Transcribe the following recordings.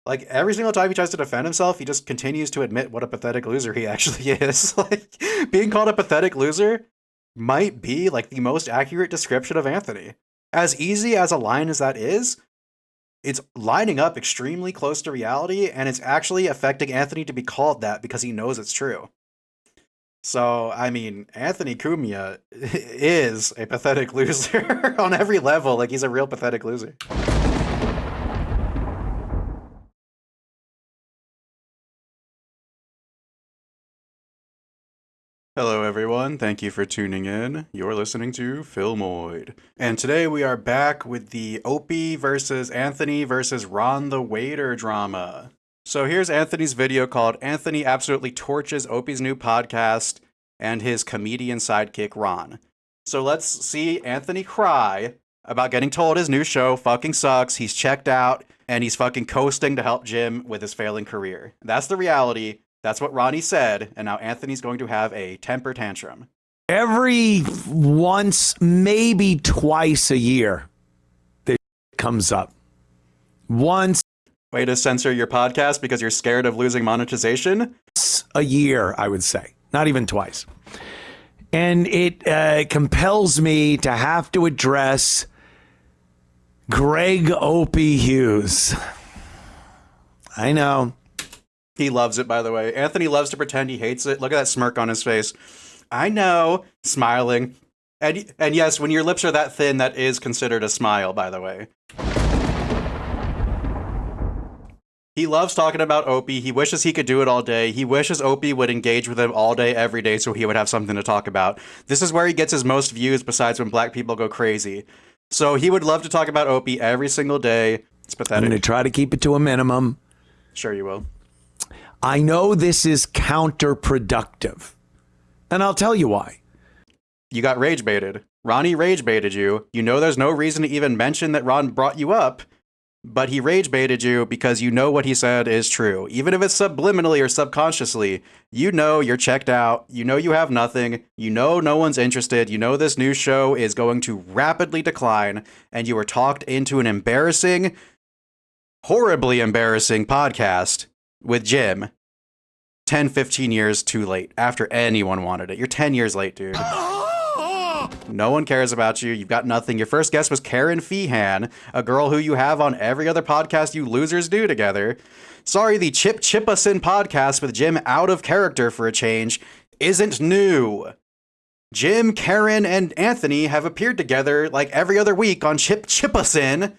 Like, every single time he tries to defend himself, he just continues to admit what a pathetic loser he actually is. Like, being called a pathetic loser might be, like, the most accurate description of Anthony. As easy as a line as that is, it's lining up extremely close to reality, and it's actually affecting Anthony to be called that because he knows it's true. So, I mean, Anthony Cumia is a pathetic loser on every level. Like, he's a real pathetic loser. Hello, everyone. Thank you for tuning in. You're listening to Filmoid. And today we are back with the Opie versus Anthony versus Ron the Waiter drama. So here's Anthony's video called Anthony Absolutely Torches Opie's New Podcast and his comedian sidekick Ron. So let's see Anthony cry about getting told his new show fucking sucks, he's checked out, and he's fucking coasting to help Jim with his failing career. That's the reality. That's what Ronnie said, and now Anthony's going to have a temper tantrum. Every once, maybe twice a year, this comes up. Once Way to censor your podcast because you're scared of losing monetization? a year, I would say. Not even twice. And it compels me to have to address Greg Opie Hughes. I know. He loves it, by the way. Anthony loves to pretend he hates it. Look at that smirk on his face. I know, smiling. And yes, when your lips are that thin, that is considered a smile, by the way. He loves talking about Opie. He wishes he could do it all day. He wishes Opie would engage with him all day, every day, so he would have something to talk about. This is where he gets his most views besides when black people go crazy. So he would love to talk about Opie every single day. It's pathetic. I'm going to try to keep it to a minimum. Sure you will. I know this is counterproductive, and I'll tell you why. You got rage baited. Ronnie rage baited you. You know there's no reason to even mention that Ron brought you up, but he rage baited you because you know what he said is true. Even if it's subliminally or subconsciously, you know you're checked out. You know you have nothing. You know no one's interested. You know this new show is going to rapidly decline, and you were talked into an embarrassing, horribly embarrassing podcast with Jim 10, 15 years too late, after anyone wanted it. You're 10 years late, dude. No one cares about you. You've got nothing. Your first guest was Karen Feehan, a girl who you have on every other podcast you losers do together. Sorry, the Chip Chipasin podcast with Jim out of character for a change isn't new. Jim, Karen, and Anthony have appeared together like every other week on Chip Chipasin.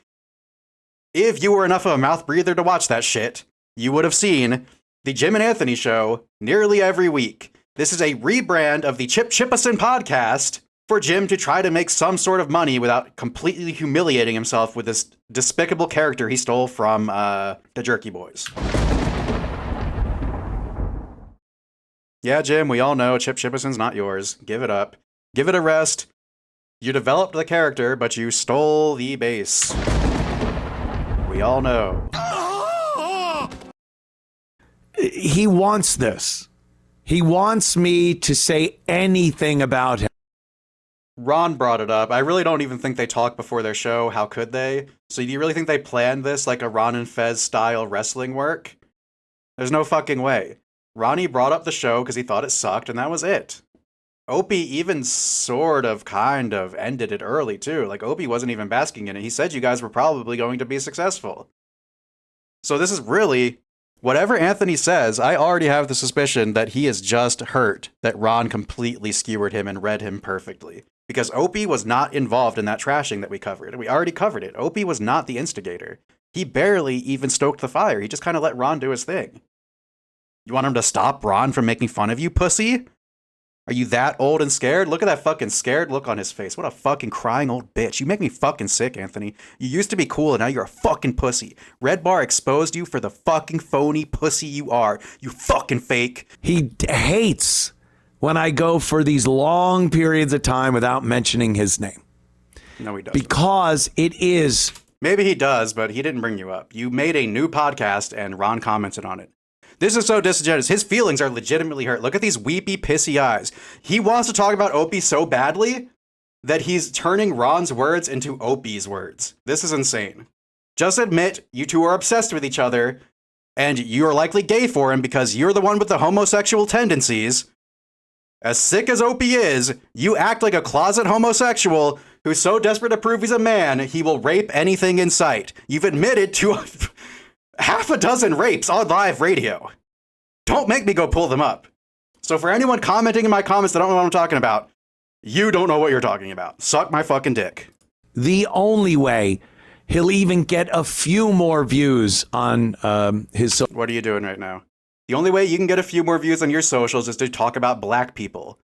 If you were enough of a mouth breather to watch that shit, you would have seen the Jim and Anthony show nearly every week. This is a rebrand of the Chip Chipasin podcast for Jim to try to make some sort of money without completely humiliating himself with this despicable character he stole from the Jerky Boys. Yeah, Jim, we all know Chip Chipasin's not yours. Give it up. Give it a rest. You developed the character, but you stole the base. We all know. He wants this. He wants me to say anything about him. Ron brought it up. I really don't even think they talk before their show. How could they? So do you really think they planned this like a Ron and Fez style wrestling work? There's no fucking way. Ronnie brought up the show because he thought it sucked, and that was it. Opie even sort of kind of ended it early, too. Like, Opie wasn't even basking in it. He said you guys were probably going to be successful. So this is really... Whatever Anthony says, I already have the suspicion that he is just hurt that Ron completely skewered him and read him perfectly. Because Opie was not involved in that trashing that we covered. We already covered it. Opie was not the instigator. He barely even stoked the fire. He just kind of let Ron do his thing. You want him to stop Ron from making fun of you, pussy? Are you that old and scared? Look at that fucking scared look on his face. What a fucking crying old bitch. You make me fucking sick, Anthony. You used to be cool and now you're a fucking pussy. Red Bar exposed you for the fucking phony pussy you are. You fucking fake. He hates when I go for these long periods of time without mentioning his name. No, he doesn't. Because it is... Maybe he does, but he didn't bring you up. You made a new podcast and Ron commented on it. This is so disingenuous. His feelings are legitimately hurt. Look at these weepy, pissy eyes. He wants to talk about Opie so badly that he's turning Ron's words into Opie's words. This is insane. Just admit you two are obsessed with each other. And you're likely gay for him because you're the one with the homosexual tendencies. As sick as Opie is, you act like a closet homosexual who's so desperate to prove he's a man, he will rape anything in sight. You've admitted to half a dozen rapes on live radio. Don't make me go pull them up. So for anyone commenting in my comments that don't know what I'm talking about, you don't know what you're talking about. Suck my fucking dick. The only way he'll even get a few more views on his... What are you doing right now? The only way you can get a few more views on your socials is to talk about black people.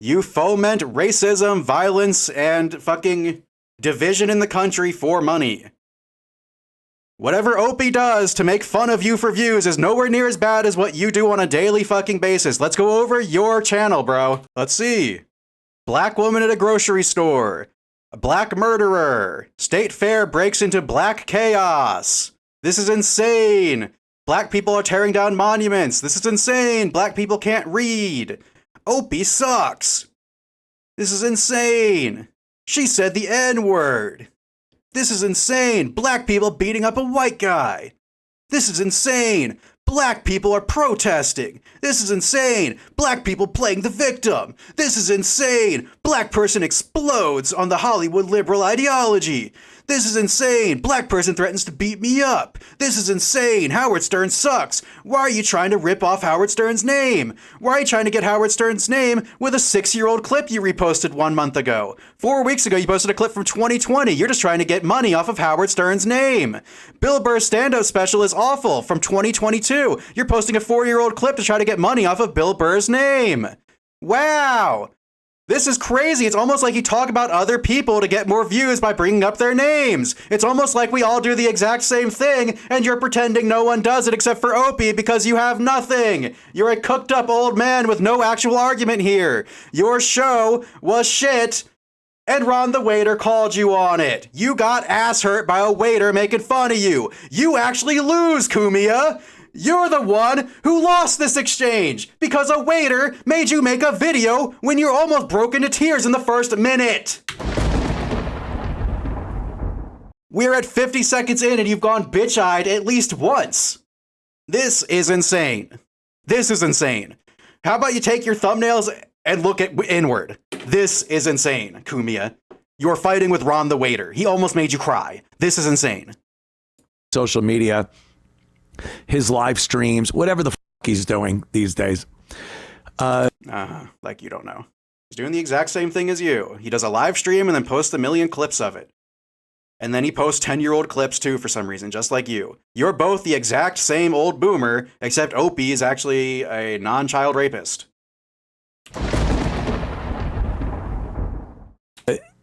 You foment racism, violence, and fucking division in the country for money. Whatever Opie does to make fun of you for views is nowhere near as bad as what you do on a daily fucking basis. Let's go over your channel, bro. Let's see. Black woman at a grocery store. A black murderer. State fair breaks into black chaos. This is insane. Black people are tearing down monuments. This is insane. Black people can't read. Opie sucks. This is insane. She said the N-word. This is insane. Black people beating up a white guy. This is insane. Black people are protesting. This is insane. Black people playing the victim. This is insane. Black person explodes on the Hollywood liberal ideology. This is insane. Black person threatens to beat me up. This is insane. Howard Stern sucks. Why are you trying to rip off Howard Stern's name? Why are you trying to get Howard Stern's name with a 6-year-old clip you reposted 1 month ago? 4 weeks ago, you posted a clip from 2020. You're just trying to get money off of Howard Stern's name. Bill Burr's stand-up special is awful from 2022. You're posting a 4-year-old clip to try to get money off of Bill Burr's name. Wow. This is crazy. It's almost like you talk about other people to get more views by bringing up their names. It's almost like we all do the exact same thing, and you're pretending no one does it except for Opie because you have nothing. You're a cooked up old man with no actual argument here. Your show was shit, and Ron the waiter called you on it. You got ass hurt by a waiter making fun of you. You actually lose, Cumia. You're the one who lost this exchange because a waiter made you make a video when you're almost broke into tears in the first minute. We're at 50 seconds in and you've gone bitch-eyed at least once. This is insane. This is insane. How about you take your thumbnails and look at inward? This is insane, Cumia. You're fighting with Ron the waiter. He almost made you cry. This is insane. Social media, his live streams, whatever the fuck he's doing these days. Like you don't know. He's doing the exact same thing as you. He does a live stream and then posts 1 million clips of it. And then he posts 10-year-old clips too for some reason, just like you. You're both the exact same old boomer, except Opie is actually a non-child rapist.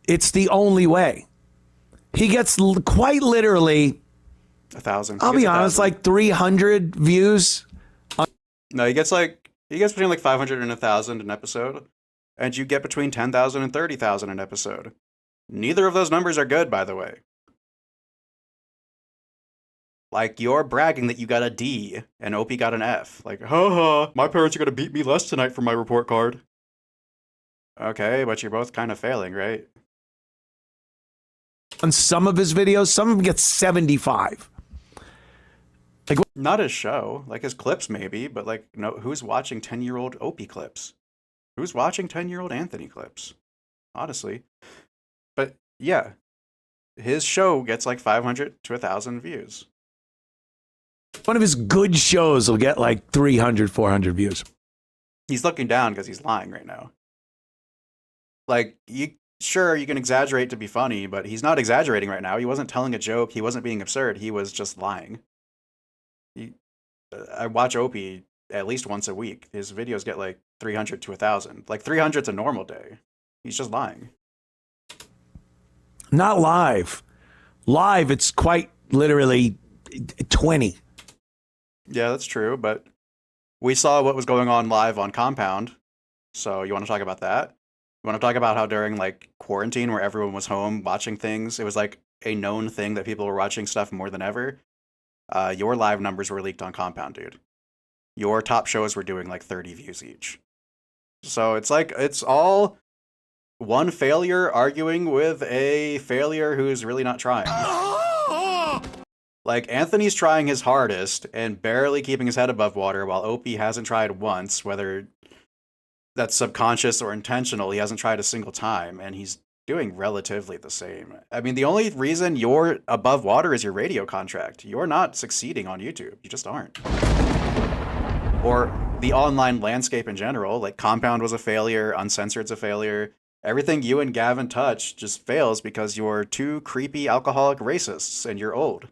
It's the only way. He gets quite literally 1,000. I'll be honest, like 300 views. No, he gets between like 500 and 1,000 an episode, and you get between 10,000 and 30,000 an episode. Neither of those numbers are good, by the way. Like, you're bragging that you got a D and Opie got an F. Like, haha, my parents are gonna beat me less tonight for my report card. Okay, but you're both kind of failing, right? On some of his videos, some of them get 75. Like, not his show, like his clips maybe, but like, no, who's watching 10-year-old Opie clips? Who's watching 10-year-old Anthony clips? Honestly. But yeah, his show gets like 500 to 1,000 views. One of his good shows will get like 300, 400 views. He's looking down because he's lying right now. Like, sure, you can exaggerate to be funny, but he's not exaggerating right now. He wasn't telling a joke. He wasn't being absurd. He was just lying. I watch Opie at least once a week. His videos get like 300 to 1,000. Like 300's a normal day. He's just lying. Not live. Live, it's quite literally 20. Yeah, that's true, but we saw what was going on live on Compound. So you want to talk about that? You want to talk about how during like quarantine where everyone was home watching things, it was like a known thing that people were watching stuff more than ever? Your live numbers were leaked on Compound, dude. Your top shows were doing like 30 views each. So it's like, it's all one failure arguing with a failure who's really not trying. Like, Anthony's trying his hardest and barely keeping his head above water, while Opie hasn't tried once, whether that's subconscious or intentional. He hasn't tried a single time, and he's doing relatively the same. I mean, the only reason you're above water is your radio contract. You're not succeeding on YouTube. You just aren't. Or the online landscape in general. Like, Compound was a failure, Uncensored's a failure. Everything you and Gavin touch just fails because you're two creepy alcoholic racists and you're old.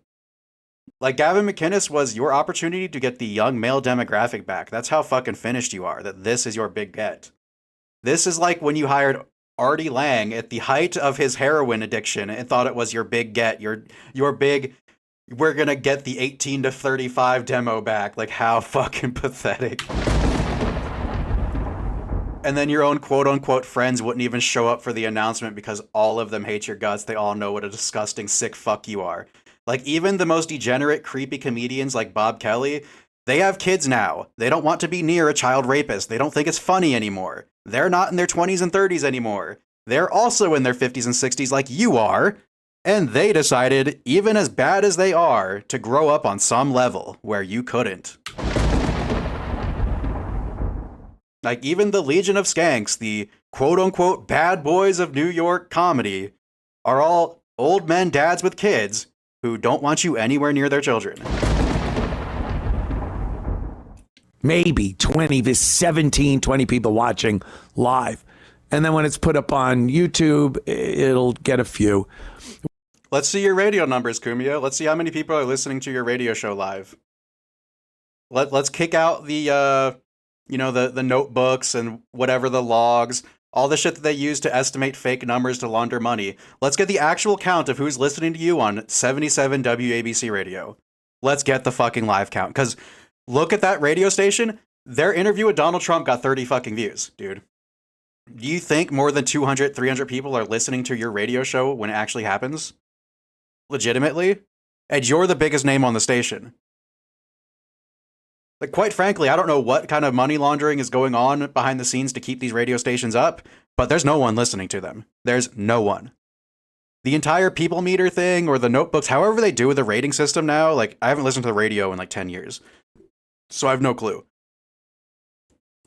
Like, Gavin McInnes was your opportunity to get the young male demographic back. That's how fucking finished you are, that this is your big get. This is like when you hired Artie Lang at the height of his heroin addiction and thought it was your big get, your big, we're gonna get the 18 to 35 demo back. Like, how fucking pathetic. And then your own quote-unquote friends wouldn't even show up for the announcement because all of them hate your guts. They all know what a disgusting, sick fuck you are. Like, even the most degenerate, creepy comedians like Bob Kelly, they have kids now. They don't want to be near a child rapist. They don't think it's funny anymore. They're not in their 20s and 30s anymore. They're also in their 50s and 60s like you are. And they decided, even as bad as they are, to grow up on some level where you couldn't. Like, even the Legion of Skanks, the quote-unquote bad boys of New York comedy, are all old men dads with kids who don't want you anywhere near their children. Maybe 20 to 17, 20 people watching live. And then when it's put up on YouTube, it'll get a few. Let's see your radio numbers, Cumia. Let's see how many people are listening to your radio show live. Let's kick out the the notebooks and whatever, the logs, all the shit that they use to estimate fake numbers to launder money. Let's get the actual count of who's listening to you on 77 WABC radio. Let's get the fucking live count. Because look at that radio station. Their interview with Donald Trump got 30 fucking views, dude. Do you think more than 200, 300 people are listening to your radio show when it actually happens? Legitimately? And you're the biggest name on the station. Like, quite frankly, I don't know what kind of money laundering is going on behind the scenes to keep these radio stations up, but there's no one listening to them. There's no one. The entire people meter thing or the notebooks, however they do with the rating system now, like, I haven't listened to the radio in like 10 years, so I have no clue.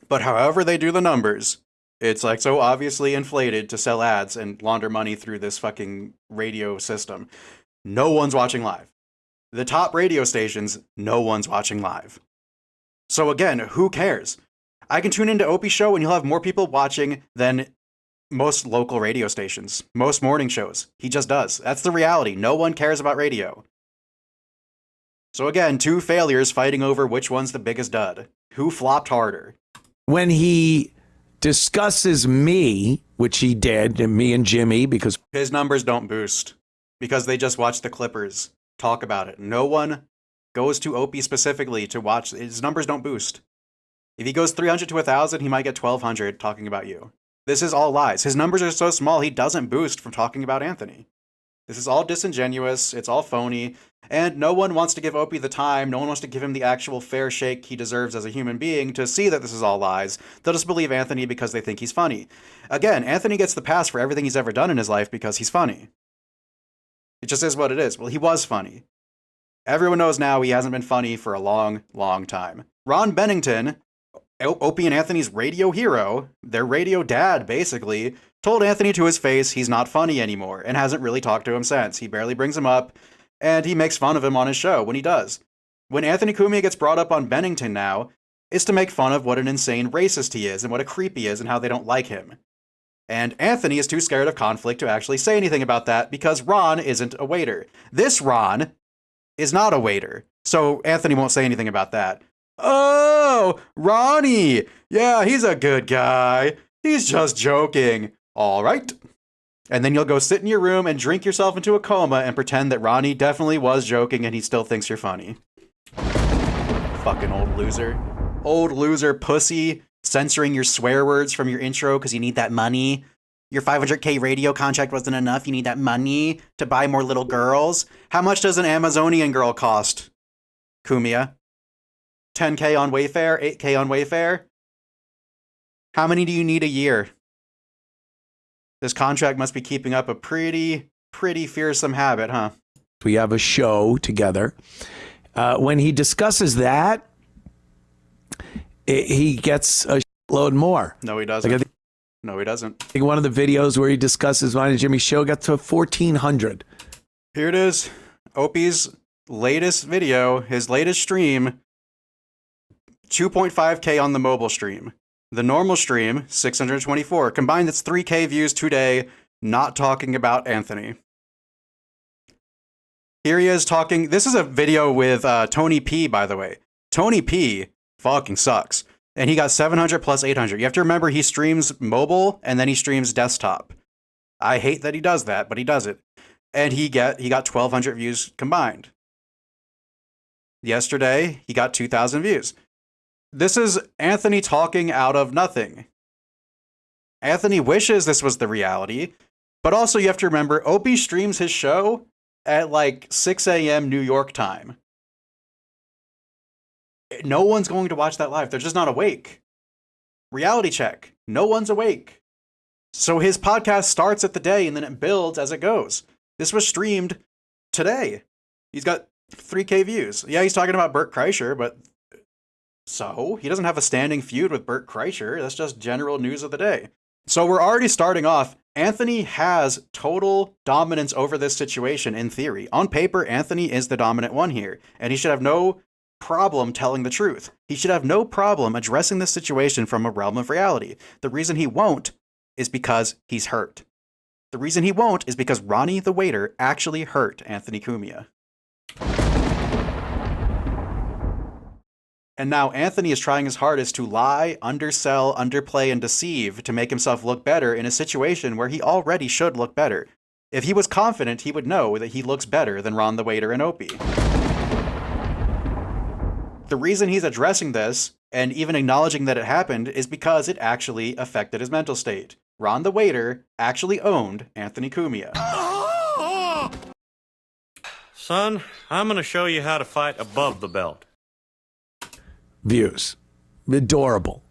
But however they do the numbers, it's like so obviously inflated to sell ads and launder money through this fucking radio system. No one's watching live. The top radio stations, no one's watching live. So again, who cares? I can tune into Opie's show and you'll have more people watching than most local radio stations, most morning shows. He just does. That's the reality. No one cares about radio. So again, two failures fighting over which one's the biggest dud. Who flopped harder? When he discusses me, which he did, and me and Jimmy, because his numbers don't boost. Because they just watch the Clippers talk about it. No one goes to Opie specifically to watch. His numbers don't boost. If he goes 300 to 1,000, he might get 1,200 talking about you. This is all lies. His numbers are so small, he doesn't boost from talking about Anthony. This is all disingenuous. It's all phony. And no one wants to give Opie the time. No one wants to give him the actual fair shake he deserves as a human being to see that this is all lies. They'll just believe Anthony because they think he's funny. Again, Anthony gets the pass for everything he's ever done in his life because he's funny. It just is what it is. Well, he was funny. Everyone knows now he hasn't been funny for a long, long time. Ron Bennington, Opie and Anthony's radio hero, their radio dad, basically, told Anthony to his face he's not funny anymore and hasn't really talked to him since. He barely brings him up, and he makes fun of him on his show when he does. When Anthony Cumia gets brought up on Bennington now, it's to make fun of what an insane racist he is and what a creep he is and how they don't like him. And Anthony is too scared of conflict to actually say anything about that because Ron isn't a waiter. This Ron is not a waiter, so Anthony won't say anything about that. Oh, Ronnie! Yeah, he's a good guy. He's just joking. All right. And then you'll go sit in your room and drink yourself into a coma and pretend that Ronnie definitely was joking and he still thinks you're funny. Fucking old loser. Old loser pussy, censoring your swear words from your intro because you need that money. Your 500K radio contract wasn't enough. You need that money to buy more little girls. How much does an Amazonian girl cost, Cumia? 10K on Wayfair? 8K on Wayfair? How many do you need a year? This contract must be keeping up a pretty fearsome habit, huh? We have a show together. When he discusses that, he gets a load more. No, he doesn't. Like, No, he doesn't. I think one of the videos where he discusses mine and Jimmy's show got to 1,400. Here it is. Opie's latest video, his latest stream, 2.5K on the mobile stream. The normal stream, 624. Combined, it's 3K views today, not talking about Anthony. Here he is talking. This is a video with Tony P, by the way. Tony P fucking sucks. And he got 700 plus 800. You have to remember he streams mobile and then he streams desktop. I hate that he does that, but he does it. And he got 1,200 views combined. Yesterday, he got 2,000 views. This is Anthony talking out of nothing. Anthony wishes this was the reality, but also you have to remember, Opie streams his show at like 6 a.m. New York time. No one's going to watch that live. They're just not awake. Reality check. No one's awake. So his podcast starts at the day and then it builds as it goes. This was streamed today. He's got 3K views. Yeah, he's talking about Bert Kreischer, but so he doesn't have a standing feud with Bert Kreischer. That's just general news of the day. So we're already starting off. Anthony has total dominance over this situation in theory. On paper, Anthony is the dominant one here, and he should have no problem telling the truth. He should have no problem addressing this situation from a realm of reality. The reason he won't is because he's hurt. The reason he won't is because Ronnie the waiter actually hurt Anthony Cumia. And now Anthony is trying his hardest to lie, undersell, underplay, and deceive to make himself look better in a situation where he already should look better. If he was confident, he would know that he looks better than Ron the waiter and Opie. The reason he's addressing this, and even acknowledging that it happened, is because it actually affected his mental state. Ron the waiter actually owned Anthony Cumia. Son, I'm going to show you how to fight above the belt. Views. Adorable.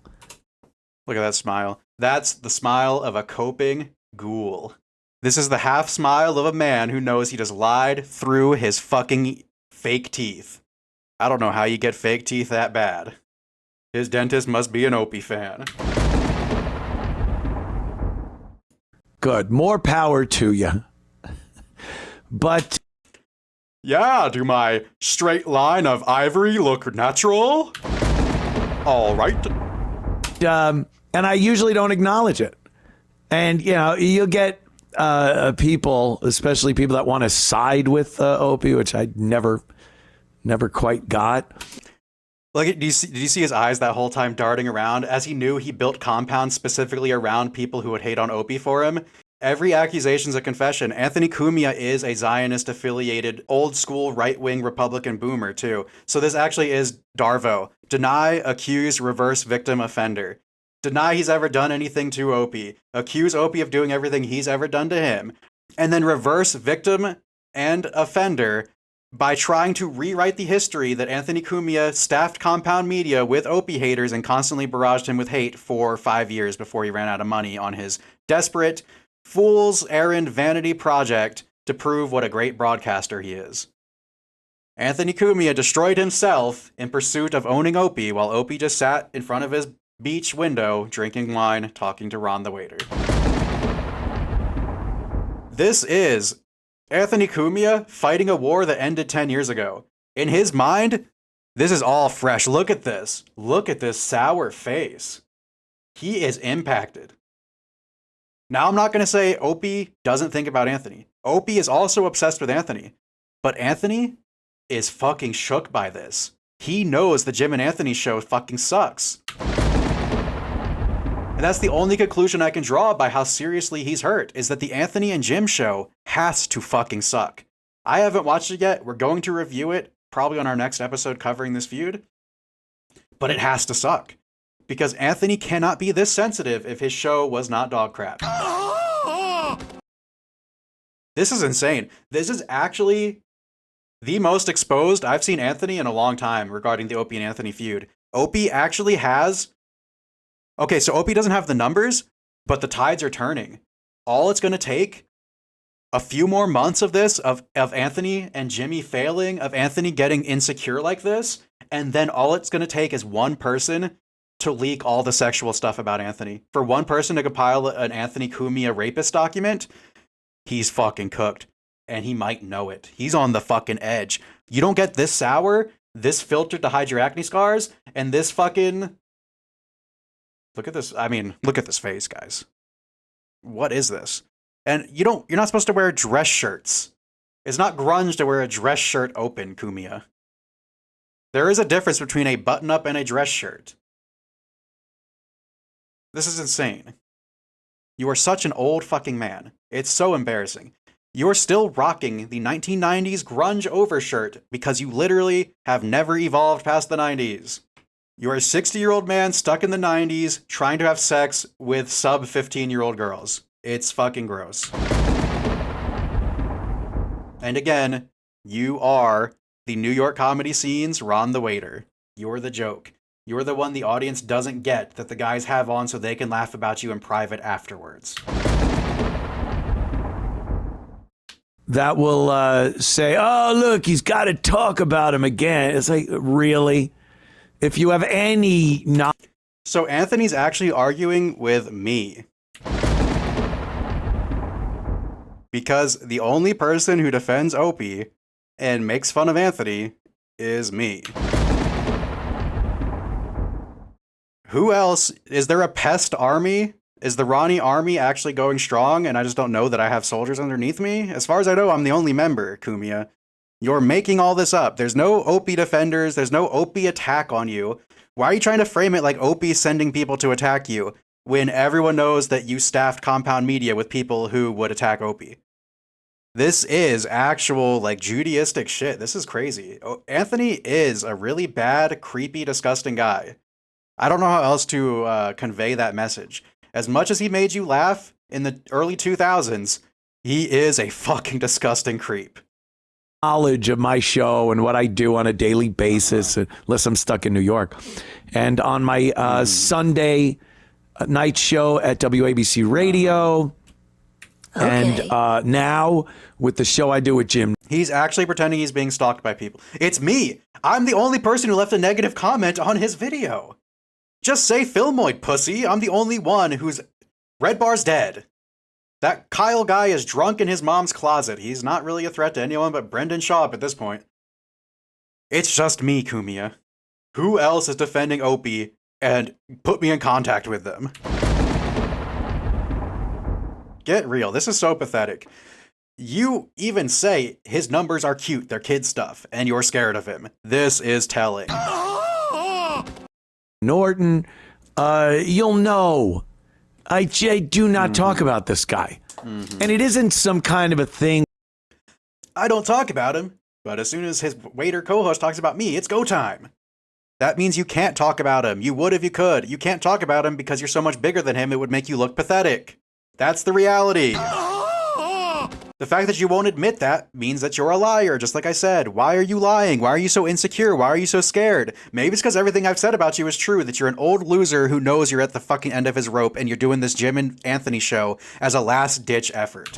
Look at that smile. That's the smile of a coping ghoul. This is the half smile of a man who knows he just lied through his fucking fake teeth. I don't know how you get fake teeth that bad. His dentist must be an Opie fan. Good. More power to you. But yeah, do my straight line of ivory look natural? All right. and I usually don't acknowledge it. And, you know, you'll get people, especially people that want to side with Opie, which I never quite got. Like, did you see his eyes that whole time darting around as he knew he built compounds specifically around people who would hate on Opie for him? Every accusation's a confession. Anthony Cumia is a Zionist-affiliated, old-school, right-wing Republican boomer, too. So this actually is Darvo. Deny, accuse, reverse, victim, offender. Deny he's ever done anything to Opie. Accuse Opie of doing everything he's ever done to him. And then reverse, victim, and offender by trying to rewrite the history that Anthony Cumia staffed Compound Media with Opie haters and constantly barraged him with hate for 5 years before he ran out of money on his desperate fool's errand vanity project to prove what a great broadcaster he is. Anthony Cumia destroyed himself in pursuit of owning Opie while Opie just sat in front of his beach window drinking wine, talking to Ron the waiter. This is Anthony Cumia fighting a war that ended 10 years ago. In his mind, this is all fresh. Look at this. Look at this sour face. He is impacted. Now, I'm not going to say Opie doesn't think about Anthony. Opie is also obsessed with Anthony. But Anthony is fucking shook by this. He knows the Jim and Anthony show fucking sucks. And that's the only conclusion I can draw by how seriously he's hurt, is that the Anthony and Jim show has to fucking suck. I haven't watched it yet. We're going to review it probably on our next episode covering this feud. But it has to suck. Because Anthony cannot be this sensitive if his show was not dog crap. This is insane. This is actually the most exposed I've seen Anthony in a long time regarding the Opie and Anthony feud. Opie actually has... Okay, so Opie doesn't have the numbers, but the tides are turning. All it's going to take A few more months of this, of Anthony and Jimmy failing, of Anthony getting insecure like this, and then all it's going to take is one person to leak all the sexual stuff about Anthony. For one person to compile an Anthony Cumia rapist document, he's fucking cooked. And he might know it. He's on the fucking edge. You don't get this sour, this filtered to hide your acne scars, and this fucking... Look at this. I mean, look at this face, guys. What is this? And you're not supposed to wear dress shirts. It's not grunge to wear a dress shirt open, Cumia. There is a difference between a button-up and a dress shirt. This is insane. You are such an old fucking man. It's so embarrassing. You're still rocking the 1990s grunge overshirt because you literally have never evolved past the 90s. You're a 60-year-old man stuck in the 90s trying to have sex with sub-15-year-old girls. It's fucking gross. And again, you are the New York comedy scene's Ron the Waiter. You're the joke. You're the one the audience doesn't get that the guys have on so they can laugh about you in private afterwards. That will say, oh, look, he's got to talk about him again. It's like, really? If you have any... So Anthony's actually arguing with me. Because the only person who defends Opie and makes fun of Anthony is me. Who else? Is there a pest army? Is the Ronnie army actually going strong and I just don't know that I have soldiers underneath me? As far as I know, I'm the only member, Cumia. You're making all this up. There's no Opie defenders. There's no Opie attack on you. Why are you trying to frame it like Opie's sending people to attack you when everyone knows that you staffed Compound Media with people who would attack Opie? This is actual, like, Judaistic shit. This is crazy. Anthony is a really bad, creepy, disgusting guy. I don't know how else to convey that message. As much as he made you laugh in the early 2000s, he is a fucking disgusting creep. Knowledge of my show and what I do on a daily basis, unless I'm stuck in New York. And on my Sunday night show at WABC Radio, and now with the show I do with Jim. He's actually pretending he's being stalked by people. It's me! I'm the only person who left a negative comment on his video. Just say Filmoid, pussy. I'm the only one who's... Red Bar's dead. That Kyle guy is drunk in his mom's closet. He's not really a threat to anyone but Brendan Schaub at this point. It's just me, Cumia. Who else is defending Opie? And put me in contact with them. Get real. This is so pathetic. You even say his numbers are cute, they're kid stuff, and you're scared of him. This is telling. Norton, you'll know. I do not talk about this guy. And it isn't some kind of a thing. I don't talk about him, but as soon as his waiter co-host talks about me, it's go time. That means you can't talk about him. You would if you could. You can't talk about him because you're so much bigger than him, it would make you look pathetic. That's the reality. The fact that you won't admit that means that you're a liar, just like I said. Why are you lying? Why are you so insecure? Why are you so scared? Maybe it's because everything I've said about you is true, that you're an old loser who knows you're at the fucking end of his rope and you're doing this Jim and Anthony show as a last-ditch effort.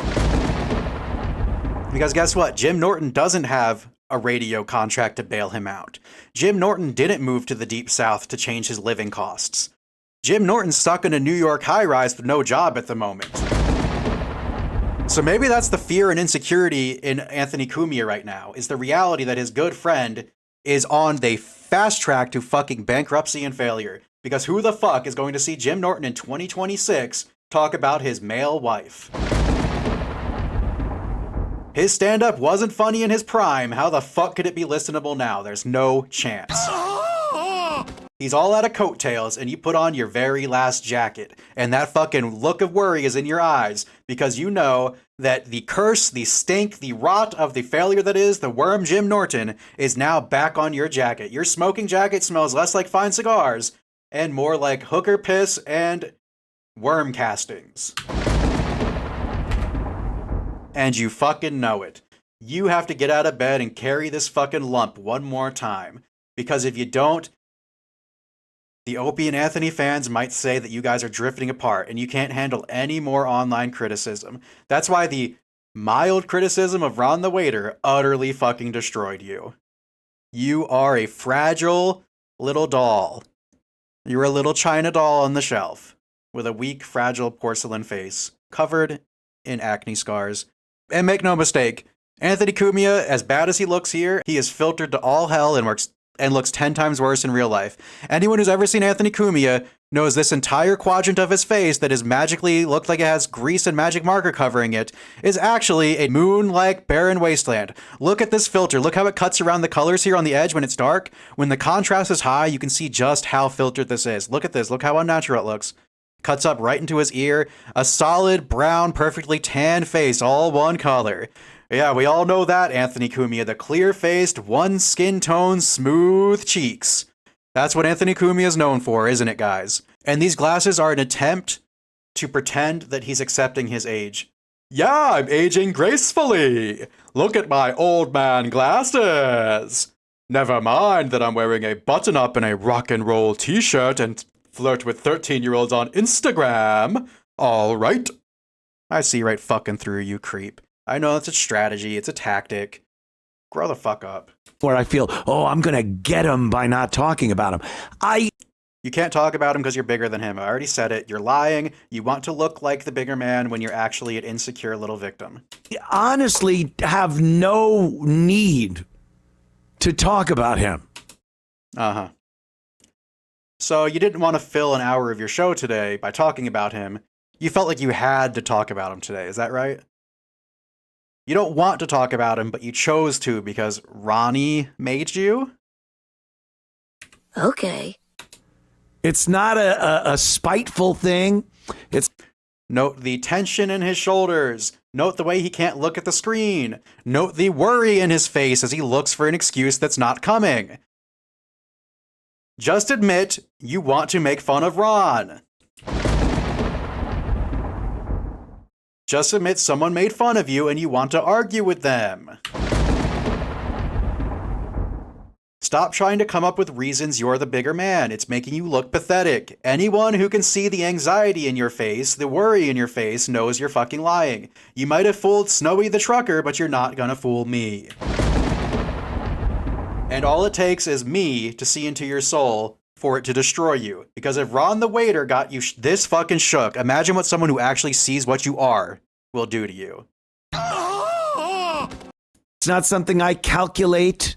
Because guess what? Jim Norton doesn't have a radio contract to bail him out. Jim Norton didn't move to the Deep South to change his living costs. Jim Norton's stuck in a New York high-rise with no job at the moment. So maybe that's the fear and insecurity in Anthony Cumia right now, is the reality that his good friend is on the fast track to fucking bankruptcy and failure. Because who the fuck is going to see Jim Norton in 2026 talk about his male wife? His stand-up wasn't funny in his prime. How the fuck could it be listenable now? There's no chance. He's all out of coattails, and you put on your very last jacket, and that fucking look of worry is in your eyes, because you know that the curse, the stink, the rot of the failure that is the worm Jim Norton is now back on your jacket. Your smoking jacket smells less like fine cigars, and more like hooker piss and worm castings. And you fucking know it. You have to get out of bed and carry this fucking lump one more time, because if you don't, the Opie and Anthony fans might say that you guys are drifting apart and you can't handle any more online criticism. That's why the mild criticism of Ron the waiter utterly fucking destroyed you. You are a fragile little doll. You're a little china doll on the shelf with a weak, fragile porcelain face covered in acne scars. And make no mistake, Anthony Cumia, as bad as he looks here, he is filtered to all hell and looks 10 times worse in real life. Anyone who's ever seen Anthony Cumia knows this entire quadrant of his face that is magically looked like it has grease and magic marker covering it is actually a moon-like barren wasteland. Look at this filter. Look how it cuts around the colors here on the edge when it's dark. When the contrast is high, you can see just how filtered this is. Look at this. Look how unnatural it looks. Cuts up right into his ear. A solid, brown, perfectly tan face, all one color. Yeah, we all know that, Anthony Cumia, the clear-faced, one skin tone, smooth cheeks. That's what Anthony Cumia is known for, isn't it, guys? And these glasses are an attempt to pretend that he's accepting his age. Yeah, I'm aging gracefully. Look at my old man glasses. Never mind that I'm wearing a button-up and a rock and roll t-shirt and flirt with 13-year-olds on Instagram. All right. I see right fucking through you, creep. I know it's a strategy, it's a tactic. Grow the fuck up. Where I feel, I'm going to get him by not talking about him. You can't talk about him because you're bigger than him. I already said it. You're lying. You want to look like the bigger man when you're actually an insecure little victim. Honestly have no need to talk about him. Uh-huh. So you didn't want to fill an hour of your show today by talking about him. You felt like you had to talk about him today. Is that right? You don't want to talk about him, but you chose to because Ronnie made you? Okay. It's not a spiteful thing. It's Note the tension in his shoulders. Note the way he can't look at the screen. Note the worry in his face as he looks for an excuse that's not coming. Just admit you want to make fun of Ron. Just admit someone made fun of you and you want to argue with them. Stop trying to come up with reasons you're the bigger man. It's making you look pathetic. Anyone who can see the anxiety in your face, the worry in your face, knows you're fucking lying. You might have fooled Snowy the trucker, but you're not gonna fool me. And all it takes is me to see into your soul for it to destroy you. Because if Ron the waiter got you this fucking shook, imagine what someone who actually sees what you are will do to you. It's not something I calculate.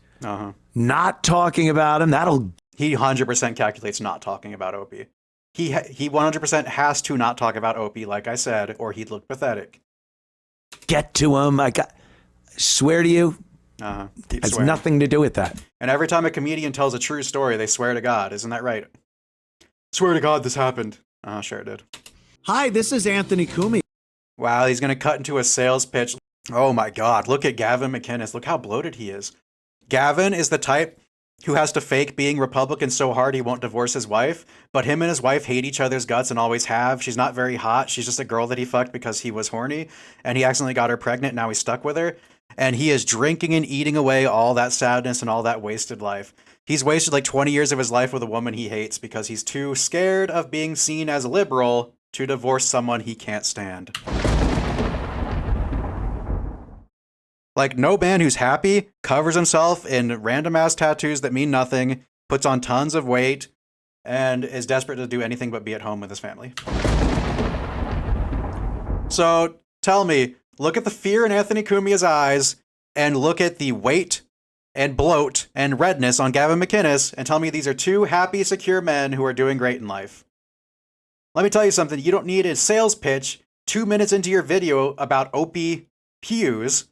Not talking about him, He 100% calculates not talking about Opie. He 100% has to not talk about Opie, like I said, or he'd look pathetic. get to him. I swear to you, Keep has swearing. nothing to do with that. And every time a comedian tells a true story, they swear to God. Isn't that right? Swear to God this happened. Sure it did. Hi, this is Anthony Cumia. Wow, he's going to cut into a sales pitch. Oh my God, look at Gavin McInnes. Look how bloated he is. Gavin is the type who has to fake being Republican so hard he won't divorce his wife, but him and his wife hate each other's guts and always have. She's not very hot. She's just a girl that he fucked because he was horny, and he accidentally got her pregnant. Now he's stuck with her, and he is drinking and eating away all that sadness and all that wasted life. He's wasted like 20 years of his life with a woman he hates because he's too scared of being seen as liberal to divorce someone he can't stand. Like, no man who's happy covers himself in random-ass tattoos that mean nothing, puts on tons of weight, and is desperate to do anything but be at home with his family. So, tell me, look at the fear in Anthony Cumia's eyes, and look at the weight and bloat and redness on Gavin McInnes, and tell me these are two happy, secure men who are doing great in life. Let me tell you something, you don't need a sales pitch 2 minutes into your video about Opie Hughes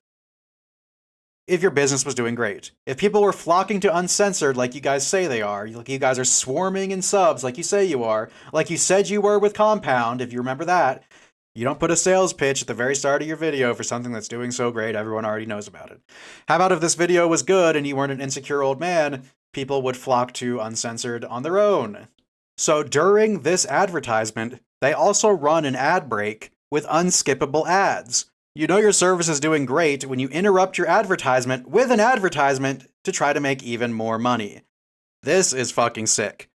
if your business was doing great. If people were flocking to Uncensored like you guys say they are, like you guys are swarming in subs like you say you are, like you said you were with Compound, if you remember that, you don't put a sales pitch at the very start of your video for something that's doing so great everyone already knows about it. How about if this video was good and you weren't an insecure old man, people would flock to Uncensored on their own. So during this advertisement, they also run an ad break with unskippable ads. You know your service is doing great when you interrupt your advertisement with an advertisement to try to make even more money. This is fucking sick.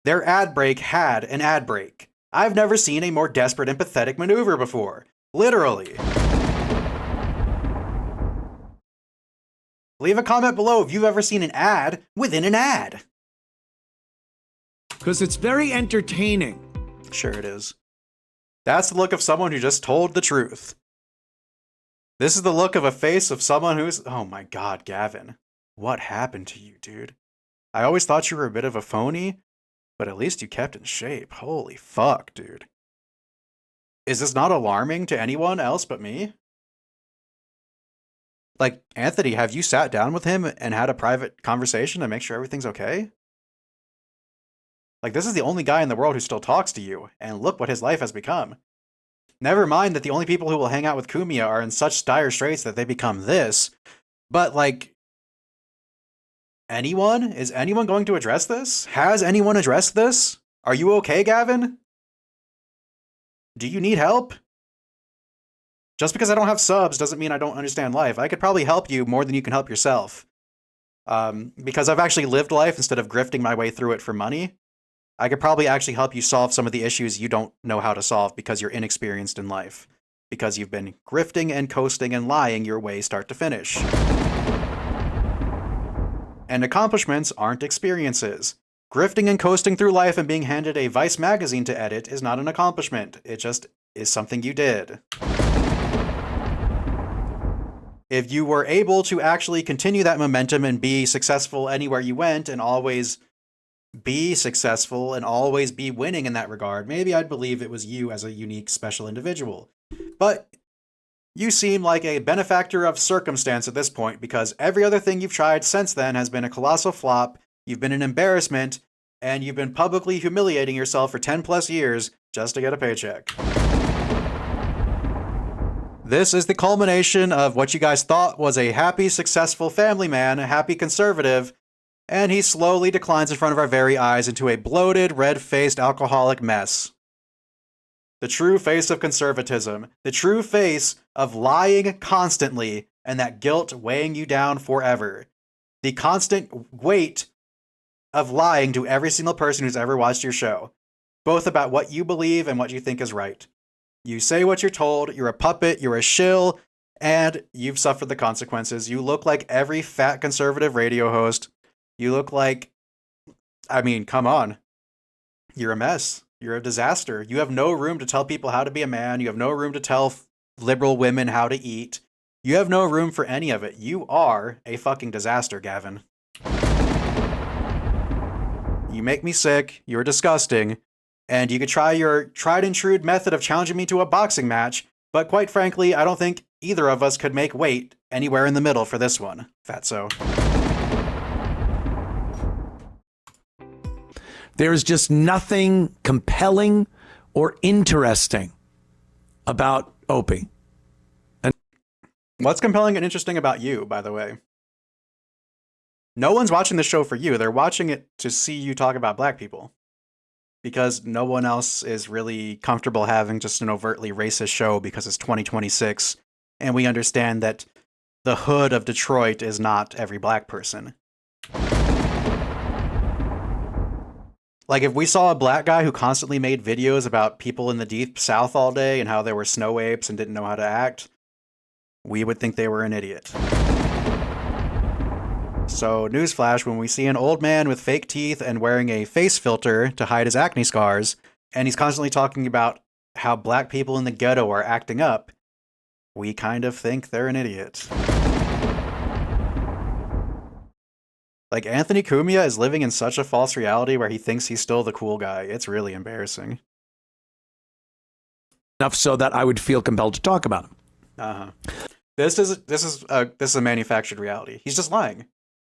Their ad break had an ad break. I've never seen a more desperate and pathetic maneuver before. Literally. Leave a comment below if you've ever seen an ad within an ad. Because it's very entertaining. Sure it is. That's the look of someone who just told the truth. This is the look of a face of someone who's... Oh my god, Gavin. What happened to you, dude? I always thought you were a bit of a phony, but at least you kept in shape. Holy fuck, dude. Is this not alarming to anyone else but me? Like, Anthony, have you sat down with him and had a private conversation to make sure everything's okay? Like, this is the only guy in the world who still talks to you, and look what his life has become. Never mind that the only people who will hang out with Cumia are in such dire straits that they become this, but, like, anyone? Is anyone going to address this? Has anyone addressed this? Are you okay, Gavin? Do you need help? Just because I don't have subs doesn't mean I don't understand life. I could probably help you more than you can help yourself. Because I've actually lived life instead of grifting my way through it for money. I could probably actually help you solve some of the issues you don't know how to solve because you're inexperienced in life. Because you've been grifting and coasting and lying your way start to finish. And accomplishments aren't experiences. Grifting and coasting through life and being handed a Vice magazine to edit is not an accomplishment. It just is something you did. If you were able to actually continue that momentum and be successful anywhere you went and always be successful and always be winning in that regard, maybe I'd believe it was you as a unique, special individual. But you seem like a benefactor of circumstance at this point because every other thing you've tried since then has been a colossal flop, you've been an embarrassment, and you've been publicly humiliating yourself for 10 plus years just to get a paycheck. This is the culmination of what you guys thought was a happy, successful family man, a happy conservative, and he slowly declines in front of our very eyes into a bloated, red-faced alcoholic mess. The true face of conservatism, the true face of lying constantly and that guilt weighing you down forever. The constant weight of lying to every single person who's ever watched your show, both about what you believe and what you think is right. You say what you're told, you're a puppet, you're a shill, and you've suffered the consequences. You look like every fat conservative radio host. You look like, I mean, come on. You're a mess. You're a disaster. You have no room to tell people how to be a man. You have no room to tell liberal women how to eat. You have no room for any of it. You are a fucking disaster, Gavin. You make me sick. You're disgusting. And you could try your tried and true method of challenging me to a boxing match, but quite frankly, I don't think either of us could make weight anywhere in the middle for this one, fatso. There's just nothing compelling or interesting about Opie. What's compelling and interesting about you, by the way? No one's watching the show for you. They're watching it to see you talk about black people. Because no one else is really comfortable having just an overtly racist show because it's 2026, and we understand that the hood of Detroit is not every black person. Like, if we saw a black guy who constantly made videos about people in the deep south all day and how they were snow apes and didn't know how to act, we would think they were an idiot. So, newsflash, when we see an old man with fake teeth and wearing a face filter to hide his acne scars, and he's constantly talking about how black people in the ghetto are acting up, we kind of think they're an idiot. Like, Anthony Cumia is living in such a false reality where he thinks he's still the cool guy. It's really embarrassing. Enough so that I would feel compelled to talk about him. Uh-huh. This is a manufactured reality. He's just lying.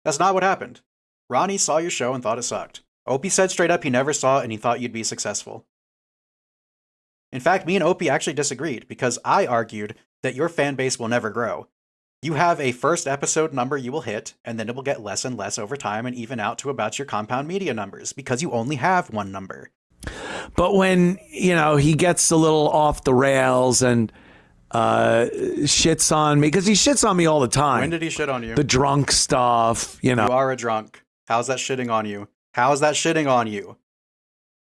That's not what happened. Ronnie saw your show and thought it sucked. Opie said straight up he never saw it and he thought you'd be successful. In fact, me and Opie actually disagreed because I argued that your fan base will never grow. You have a first episode number you will hit, and then it will get less and less over time and even out to about your compound media numbers because you only have one number. But when, he gets a little off the rails and shits on me, because he shits on me all the time. When did he shit on you? The drunk stuff, You are a drunk. How's that shitting on you? How's that shitting on you?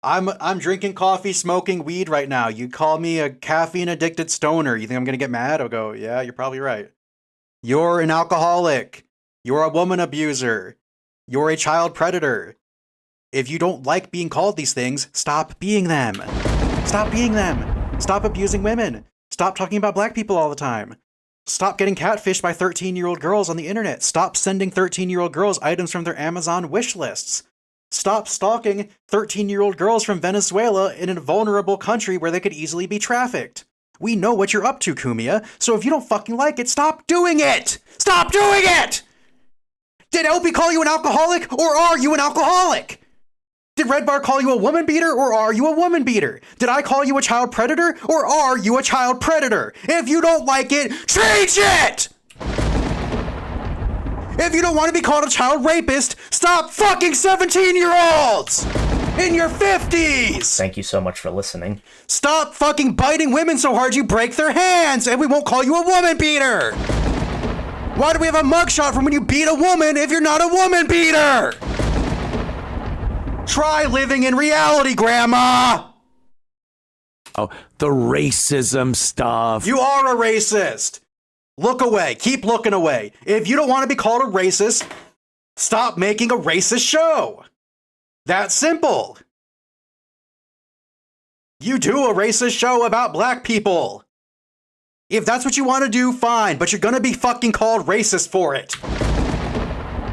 I'm drinking coffee, smoking weed right now. You call me a caffeine addicted stoner. You think I'm gonna get mad? I'll go, yeah, you're probably right. You're an alcoholic. You're a woman abuser. You're a child predator. If you don't like being called these things, stop being them. Stop being them. Stop abusing women. Stop talking about black people all the time. Stop getting catfished by 13-year-old girls on the internet. Stop sending 13-year-old girls items from their Amazon wish lists. Stop stalking 13-year-old girls from Venezuela in a vulnerable country where they could easily be trafficked. We know what you're up to, Cumia, so if you don't fucking like it, stop doing it! Stop doing it! Did Opie call you an alcoholic, or are you an alcoholic? Did Red Bar call you a woman beater, or are you a woman beater? Did I call you a child predator, or are you a child predator? If you don't like it, change it! If you don't want to be called a child rapist, stop fucking 17-year-olds! In your 50s! Thank you so much for listening. Stop fucking biting women so hard you break their hands, and we won't call you a woman beater! Why do we have a mugshot from when you beat a woman if you're not a woman beater? Try living in reality, Grandma! Oh, the racism stuff. You are a racist! Look away. Keep looking away. If you don't want to be called a racist, stop making a racist show. That simple. You do a racist show about black people. If that's what you want to do, fine, but you're gonna be fucking called racist for it.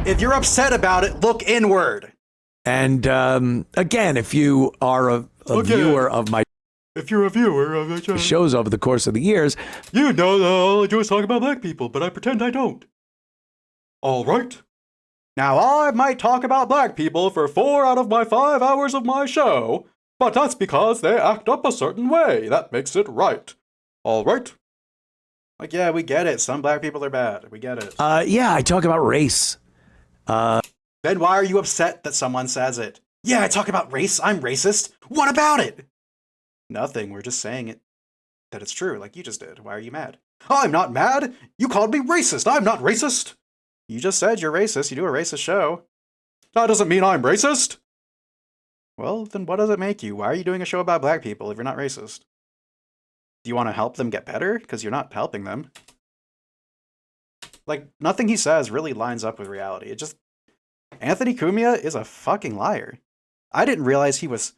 If you're upset about it, look inward. And again, if you are a viewer of my If you're a viewer of the show, shows over the course of the years, you know that all I do is talk about black people, but I pretend I don't. All right. Now, I might talk about black people for 4 out of my 5 hours of my show, but that's because they act up a certain way. That makes it right. All right. Like, yeah, we get it. Some black people are bad. We get it. yeah, I talk about race. Then why are you upset that someone says it? Yeah, I talk about race. I'm racist. What about it? Nothing. We're just saying it. That it's true, like you just did. Why are you mad? I'm not mad. You called me racist. I'm not racist. You just said you're racist. You do a racist show. That doesn't mean I'm racist. Well, then what does it make you? Why are you doing a show about black people if you're not racist? Do you want to help them get better? Because you're not helping them. Like, nothing he says really lines up with reality. It just... Anthony Cumia is a fucking liar. I didn't realize he was...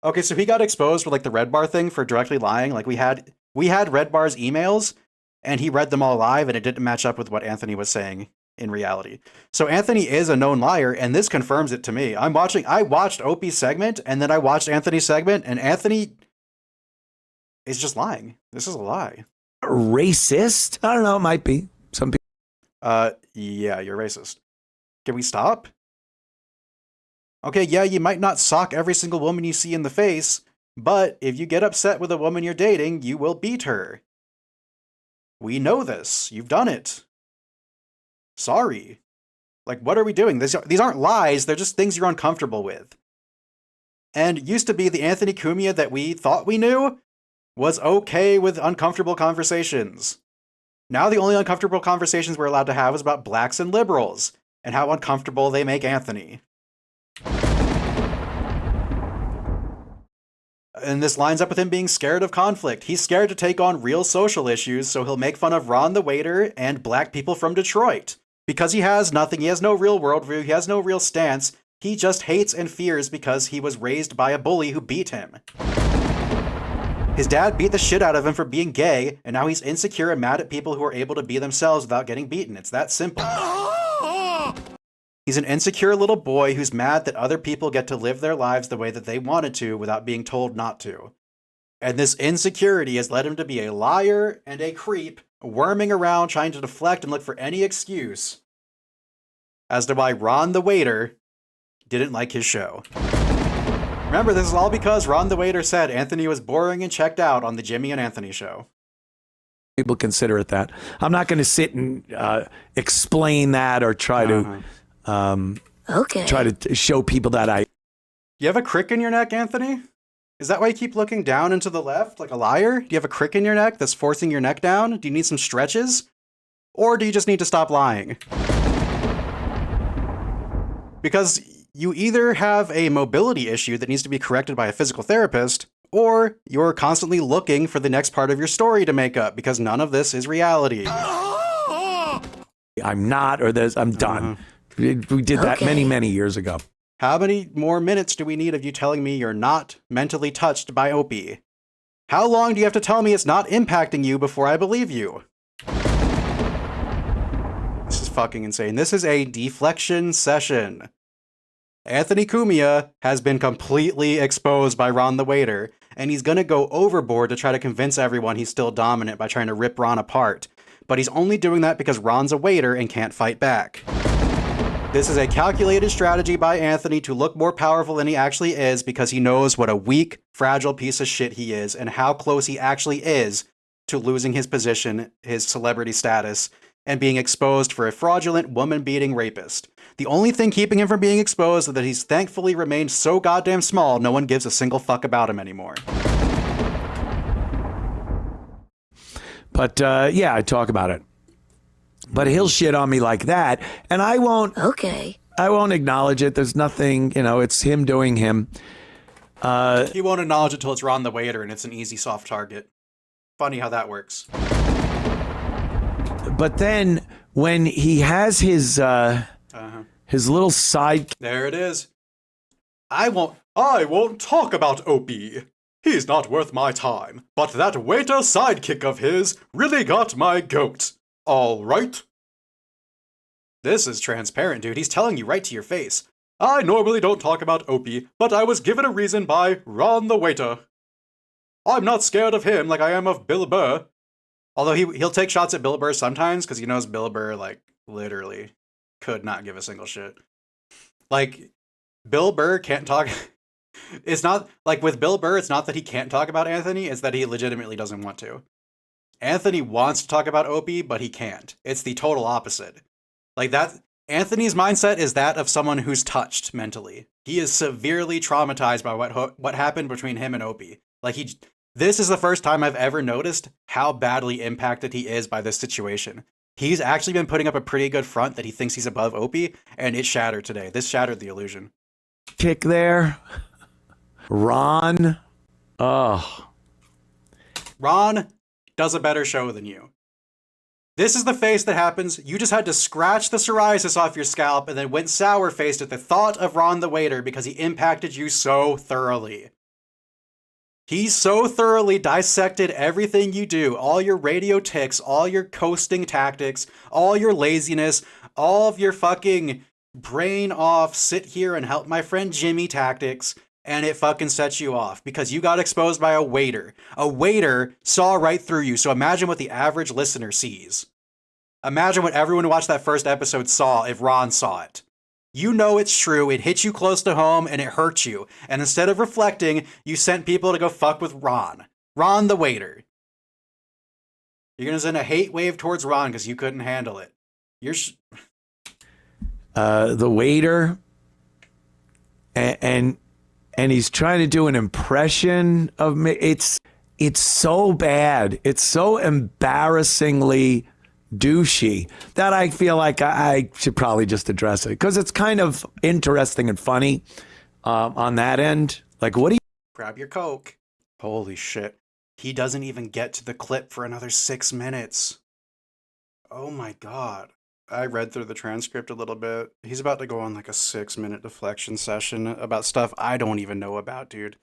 Okay, so he got exposed for, like, the Red Bar thing for directly lying. Like, we had Red Bar's emails, and he read them all live, and it didn't match up with what Anthony was saying in reality. So Anthony is a known liar, and this confirms it to me. I watched Opie's segment, and then I watched Anthony's segment, and Anthony is just lying. This is a lie. Racist? I don't know. It might be. Some people. Yeah, you're racist. Can we stop? Okay, yeah, you might not sock every single woman you see in the face, but if you get upset with a woman you're dating, you will beat her. We know this. You've done it. Sorry. Like, what are we doing? These aren't lies. They're just things you're uncomfortable with. And it used to be the Anthony Cumia that we thought we knew was okay with uncomfortable conversations. Now the only uncomfortable conversations we're allowed to have is about blacks and liberals, and how uncomfortable they make Anthony. And this lines up with him being scared of conflict. He's scared to take on real social issues, so he'll make fun of Ron the waiter and black people from Detroit. Because he has nothing, he has no real worldview, he has no real stance, he just hates and fears because he was raised by a bully who beat him. His dad beat the shit out of him for being gay, and now he's insecure and mad at people who are able to be themselves without getting beaten. It's that simple. He's an insecure little boy who's mad that other people get to live their lives the way that they wanted to without being told not to. And this insecurity has led him to be a liar and a creep, worming around trying to deflect and look for any excuse as to why Ron the waiter didn't like his show. Remember, this is all because Ron the waiter said Anthony was boring and checked out on the Jimmy and Anthony show. People consider it that. I'm not going to sit and explain that or try to try to show people that You have a crick in your neck, Anthony? Is that why you keep looking down and to the left like a liar? Do you have a crick in your neck that's forcing your neck down? Do you need some stretches? Or do you just need to stop lying? Because you either have a mobility issue that needs to be corrected by a physical therapist, or you're constantly looking for the next part of your story to make up, because none of this is reality. I'm not, or this, I'm done. We did that many, many years ago. How many more minutes do we need of you telling me you're not mentally touched by Opie? How long do you have to tell me it's not impacting you before I believe you? This is fucking insane. This is a deflection session. Anthony Cumia has been completely exposed by Ron the Waiter, and he's gonna go overboard to try to convince everyone he's still dominant by trying to rip Ron apart. But he's only doing that because Ron's a waiter and can't fight back. This is a calculated strategy by Anthony to look more powerful than he actually is because he knows what a weak, fragile piece of shit he is and how close he actually is to losing his position, his celebrity status, and being exposed for a fraudulent, woman-beating rapist. The only thing keeping him from being exposed is that he's thankfully remained so goddamn small, no one gives a single fuck about him anymore. But yeah, I talk about it. But he'll shit on me like that, and I won't. Okay. I won't acknowledge it. There's nothing, it's him doing him. He won't acknowledge it till it's Ron the Waiter and it's an easy soft target. Funny how that works. But then when he has his little side, There it is. I won't talk about Opie. He's not worth my time, but that waiter sidekick of his really got my goat. All right. This is transparent, dude. He's telling you right to your face. I normally don't talk about Opie, but I was given a reason by Ron the Waiter. I'm not scared of him like I am of Bill Burr. Although he'll take shots at Bill Burr sometimes because he knows Bill Burr, literally could not give a single shit. Bill Burr can't talk... It's not, with Bill Burr, it's not that he can't talk about Anthony, it's that he legitimately doesn't want to. Anthony wants to talk about Opie, but he can't. It's the total opposite. Anthony's mindset is that of someone who's touched mentally. He is severely traumatized by what happened between him and Opie. This is the first time I've ever noticed how badly impacted he is by this situation. He's actually been putting up a pretty good front that he thinks he's above Opie, and it shattered today. This shattered the illusion. kick there. Ron. Oh. Ron does a better show than you. This is the face that happens. You just had to scratch the psoriasis off your scalp and then went sour-faced at the thought of Ron the Waiter because he impacted you so thoroughly. He so thoroughly dissected everything you do, all your radio tics, all your coasting tactics, all your laziness, all of your fucking brain off, sit here and help my friend Jimmy tactics, and it fucking sets you off because you got exposed by a waiter. A waiter saw right through you, so imagine what the average listener sees. Imagine what everyone who watched that first episode saw if Ron saw it. You know it's true, it hit you close to home, and it hurt you. And instead of reflecting, you sent people to go fuck with Ron. Ron the Waiter. You're gonna send a hate wave towards Ron because you couldn't handle it. The waiter, and he's trying to do an impression of me. It's so bad. It's so embarrassingly douchey that I feel like I should probably just address it because it's kind of interesting and funny on that end. Like, what do you... Grab your Coke. Holy shit. He doesn't even get to the clip for another 6 minutes. Oh my god. I read through the transcript a little bit. He's about to go on like a 6-minute deflection session about stuff I don't even know about, dude.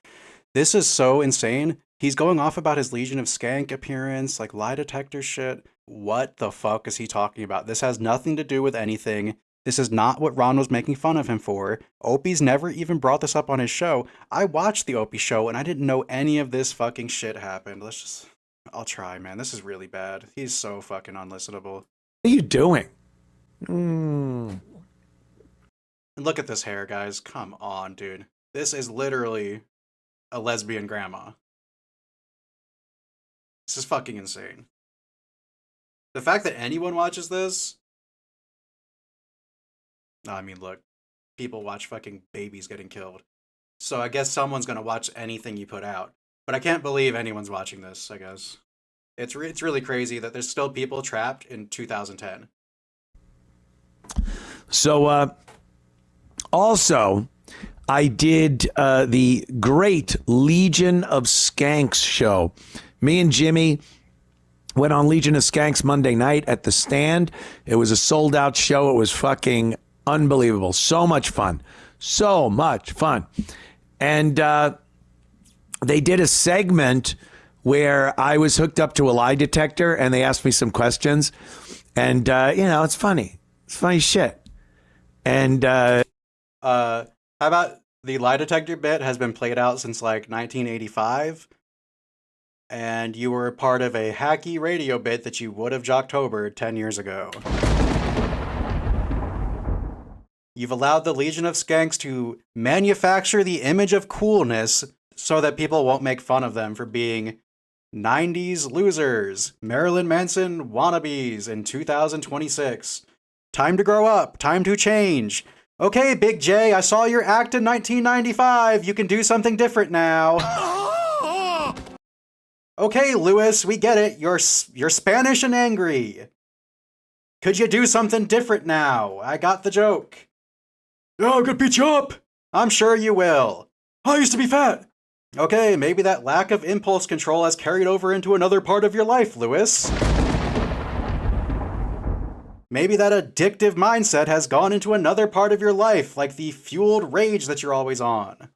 This is so insane. He's going off about his Legion of Skank appearance, like lie detector shit. What the fuck is he talking about? This has nothing to do with anything. This is not what Ron was making fun of him for. Opie's never even brought this up on his show. I watched the Opie show and I didn't know any of this fucking shit happened. I'll try, man. This is really bad. He's so fucking unlistenable. What are you doing? And look at this hair, guys. Come on, dude. This is literally a lesbian grandma. This is fucking insane. The fact that anyone watches this... I mean, look. People watch fucking babies getting killed. So I guess someone's gonna watch anything you put out. But I can't believe anyone's watching this, I guess. It's really crazy that there's still people trapped in 2010. So, also, I did the great Legion of Skanks show. Me and Jimmy Went on Legion of Skanks Monday night at the Stand. It was a sold out show. It was fucking unbelievable. So much fun. So much fun. And they did a segment where I was hooked up to a lie detector and they asked me some questions. And, it's funny. It's funny shit. And how about the lie detector bit has been played out since like 1985? And you were part of a hacky radio bit that you would have jocktobered 10 years ago. You've allowed the Legion of Skanks to manufacture the image of coolness so that people won't make fun of them for being 90s losers, Marilyn Manson wannabes in 2026. Time to grow up, time to change. Okay, Big J, I saw your act in 1995. You can do something different now. Okay, Lewis, we get it. You're Spanish and angry. Could you do something different now? I got the joke. Yeah, I'm gonna beat you up. I'm sure you will. I used to be fat. Okay, maybe that lack of impulse control has carried over into another part of your life, Lewis. Maybe that addictive mindset has gone into another part of your life, like the fueled rage that you're always on.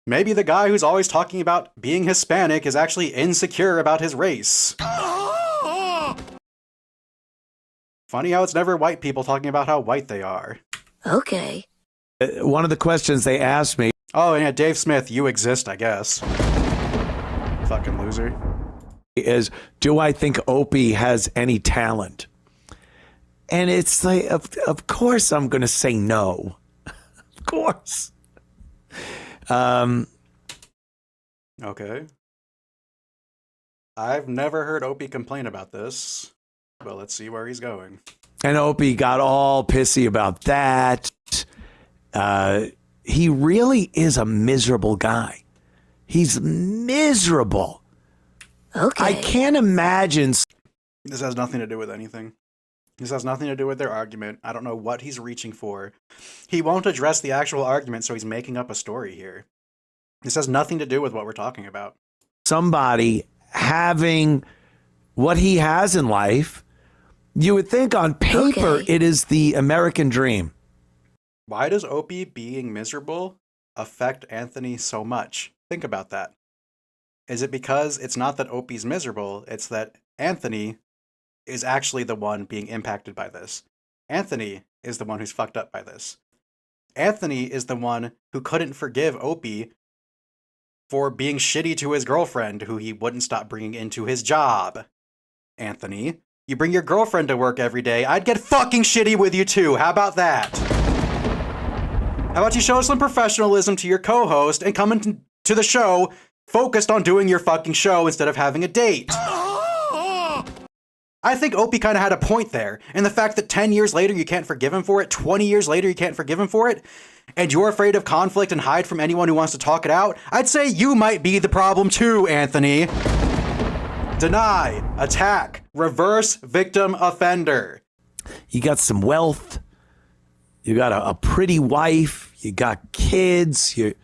Maybe the guy who's always talking about being Hispanic is actually insecure about his race. Funny how it's never white people talking about how white they are. Okay. One of the questions they asked me. Oh, and yeah, Dave Smith, you exist, I guess. Fucking loser. Is, do I think Opie has any talent? And it's like, of course I'm going to say no. Of course. Okay. I've never heard Opie complain about this, but let's see where he's going. And Opie got all pissy about that. He really is a miserable guy. He's miserable. Okay. I can't imagine. This has nothing to do with anything. This has nothing to do with their argument. I don't know what he's reaching for. He won't address the actual argument, so he's making up a story here. This has nothing to do with what we're talking about. Somebody having what he has in life, you would think on paper it is the American dream. Why does Opie being miserable affect Anthony so much? Think about that. Is it because it's not that Opie's miserable, it's that Anthony is actually the one being impacted by this? Anthony is the one who's fucked up by this. Anthony is the one who couldn't forgive Opie for being shitty to his girlfriend, who he wouldn't stop bringing into his job. Anthony, you bring your girlfriend to work every day, I'd get fucking shitty with you too. How about that? How about you show some professionalism to your co-host and come into the show focused on doing your fucking show instead of having a date? I think Opie kind of had a point there, and the fact that 10 years later you can't forgive him for it, 20 years later you can't forgive him for it, and you're afraid of conflict and hide from anyone who wants to talk it out, I'd say you might be the problem too, Anthony. Deny, attack, reverse victim offender. You got some wealth. You got a pretty wife. You got kids. You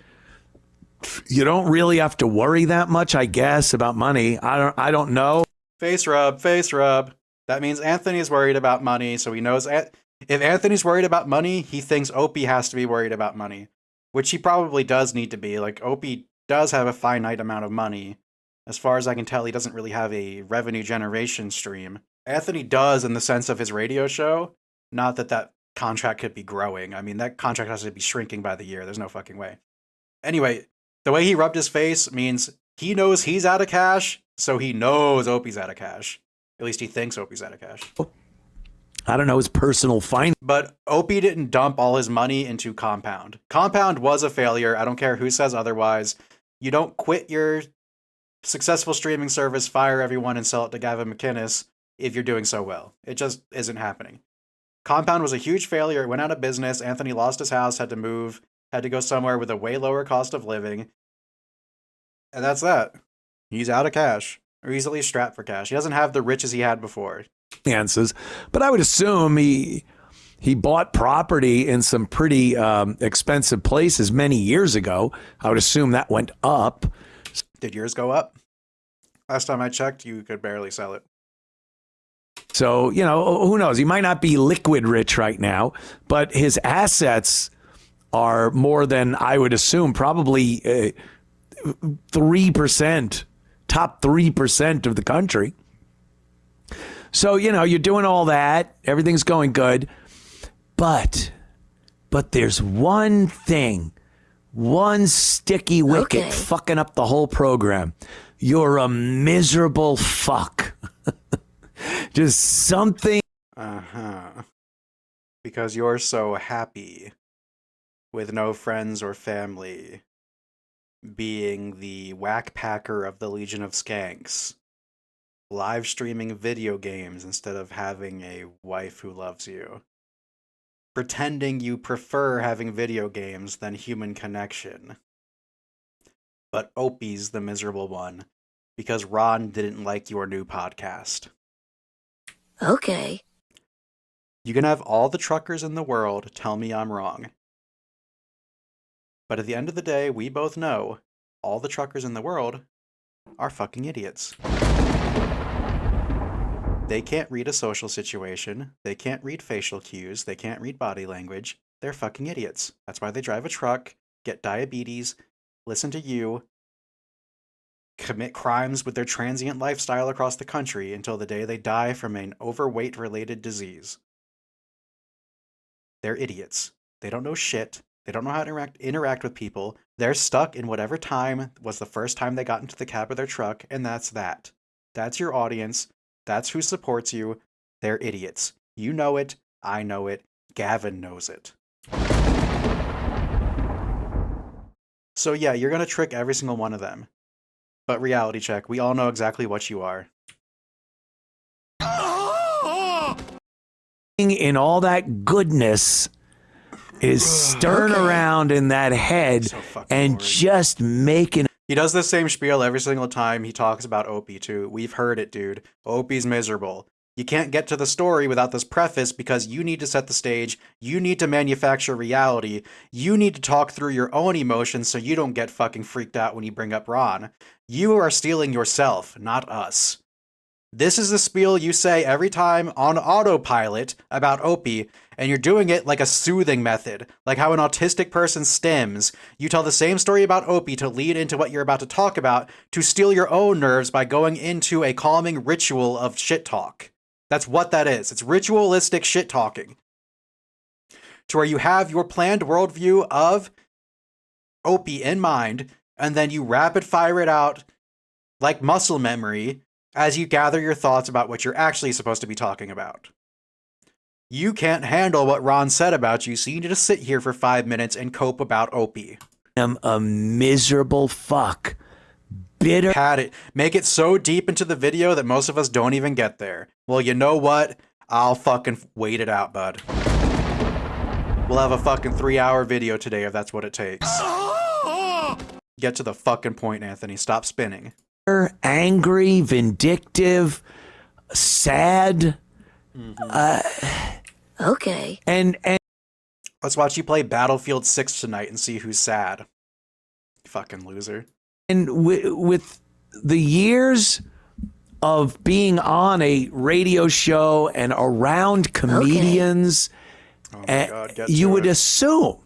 don't really have to worry that much, I guess, about money. I don't know. Face rub, face rub. That means Anthony's worried about money, so he knows if Anthony's worried about money, he thinks Opie has to be worried about money, which he probably does need to be. Like, Opie does have a finite amount of money. As far as I can tell, he doesn't really have a revenue generation stream. Anthony does in the sense of his radio show, not that contract could be growing. I mean, that contract has to be shrinking by the year. There's no fucking way. Anyway, the way he rubbed his face means he knows he's out of cash, so he knows Opie's out of cash. At least he thinks Opie's out of cash. I don't know his personal finance. But Opie didn't dump all his money into Compound. Compound was a failure. I don't care who says otherwise. You don't quit your successful streaming service, fire everyone, and sell it to Gavin McInnes if you're doing so well. It just isn't happening. Compound was a huge failure. It went out of business. Anthony lost his house, had to move, had to go somewhere with a way lower cost of living. And that's that. He's out of cash. Or he's at least strapped for cash. He doesn't have the riches he had before. But I would assume he bought property in some pretty expensive places many years ago. I would assume that went up. Did yours go up? Last time I checked, you could barely sell it. So, who knows? He might not be liquid rich right now, but his assets are more than I would assume, probably 3%, top 3% of the country. So, you're doing all that. Everything's going good. But there's one thing, one sticky wicket fucking up the whole program. You're a miserable fuck. Just something. Because you're so happy with no friends or family, being the whack packer of the Legion of Skanks, live streaming video games instead of having a wife who loves you, pretending you prefer having video games than human connection. But Opie's the miserable one because Ron didn't like your new podcast. Okay. You can have all the truckers in the world tell me I'm wrong. But at the end of the day, we both know all the truckers in the world are fucking idiots. They can't read a social situation. They can't read facial cues. They can't read body language. They're fucking idiots. That's why they drive a truck, get diabetes, listen to you, commit crimes with their transient lifestyle across the country until the day they die from an overweight-related disease. They're idiots. They don't know shit. They don't know how to interact with people. They're stuck in whatever time was the first time they got into the cab of their truck, and that's that. That's your audience. That's who supports you. They're idiots. You know it. I know it. Gavin knows it. So yeah, you're going to trick every single one of them. But reality check, we all know exactly what you are. In all that goodness is stirring around in that head and boring. just making. He does the same spiel every single time he talks about Opie too. We've heard it, dude. Opie's miserable. You can't get to the story without this preface because you need to set the stage. You need to manufacture reality. You need to talk through your own emotions so you don't get fucking freaked out when you bring up Ron. You are stealing yourself, not us. This is the spiel you say every time on autopilot about Opie, and you're doing it like a soothing method, like how an autistic person stims. You tell the same story about Opie to lead into what you're about to talk about, to steal your own nerves by going into a calming ritual of shit talk. That's what that is. It's ritualistic shit talking. To where you have your planned worldview of Opie in mind, and then you rapid fire it out like muscle memory as you gather your thoughts about what you're actually supposed to be talking about. You can't handle what Ron said about you, so you need to sit here for 5 minutes and cope about Opie. I'm a miserable fuck. Bitter. Pat it. Make it so deep into the video that most of us don't even get there. Well, you know what? I'll fucking wait it out, bud. We'll have a fucking 3-hour video today if that's what it takes. Get to the fucking point, Anthony. Stop spinning. Angry, vindictive, sad. Okay. And Let's watch you play Battlefield 6 tonight and see who's sad. Fucking loser. with the years of being on a radio show and around comedians, Oh my God, get you to would it. assume.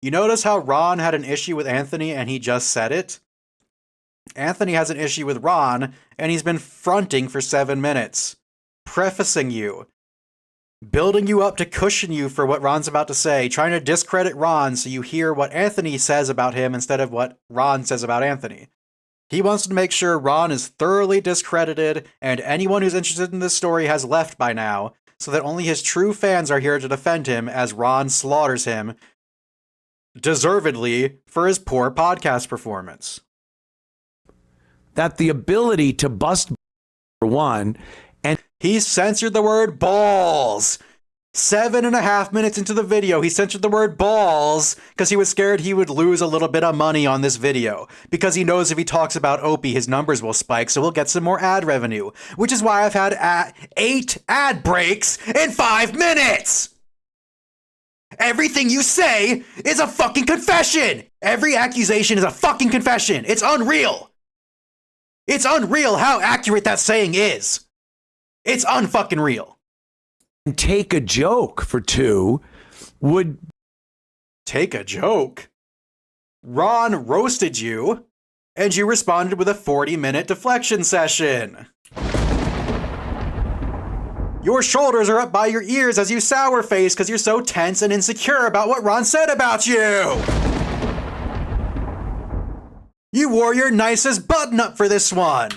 You notice how Ron had an issue with Anthony and he just said it? Anthony has an issue with Ron and he's been fronting for 7 minutes. Prefacing you. Building you up to cushion you for what Ron's about to say. Trying to discredit Ron so you hear what Anthony says about him instead of what Ron says about Anthony. He wants to make sure Ron is thoroughly discredited and anyone who's interested in this story has left by now, so that only his true fans are here to defend him as Ron slaughters him, deservedly, for his poor podcast performance. That the ability to bust, for one, and He censored the word balls. 7.5 minutes into the video, he censored the word balls because he was scared he would lose a little bit of money on this video. Because he knows if he talks about Opie, his numbers will spike, so he'll get some more ad revenue. Which is why I've had 8 ad breaks in 5 minutes! Everything you say is a fucking confession! Every accusation is a fucking confession! It's unreal! It's unreal how accurate that saying is! It's unfucking real. And take a joke for two would Take a joke. Ron roasted you, and you responded with a 40-minute deflection session. Your shoulders are up by your ears as you sour face because you're so tense and insecure about what Ron said about you. You wore your nicest button up for this one.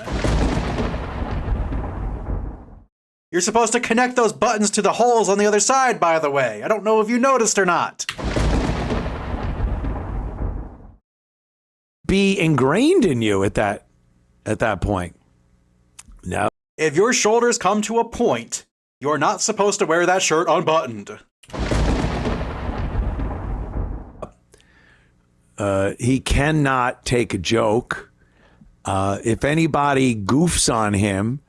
You're supposed to connect those buttons to the holes on the other side, by the way. I don't know if you noticed or not. be ingrained in you at that point. No. If your shoulders come to a point, you're not supposed to wear that shirt unbuttoned. He cannot take a joke. If anybody goofs on him,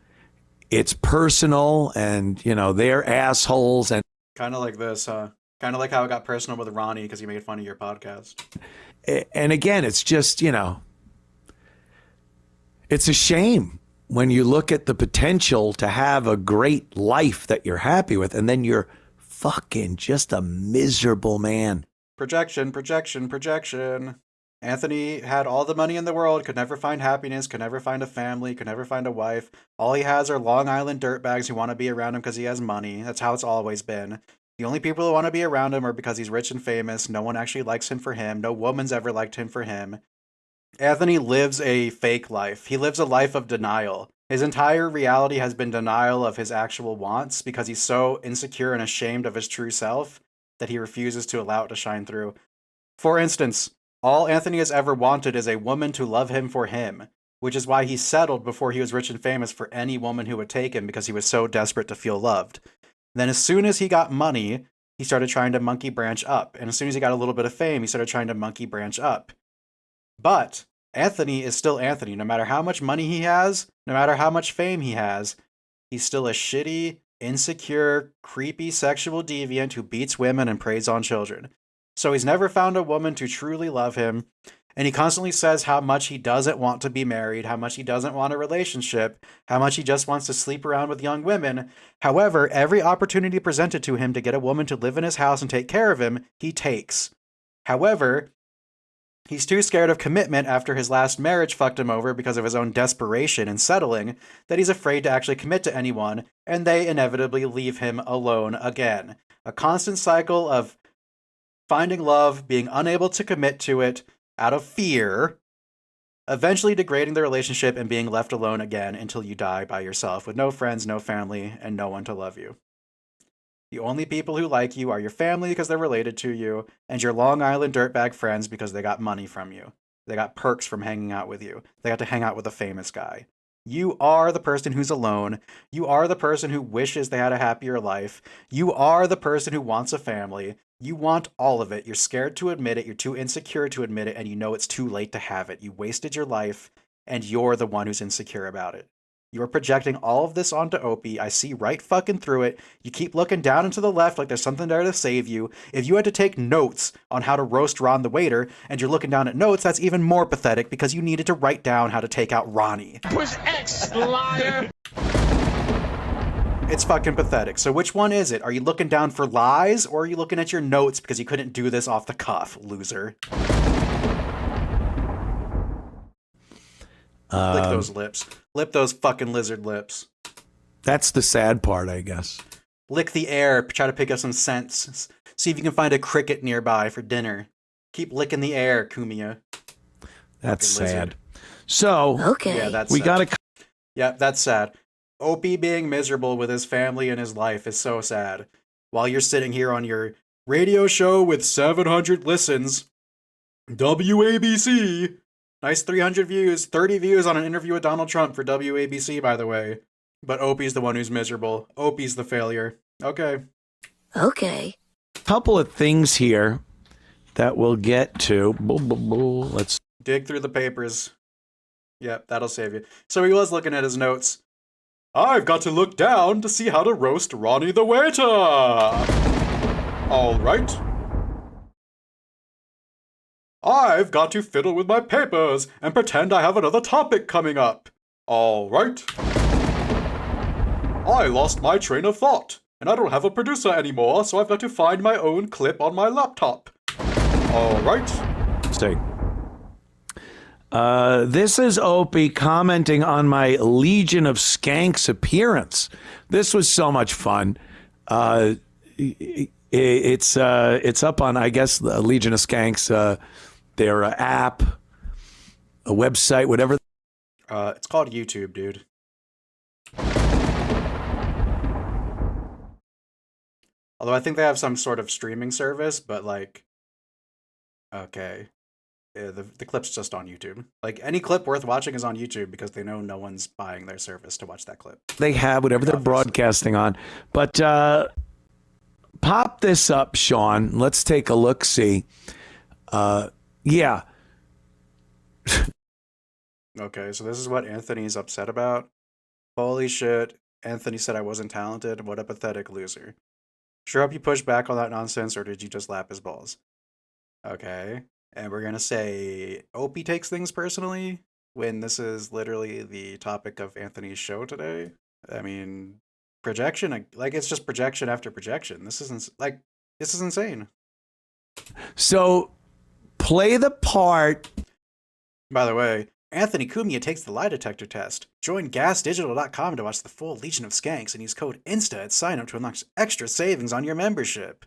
it's personal, and they're assholes. And kind of like this, huh? Kind of like how it got personal with Ronnie because he made fun of your podcast. And again, it's just it's a shame when you look at the potential to have a great life that you're happy with, and then you're fucking just a miserable man. Projection, projection, projection. Anthony had all the money in the world, could never find happiness, could never find a family, could never find a wife. All he has are Long Island dirtbags who want to be around him because he has money. That's how it's always been. The only people who want to be around him are because he's rich and famous. No one actually likes him for him. No woman's ever liked him for him. Anthony lives a fake life. He lives a life of denial. His entire reality has been denial of his actual wants because he's so insecure and ashamed of his true self that he refuses to allow it to shine through. For instance, all Anthony has ever wanted is a woman to love him for him, which is why he settled before he was rich and famous for any woman who would take him because he was so desperate to feel loved. Then as soon as he got money, he started trying to monkey branch up. And as soon as he got a little bit of fame, he started trying to monkey branch up. But Anthony is still Anthony. No matter how much money he has, no matter how much fame he has, he's still a shitty, insecure, creepy sexual deviant who beats women and preys on children. So he's never found a woman to truly love him, and he constantly says how much he doesn't want to be married, how much he doesn't want a relationship, how much he just wants to sleep around with young women. However, every opportunity presented to him to get a woman to live in his house and take care of him, he takes. However, he's too scared of commitment after his last marriage fucked him over because of his own desperation and settling that he's afraid to actually commit to anyone, and they inevitably leave him alone again. A constant cycle of finding love, being unable to commit to it out of fear, eventually degrading the relationship and being left alone again until you die by yourself with no friends, no family, and no one to love you. The only people who like you are your family because they're related to you, and your Long Island dirtbag friends because they got money from you. They got perks from hanging out with you. They got to hang out with a famous guy. You are the person who's alone. You are the person who wishes they had a happier life. You are the person who wants a family. You want all of it. You're scared to admit it. You're too insecure to admit it, and you know it's too late to have it. You wasted your life, and you're the one who's insecure about it. You're projecting all of this onto Opie. I see right fucking through it. You keep looking down and to the left like there's something there to save you. If you had to take notes on how to roast Ron the waiter, and you're looking down at notes, that's even more pathetic because you needed to write down how to take out Ronnie. Push X, liar! It's fucking pathetic. So which one is it? Are you looking down for lies, or are you looking at your notes because you couldn't do this off the cuff, loser? Lick those lips. Lip those fucking lizard lips. That's the sad part, I guess. Lick the air. Try to pick up some scents. See if you can find a cricket nearby for dinner. Keep licking the air, Cumia. That's Fucking sad. lizard. So Okay. Yeah, that's we sad. gotta. Yeah, that's sad. Opie being miserable with his family and his life is so sad. While you're sitting here on your radio show with 700 listens, WABC, nice 300 views, 30 views on an interview with Donald Trump for WABC, by the way. But Opie's the one who's miserable. Opie's the failure. Okay. Okay. Couple of things here that we'll get to. Let's. Dig through the papers. Yep, that'll save you. So he was looking at his notes. I've got to look down to see how to roast Ronnie the waiter. All right. I've got to fiddle with my papers and pretend I have another topic coming up. All right. I lost my train of thought, and I don't have a producer anymore, so I've got to find my own clip on my laptop. All right. Stay. This is Opie commenting on my Legion of Skanks appearance. This was so much fun. It's up on, I guess, the Legion of Skanks, their app, a website, whatever. It's called YouTube, dude. Although I think they have some sort of streaming service, but like, okay. Yeah, the clip's just on YouTube. Like, any clip worth watching is on YouTube because they know no one's buying their service to watch that clip. They have whatever they're broadcasting on. But pop this up, Sean. Let's take a look-see. Yeah. Okay, so this is what Anthony's upset about. Holy shit. Anthony said I wasn't talented. What a pathetic loser. Sure hope you pushed back on that nonsense, or did you just lap his balls? Okay. And we're going to say Opie takes things personally when this is literally the topic of Anthony's show today. I mean, projection, like it's just projection after projection. This is insane. So play the part. By the way, Anthony Cumia takes the lie detector test. Join gasdigital.com to watch the full Legion of Skanks and use code INSTA at sign up to unlock extra savings on your membership.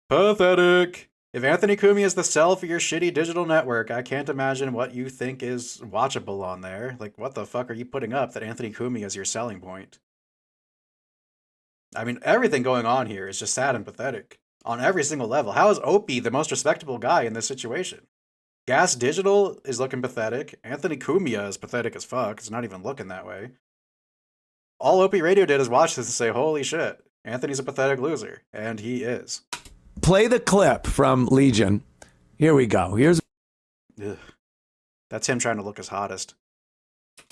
Pathetic. If Anthony Cumia is the sell for your shitty digital network, I can't imagine what you think is watchable on there. Like, what the fuck are you putting up that Anthony Cumia is your selling point? I mean, everything going on here is just sad and pathetic. On every single level. How is Opie the most respectable guy in this situation? Gas Digital is looking pathetic. Anthony Cumia is pathetic as fuck. It's not even looking that way. All Opie Radio did is watch this and say, holy shit, Anthony's a pathetic loser. And he is. Play the clip from Legion. Here we go. Here's Ugh. That's him trying to look his hottest.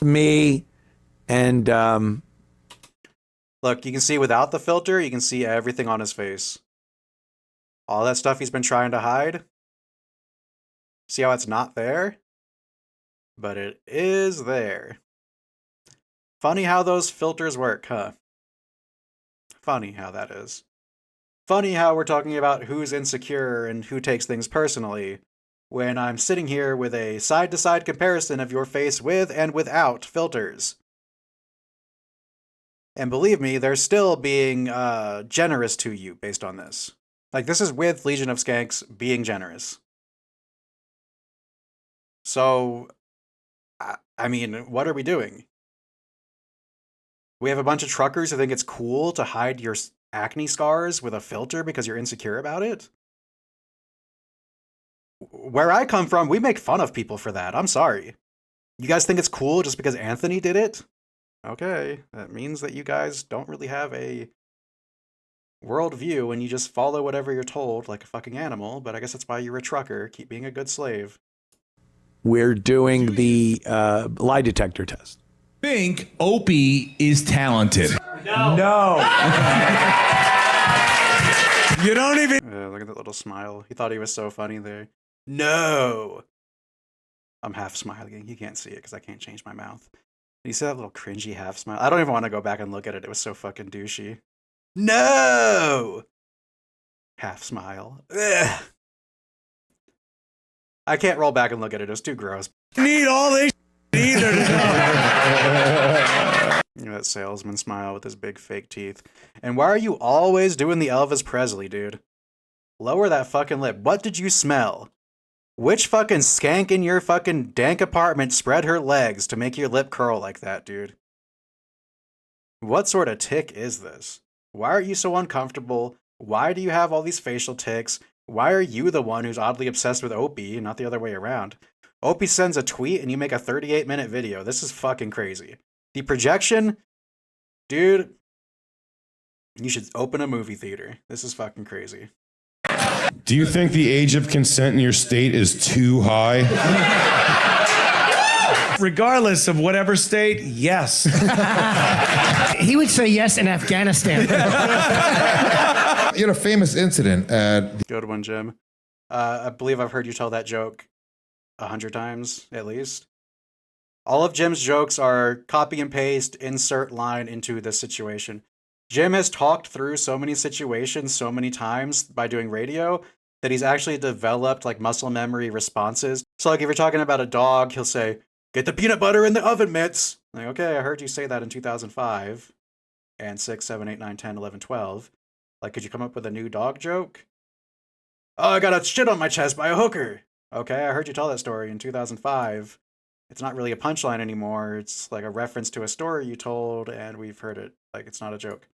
me and Look, you can see without the filter, you can see everything on his face. All that stuff he's been trying to hide. See how it's not there? But it is there. Funny how those filters work, huh? Funny how that is. Funny how we're talking about who's insecure and who takes things personally, when I'm sitting here with a side-to-side comparison of your face with and without filters. And believe me, they're still being generous to you based on this. Like, this is with Legion of Skanks being generous. So, I mean, what are we doing? We have a bunch of truckers who think it's cool to hide your acne scars with a filter because you're insecure about it? Where I come from, we make fun of people for that. I'm sorry. You guys think it's cool just because Anthony did it? Okay, that means that you guys don't really have a worldview and you just follow whatever you're told like a fucking animal, but I guess that's why you're a trucker. Keep being a good slave. we're doing the lie detector test. Think Opie is talented. No. You don't even. Look at that little smile. He thought he was so funny there. No. I'm half smiling. You can't see it because I can't change my mouth. You see that little cringy half smile? I don't even want to go back and look at it. It was so fucking douchey. No. Half smile. Ugh. I can't roll back and look at it. It was too gross. Need all this either to know. You know, that salesman smile with his big fake teeth. And why are you always doing the Elvis Presley, dude? Lower that fucking lip. What did you smell? Which fucking skank in your fucking dank apartment spread her legs to make your lip curl like that, dude? What sort of tick is this? Why are you so uncomfortable? Why do you have all these facial tics? Why are you the one who's oddly obsessed with Opie and not the other way around? Opie sends a tweet and you make a 38-minute video. This is fucking crazy. The projection, dude, you should open a movie theater. This is fucking crazy. Do you think the age of consent in your state is too high? Regardless of whatever state, yes. He would say yes in Afghanistan. You had a famous incident at... Good one, Jim. I believe I've heard you tell that joke 100 times, at least. All of Jim's jokes are copy and paste, insert line into this situation. Jim has talked through so many situations so many times by doing radio that he's actually developed like muscle memory responses. So like if you're talking about a dog, he'll say, "Get the peanut butter in the oven mitts." Like, okay, I heard you say that in 2005 and 6, 7, 8, 9, 10, 11, 12. Like, could you come up with a new dog joke? "Oh, I got a shit on my chest by a hooker." Okay, I heard you tell that story in 2005. It's not really a punchline anymore. It's like a reference to a story you told, and we've heard it. Like, it's not a joke.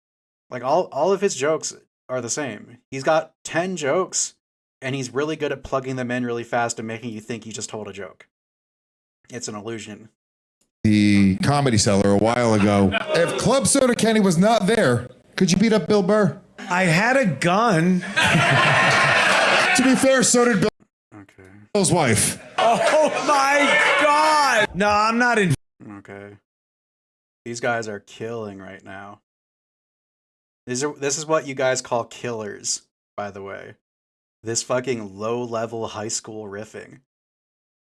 Like, all of his jokes are the same. He's got 10 jokes, and he's really good at plugging them in really fast and making you think he just told a joke. It's an illusion. The Comedy Cellar a while ago. If Club Soda Kenny was not there, could you beat up Bill Burr? I had a gun. To be fair, so did Bill's wife. Oh my God! No, I'm not in. Okay. These guys are killing right now. This is what you guys call killers, by the way. This fucking low-level high school riffing.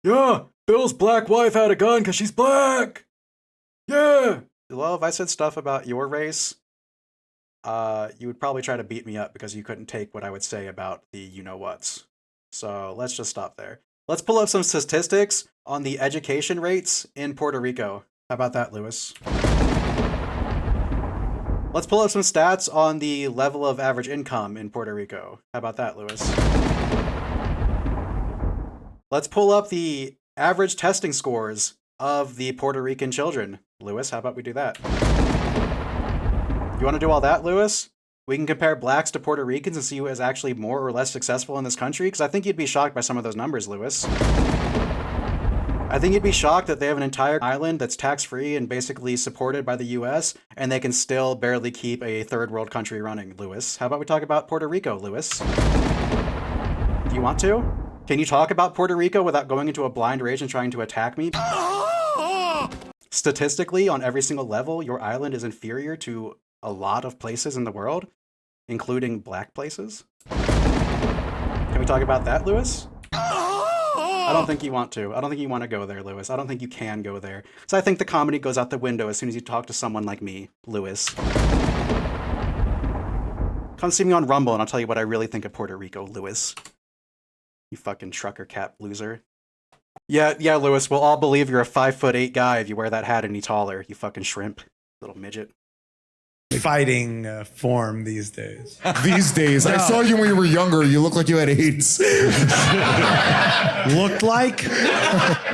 "Yeah, Bill's black wife had a gun because she's black. Yeah." Well, if I said stuff about your race, you would probably try to beat me up because you couldn't take what I would say about the you-know-whats. So let's just stop there. Let's pull up some statistics on the education rates in Puerto Rico. How about that, Lewis? Let's pull up some stats on the level of average income in Puerto Rico. How about that, Lewis? Let's pull up the average testing scores of the Puerto Rican children. Lewis, how about we do that? You want to do all that, Lewis? We can compare blacks to Puerto Ricans and see who is actually more or less successful in this country? Because I think you'd be shocked by some of those numbers, Lewis. I think you'd be shocked that they have an entire island that's tax-free and basically supported by the US, and they can still barely keep a third world country running, Lewis. How about we talk about Puerto Rico, Lewis? Do you want to? Can you talk about Puerto Rico without going into a blind rage and trying to attack me? Statistically, on every single level, your island is inferior to a lot of places in the world, including black places. Can we talk about that, Lewis? I don't think you want to. I don't think you want to go there, Lewis. I don't think you can go there. So I think the comedy goes out the window as soon as you talk to someone like me, Lewis. Come see me on Rumble and I'll tell you what I really think of Puerto Rico, Lewis. You fucking trucker cap loser. Yeah, Lewis, we'll all believe you're a 5'8" guy if you wear that hat any taller, you fucking shrimp. Little midget. Fighting form these days. These days. I saw you when you were younger. You looked like you had AIDS. Looked like?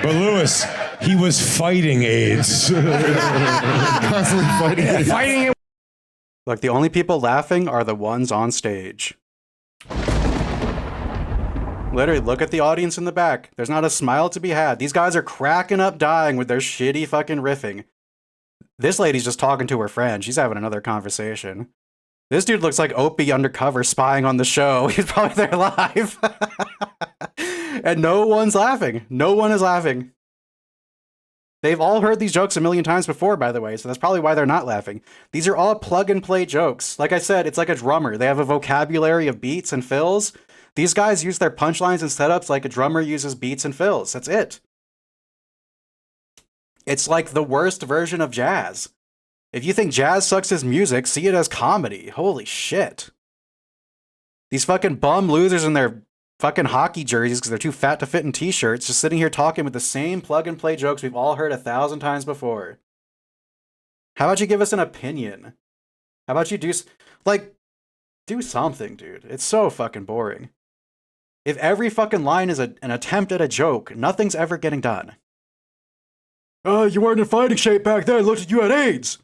But Lewis, he was fighting AIDS. Constantly fighting AIDS. Fighting it. Look, the only people laughing are the ones on stage. Literally, look at the audience in the back. There's not a smile to be had. These guys are cracking up dying with their shitty fucking riffing. This lady's just talking to her friend. She's having another conversation. This dude looks like Opie undercover spying on the show. He's probably there live. And no one's laughing. No one is laughing. They've all heard these jokes a million times before, by the way, so that's probably why they're not laughing. These are all plug-and-play jokes. Like I said, it's like a drummer. They have a vocabulary of beats and fills. These guys use their punchlines and setups like a drummer uses beats and fills. That's it. It's like the worst version of jazz. If you think jazz sucks as music, see it as comedy. Holy shit. These fucking bum losers in their fucking hockey jerseys because they're too fat to fit in t-shirts, just sitting here talking with the same plug-and-play jokes we've all heard 1,000 times before. How about you give us an opinion? How about you do something, dude. It's so fucking boring. If every fucking line is an attempt at a joke, nothing's ever getting done. You weren't in fighting shape back then. Looked at you had AIDS.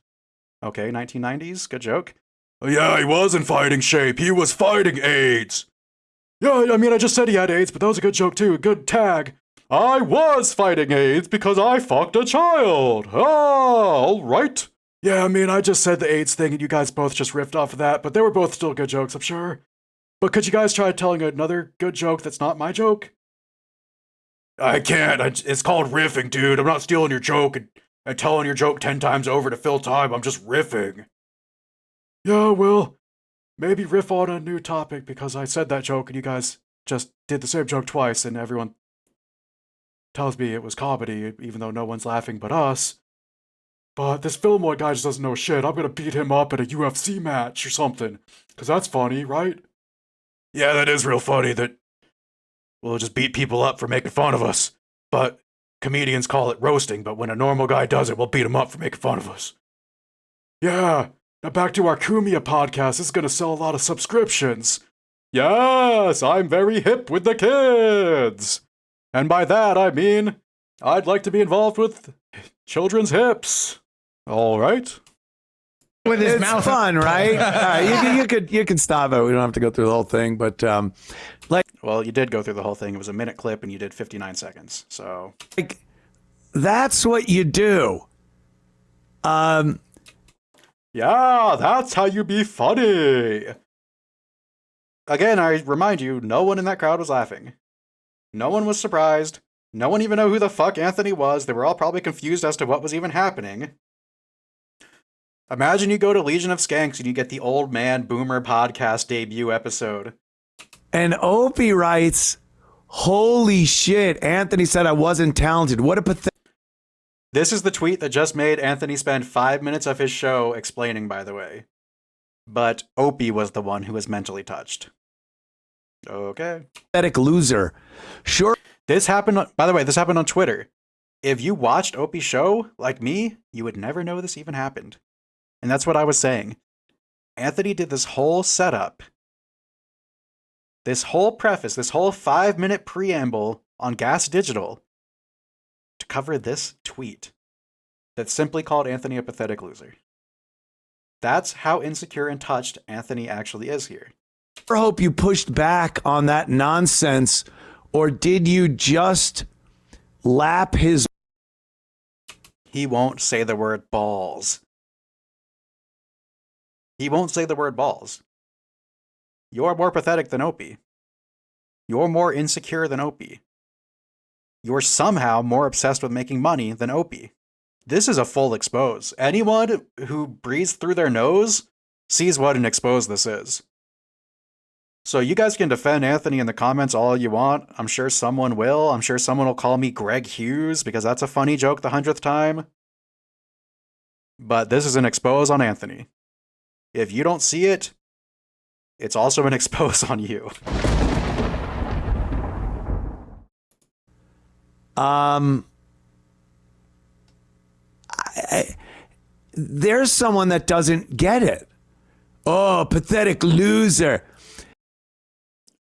Okay, 1990s. Good joke. Oh, yeah, he was in fighting shape. He was fighting AIDS. Yeah, I mean, I just said he had AIDS, but that was a good joke too. Good tag. I was fighting AIDS because I fucked a child. Ah, all right. Yeah, I mean, I just said the AIDS thing and you guys both just riffed off of that, but they were both still good jokes, I'm sure. But could you guys try telling another good joke that's not my joke? I can't. It's called riffing, dude. I'm not stealing your joke and telling your joke 10 times over to fill time. I'm just riffing. Yeah, well, maybe riff on a new topic because I said that joke and you guys just did the same joke twice and everyone tells me it was comedy, even though no one's laughing but us. But this Filmoid guy just doesn't know shit. I'm gonna beat him up at a UFC match or something. Cause that's funny, right? Yeah, that is real funny that we'll just beat people up for making fun of us. But comedians call it roasting, but when a normal guy does it, we'll beat him up for making fun of us. Yeah, now back to our Cumia podcast. This is gonna sell a lot of subscriptions. Yes, I'm very hip with the kids. And by that, I mean, I'd like to be involved with children's hips. All right. With his It's mouth fun, right? You can stop it. We don't have to go through the whole thing, but Well, you did go through the whole thing. It was a minute clip, and you did 59 seconds. So like that's what you do. yeah, that's how you be funny. Again, I remind you, no one in that crowd was laughing. No one was surprised. No one even knew who the fuck Anthony was. They were all probably confused as to what was even happening. Imagine you go to Legion of Skanks and you get the Old Man Boomer podcast debut episode. And Opie writes, "Holy shit! Anthony said I wasn't talented. What a pathetic." This is the tweet that just made Anthony spend 5 minutes of his show explaining, by the way. But Opie was the one who was mentally touched. Okay. Loser. Sure. This happened, by the way, this happened on Twitter. If you watched Opie's show, like me, you would never know this even happened. And that's what I was saying. Anthony did this whole setup, this whole preface, this whole 5-minute preamble on Gas Digital to cover this tweet that simply called Anthony a pathetic loser. That's how insecure and touched Anthony actually is here. I hope you pushed back on that nonsense, or did you just lap his? He won't say the word balls. He won't say the word balls. You're more pathetic than Opie. You're more insecure than Opie. You're somehow more obsessed with making money than Opie. This is a full expose. Anyone who breathes through their nose sees what an expose this is. So you guys can defend Anthony in the comments all you want. I'm sure someone will. I'm sure someone will call me Greg Hughes because that's a funny joke the 100th time. But this is an expose on Anthony. If you don't see it, it's also an expose on you. There's someone that doesn't get it. Oh, pathetic loser.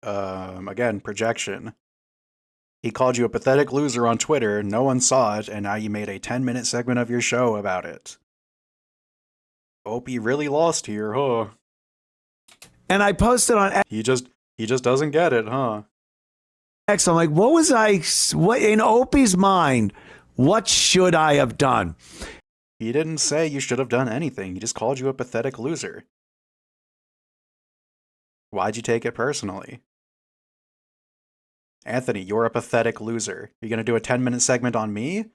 Again, projection. He called you a pathetic loser on Twitter, no one saw it, and now you made a 10-minute segment of your show about it. Opie really lost here, huh? And I posted on He just doesn't get it, huh? X. I'm like, what in Opie's mind, what should I have done? He didn't say you should have done anything. He just called you a pathetic loser. Why'd you take it personally? Anthony, you're a pathetic loser. You're going to do a 10-minute segment on me?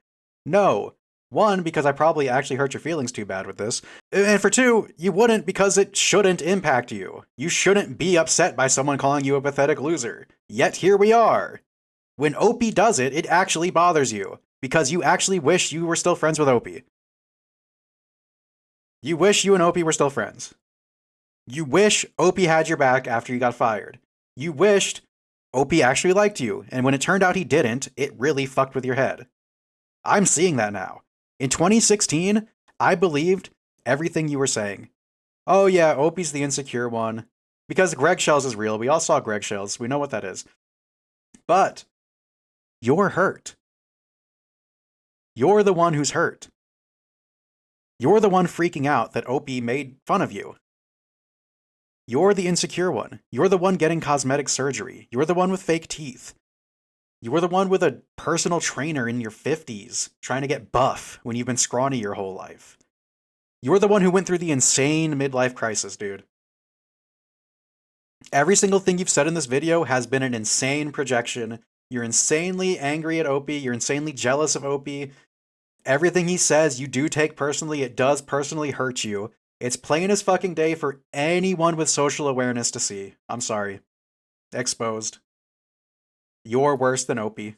No. One, because I probably actually hurt your feelings too bad with this. And for two, you wouldn't because it shouldn't impact you. You shouldn't be upset by someone calling you a pathetic loser. Yet here we are. When Opie does it, it actually bothers you because you actually wish you were still friends with Opie. You wish you and Opie were still friends. You wish Opie had your back after you got fired. You wished Opie actually liked you, and when it turned out he didn't, it really fucked with your head. I'm seeing that now. In 2016, I believed everything you were saying. Oh yeah, Opie's the insecure one. Because Greg Shells is real. We all saw Greg Shells. We know what that is. But you're hurt. You're the one who's hurt. You're the one freaking out that Opie made fun of you. You're the insecure one. You're the one getting cosmetic surgery. You're the one with fake teeth. You're the one with a personal trainer in your 50s trying to get buff when you've been scrawny your whole life. You're the one who went through the insane midlife crisis, dude. Every single thing you've said in this video has been an insane projection. You're insanely angry at Opie. You're insanely jealous of Opie. Everything he says, you do take personally. It does personally hurt you. It's plain as fucking day for anyone with social awareness to see. I'm sorry. Exposed. You're worse than Opie.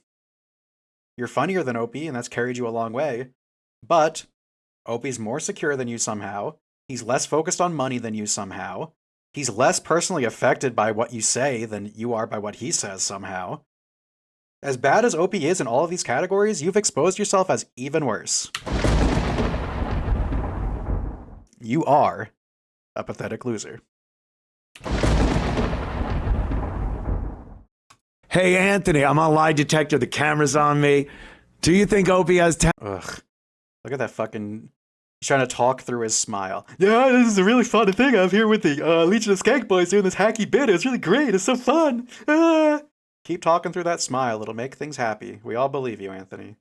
You're funnier than Opie, and that's carried you a long way. But Opie's more secure than you somehow. He's less focused on money than you somehow. He's less personally affected by what you say than you are by what he says somehow. As bad as Opie is in all of these categories, you've exposed yourself as even worse. You are a pathetic loser. Hey, Anthony, I'm on lie detector. The camera's on me. Do you think Opie has talent? Ugh. Look at that fucking... He's trying to talk through his smile. Yeah, this is a really fun thing. I'm here with the Legion of Skank Boys doing this hacky bit. It's really great. It's so fun. Ah. Keep talking through that smile. It'll make things happy. We all believe you, Anthony.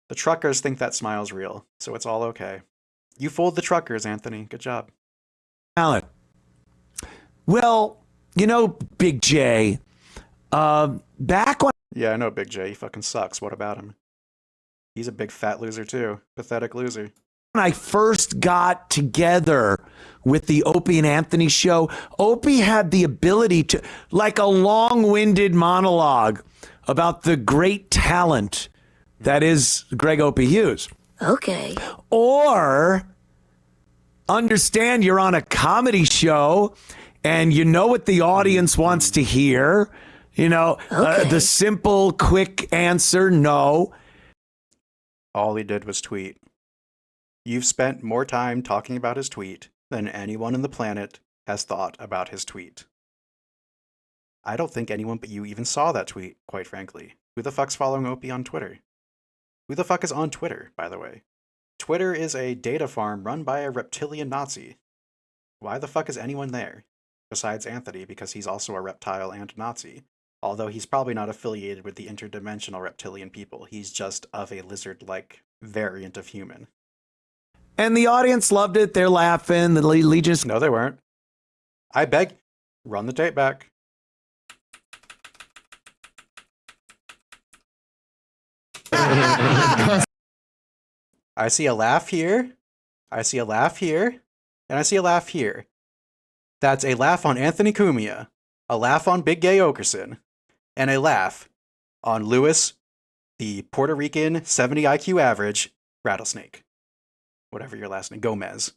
The truckers think that smile's real, so it's all okay. You fooled the truckers, Anthony. Good job. Well, you know, Big J, back when Yeah, I know Big J. He fucking sucks. What about him? He's a big fat loser, too. Pathetic loser. I first got together with the Opie and Anthony show, Opie had the ability to, like a long-winded monologue about the great talent that is Greg Opie Hughes. Okay. Or understand you're on a comedy show and you know what the audience wants to hear. You know, Okay. the simple, quick answer, no. All he did was tweet. You've spent more time talking about his tweet than anyone on the planet has thought about his tweet. I don't think anyone but you even saw that tweet, quite frankly. Who the fuck's following Opie on Twitter? Who the fuck is on Twitter, by the way? Twitter is a data farm run by a reptilian Nazi. Why the fuck is anyone there? Besides Anthony, because he's also a reptile and Nazi. Although he's probably not affiliated with the interdimensional reptilian people. He's just of a lizard-like variant of human. And the audience loved it. They're laughing. The Legion. No, they weren't. I beg, run the tape back. I see a laugh here. I see a laugh here. And I see a laugh here. That's a laugh on Anthony Cumia, a laugh on Big Gay Okerson, and a laugh on Lewis, the Puerto Rican 70 IQ average rattlesnake. Whatever your last name, Gomez.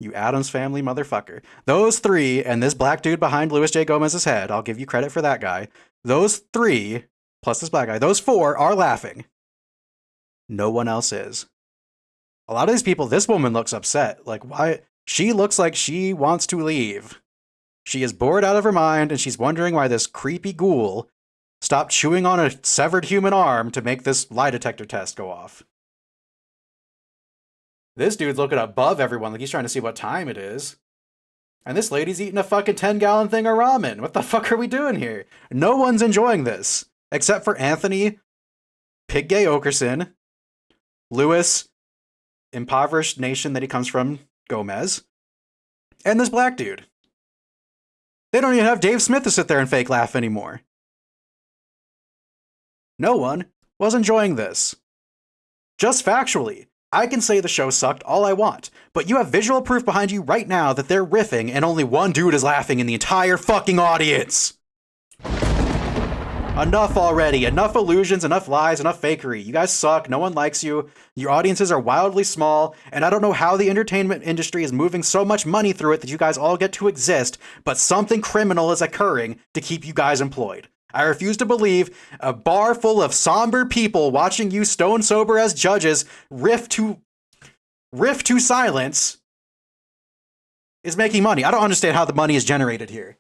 You Addams Family motherfucker. Those three, and this black dude behind Louis J. Gomez's head, I'll give you credit for that guy. Those three, plus this black guy, those four are laughing. No one else is. A lot of these people, this woman looks upset. Like, why? She looks like she wants to leave. She is bored out of her mind, and she's wondering why this creepy ghoul stopped chewing on a severed human arm to make this lie detector test go off. This dude's looking above everyone like he's trying to see what time it is. And this lady's eating a fucking 10-gallon thing of ramen. What the fuck are we doing here? No one's enjoying this. Except for Anthony, Pig Gay Okerson, Lewis, impoverished nation that he comes from, Gomez, and this black dude. They don't even have Dave Smith to sit there and fake laugh anymore. No one was enjoying this. Just factually, I can say the show sucked all I want, but you have visual proof behind you right now that they're riffing and only one dude is laughing in the entire fucking audience. Enough already. Enough illusions, enough lies, enough fakery. You guys suck. No one likes you. Your audiences are wildly small, and I don't know how the entertainment industry is moving so much money through it that you guys all get to exist, but something criminal is occurring to keep you guys employed. I refuse to believe a bar full of somber people watching you stone sober as judges riff to silence is making money. I don't understand how the money is generated here.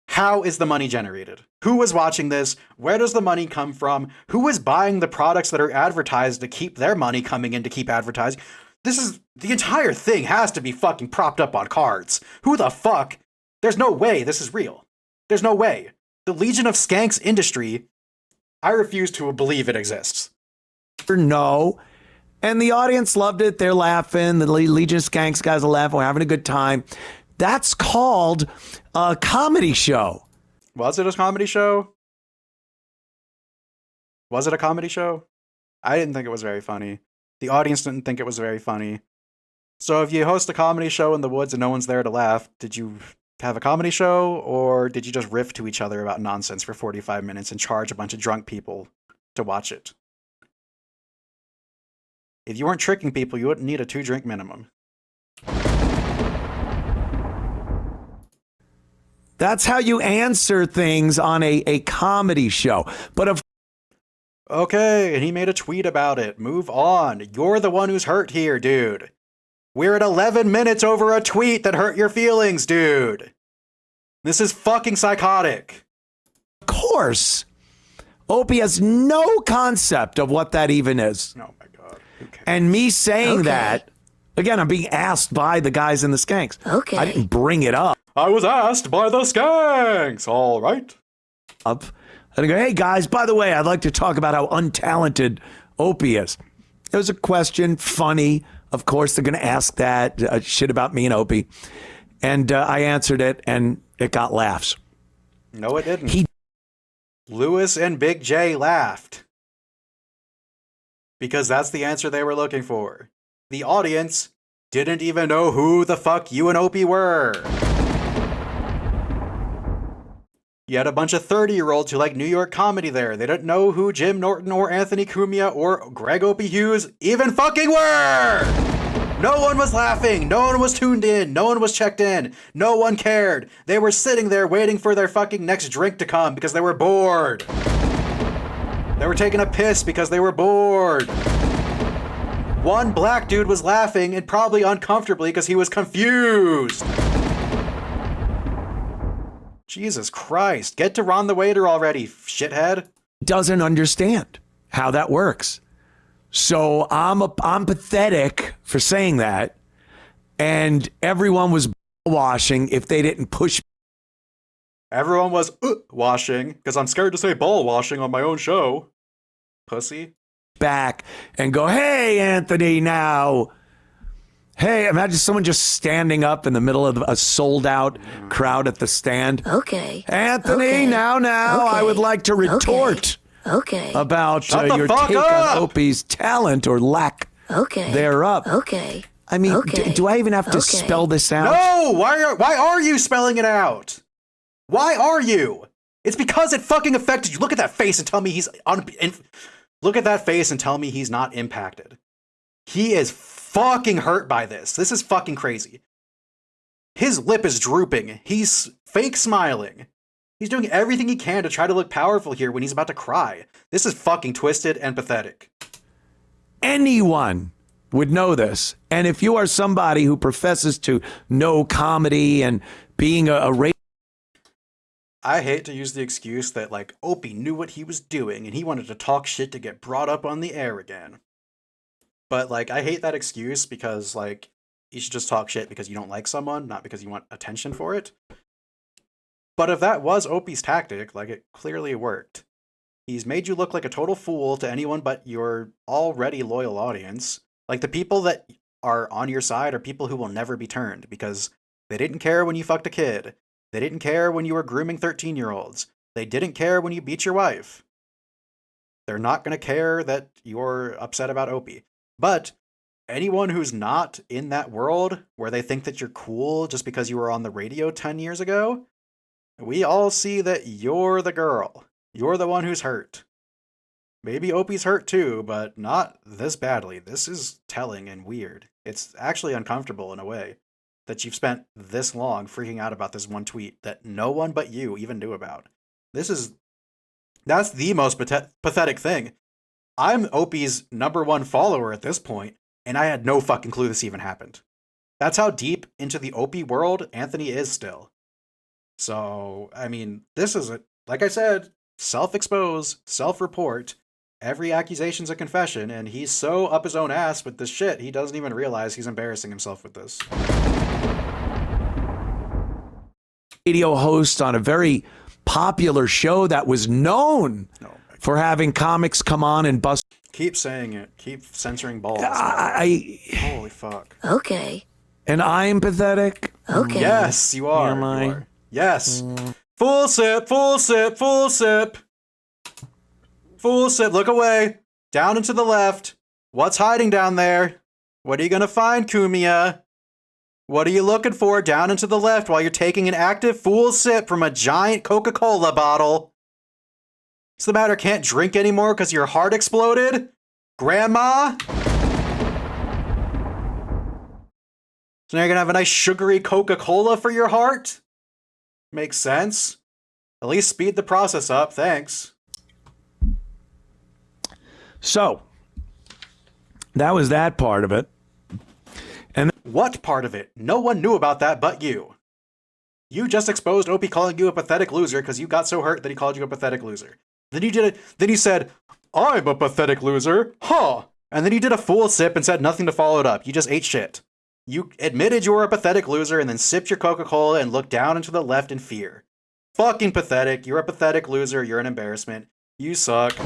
How is the money generated? Who is watching this? Where does the money come from? Who is buying the products that are advertised to keep their money coming in to keep advertising? The entire thing has to be fucking propped up on cards. Who the fuck? There's no way this is real. There's no way. The Legion of Skanks industry, I refuse to believe it exists. No. And the audience loved it. They're laughing. The Legion of Skanks guys are laughing. We're having a good time. That's called a comedy show. Was it a comedy show? Was it a comedy show? I didn't think it was very funny. The audience didn't think it was very funny. So if you host a comedy show in the woods and no one's there to laugh, did you have a comedy show, or did you just riff to each other about nonsense for 45 minutes and charge a bunch of drunk people to watch it. If you weren't tricking people, you wouldn't need a 2-drink minimum. That's how you answer things on a comedy show. But of Okay, and he made a tweet about it. Move on. You're the one who's hurt here, dude. We're at 11 minutes over a tweet that hurt your feelings, dude. This is fucking psychotic. course, Opie has no concept of what that even is. Oh my God. Okay. And me saying Okay. that, again, I'm being asked by the guys in the Skanks. Okay. I didn't bring it up. I was asked by the Skanks, all right. And I go, hey guys, by the way, I'd like to talk about how untalented Opie is. It was a question, funny. Of course, they're going to ask that shit about me and Opie. And I answered it, and it got laughs. No, it didn't. Lewis and Big J laughed. Because that's the answer they were looking for. The audience didn't even know who the fuck you and Opie were. You had a bunch of 30-year-olds who like New York comedy there. They didn't know who Jim Norton or Anthony Cumia or Greg Opie Hughes even fucking were! No one was laughing. No one was tuned in. No one was checked in. No one cared. They were sitting there waiting for their fucking next drink to come because they were bored. They were taking a piss because they were bored. One black dude was laughing and probably uncomfortably because he was confused. Jesus Christ. Get to Ron the Waiter already, shithead. Doesn't understand how that works. So I'm pathetic for saying that. And everyone was washing if they didn't push. Everyone was washing because I'm scared to say ball washing on my own show. Pussy. Back and go, hey, Anthony, now. Hey, imagine someone just standing up in the middle of a sold out crowd at the stand. Okay. Anthony, Okay. now, Okay. I would like to retort Okay. about Shut the your fuck take up! on Opie's talent or lack Okay. thereof. Okay. I mean, Okay. do I even have to Okay. spell this out? No! Why are you spelling it out? Why are you? It's because it fucking affected you. Look at that face and tell me look at that face and tell me he's not impacted. He is fucking hurt by this. This is fucking crazy. His lip is drooping. He's fake smiling. He's doing everything he can to try to look powerful here when he's about to cry. This is fucking twisted and pathetic. Anyone would know this. And if you are somebody who professes to know comedy and being a I hate to use the excuse that, like, Opie knew what he was doing and he wanted to talk shit to get brought up on the air again. But, like, I hate that excuse because, like, you should just talk shit because you don't like someone, not because you want attention for it. But if that was Opie's tactic, like, it clearly worked. He's made you look like a total fool to anyone but your already loyal audience. Like, the people that are on your side are people who will never be turned because they didn't care when you fucked a kid. They didn't care when you were grooming 13-year-olds. They didn't care when you beat your wife. They're not going to care that you're upset about Opie. But anyone who's not in that world where they think that you're cool just because you were on the radio 10 years ago, we all see that you're the girl. You're the one who's hurt. Maybe Opie's hurt too, but not this badly. This is telling and weird. It's actually uncomfortable in a way that you've spent this long freaking out about this one tweet that no one but you even knew about. That's the most pathetic thing. I'm Opie's #1 follower at this point, and I had no fucking clue this even happened. That's how deep into the Opie world Anthony is still. So, I mean, this is, like I said, self-expose, self-report. Every accusation's a confession, and he's so up his own ass with this shit, he doesn't even realize he's embarrassing himself with this. radio host on a very popular show that was known for having comics come on and bust. Keep saying it. Keep censoring balls. Holy fuck. Okay. And I'm pathetic. Okay. Yes, you are. Am I? You are. Yes. Full sip, full sip, full sip. Full sip. Look away. Down and to the left. What's hiding down there? What are you going to find, Cumia? What are you looking for down and to the left while you're taking an active full sip from a giant Coca-Cola bottle? What's the matter? Can't drink anymore because your heart exploded? Grandma? So now you're gonna have a nice sugary Coca-Cola for your heart? Makes sense. At least speed the process up, thanks. So, that was that part of it. And what part of it? No one knew about that but you. You just exposed Opie calling you a pathetic loser because you got so hurt that he called you a pathetic loser. Then you did it. Then he said, "I'm a pathetic loser, huh?" And then you did a full sip and said nothing to follow it up. You just ate shit. You admitted you were a pathetic loser and then sipped your Coca-Cola and looked down and to the left in fear. Fucking pathetic. You're a pathetic loser. You're an embarrassment. You suck.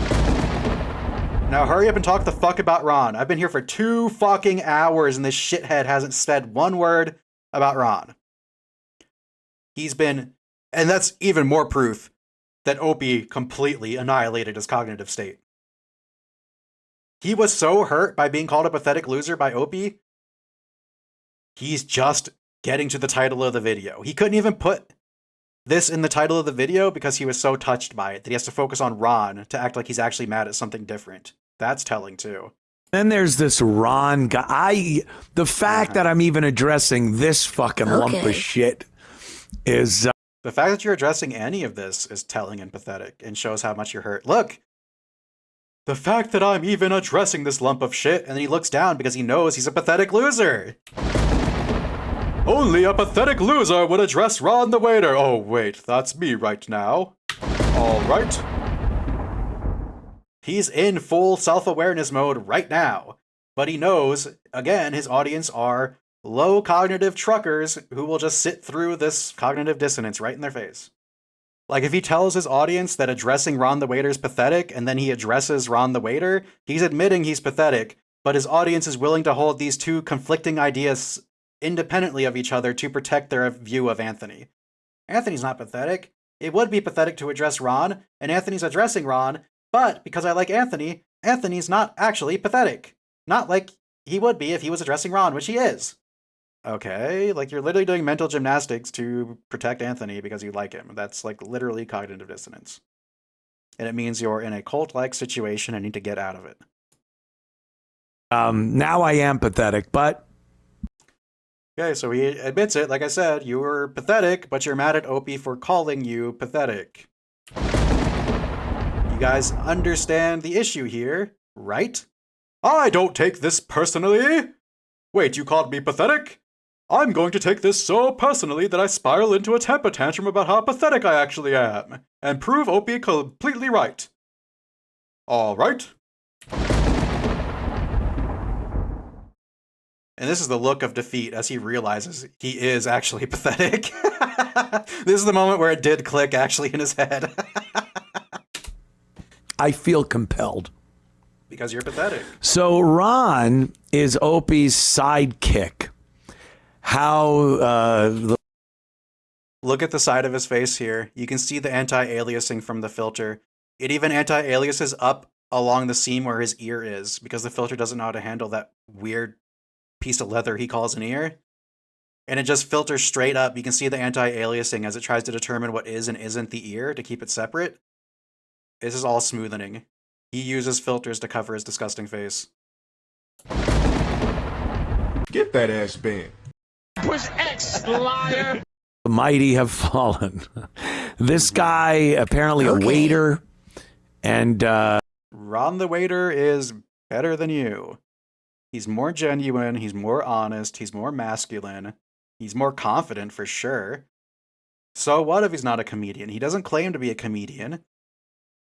Now hurry up and talk the fuck about Ron. I've been here for 2 fucking hours and this shithead hasn't said one word about Ron. And that's even more proof that Opie completely annihilated his cognitive state. He was so hurt by being called a pathetic loser by Opie, he's just getting to the title of the video. He couldn't even put this in the title of the video because he was so touched by it that he has to focus on Ron to act like he's actually mad at something different. That's telling too. then there's this Ron guy. The fact that I'm even addressing this fucking lump of shit is... the fact that you're addressing any of this is telling and pathetic and shows how much you're hurt. Look! The fact that I'm even addressing this lump of shit, and then he looks down because he knows he's a pathetic loser. Only a pathetic loser would address Ron the waiter. Oh, wait, that's me right now. All right. He's in full self-awareness mode right now, but he knows, again, his audience are low cognitive truckers who will just sit through this cognitive dissonance right in their face. Like, if he tells his audience that addressing Ron the waiter is pathetic, and then he addresses Ron the waiter, he's admitting he's pathetic, but his audience is willing to hold these two conflicting ideas independently of each other to protect their view of Anthony. Anthony's not pathetic. It would be pathetic to address Ron, and Anthony's addressing Ron, but because I like Anthony, Anthony's not actually pathetic. Not like he would be if he was addressing Ron, which he is. Okay, like you're literally doing mental gymnastics to protect Anthony because you like him. That's like literally cognitive dissonance. And it means you're in a cult-like situation and need to get out of it. Now I am pathetic, but... Okay, so he admits it. Like I said, you were pathetic, but you're mad at Opie for calling you pathetic. You guys understand the issue here, right? I don't take this personally. Wait, you called me pathetic? I'm going to take this so personally that I spiral into a temper tantrum about how pathetic I actually am, and prove Opie completely right. All right. And this is the look of defeat as he realizes he is actually pathetic. This is the moment where it did click actually in his head. I feel compelled. Because you're pathetic. So Ron is Opie's sidekick. Look at the side of his face here. You can see the anti-aliasing from the filter. It even anti-aliases up along the seam where his ear is because the filter doesn't know how to handle that weird piece of leather he calls an ear. And it just filters straight up. You can see the anti-aliasing as it tries to determine what is and isn't the ear to keep it separate. This is all smoothening. He uses filters to cover his disgusting face. Get that ass banned. Push X, liar. The mighty have fallen. This guy, apparently a waiter, and Ron the waiter is better than you. He's more genuine, he's more honest, he's more masculine, he's more confident for sure. So what if he's not a comedian? He doesn't claim to be a comedian.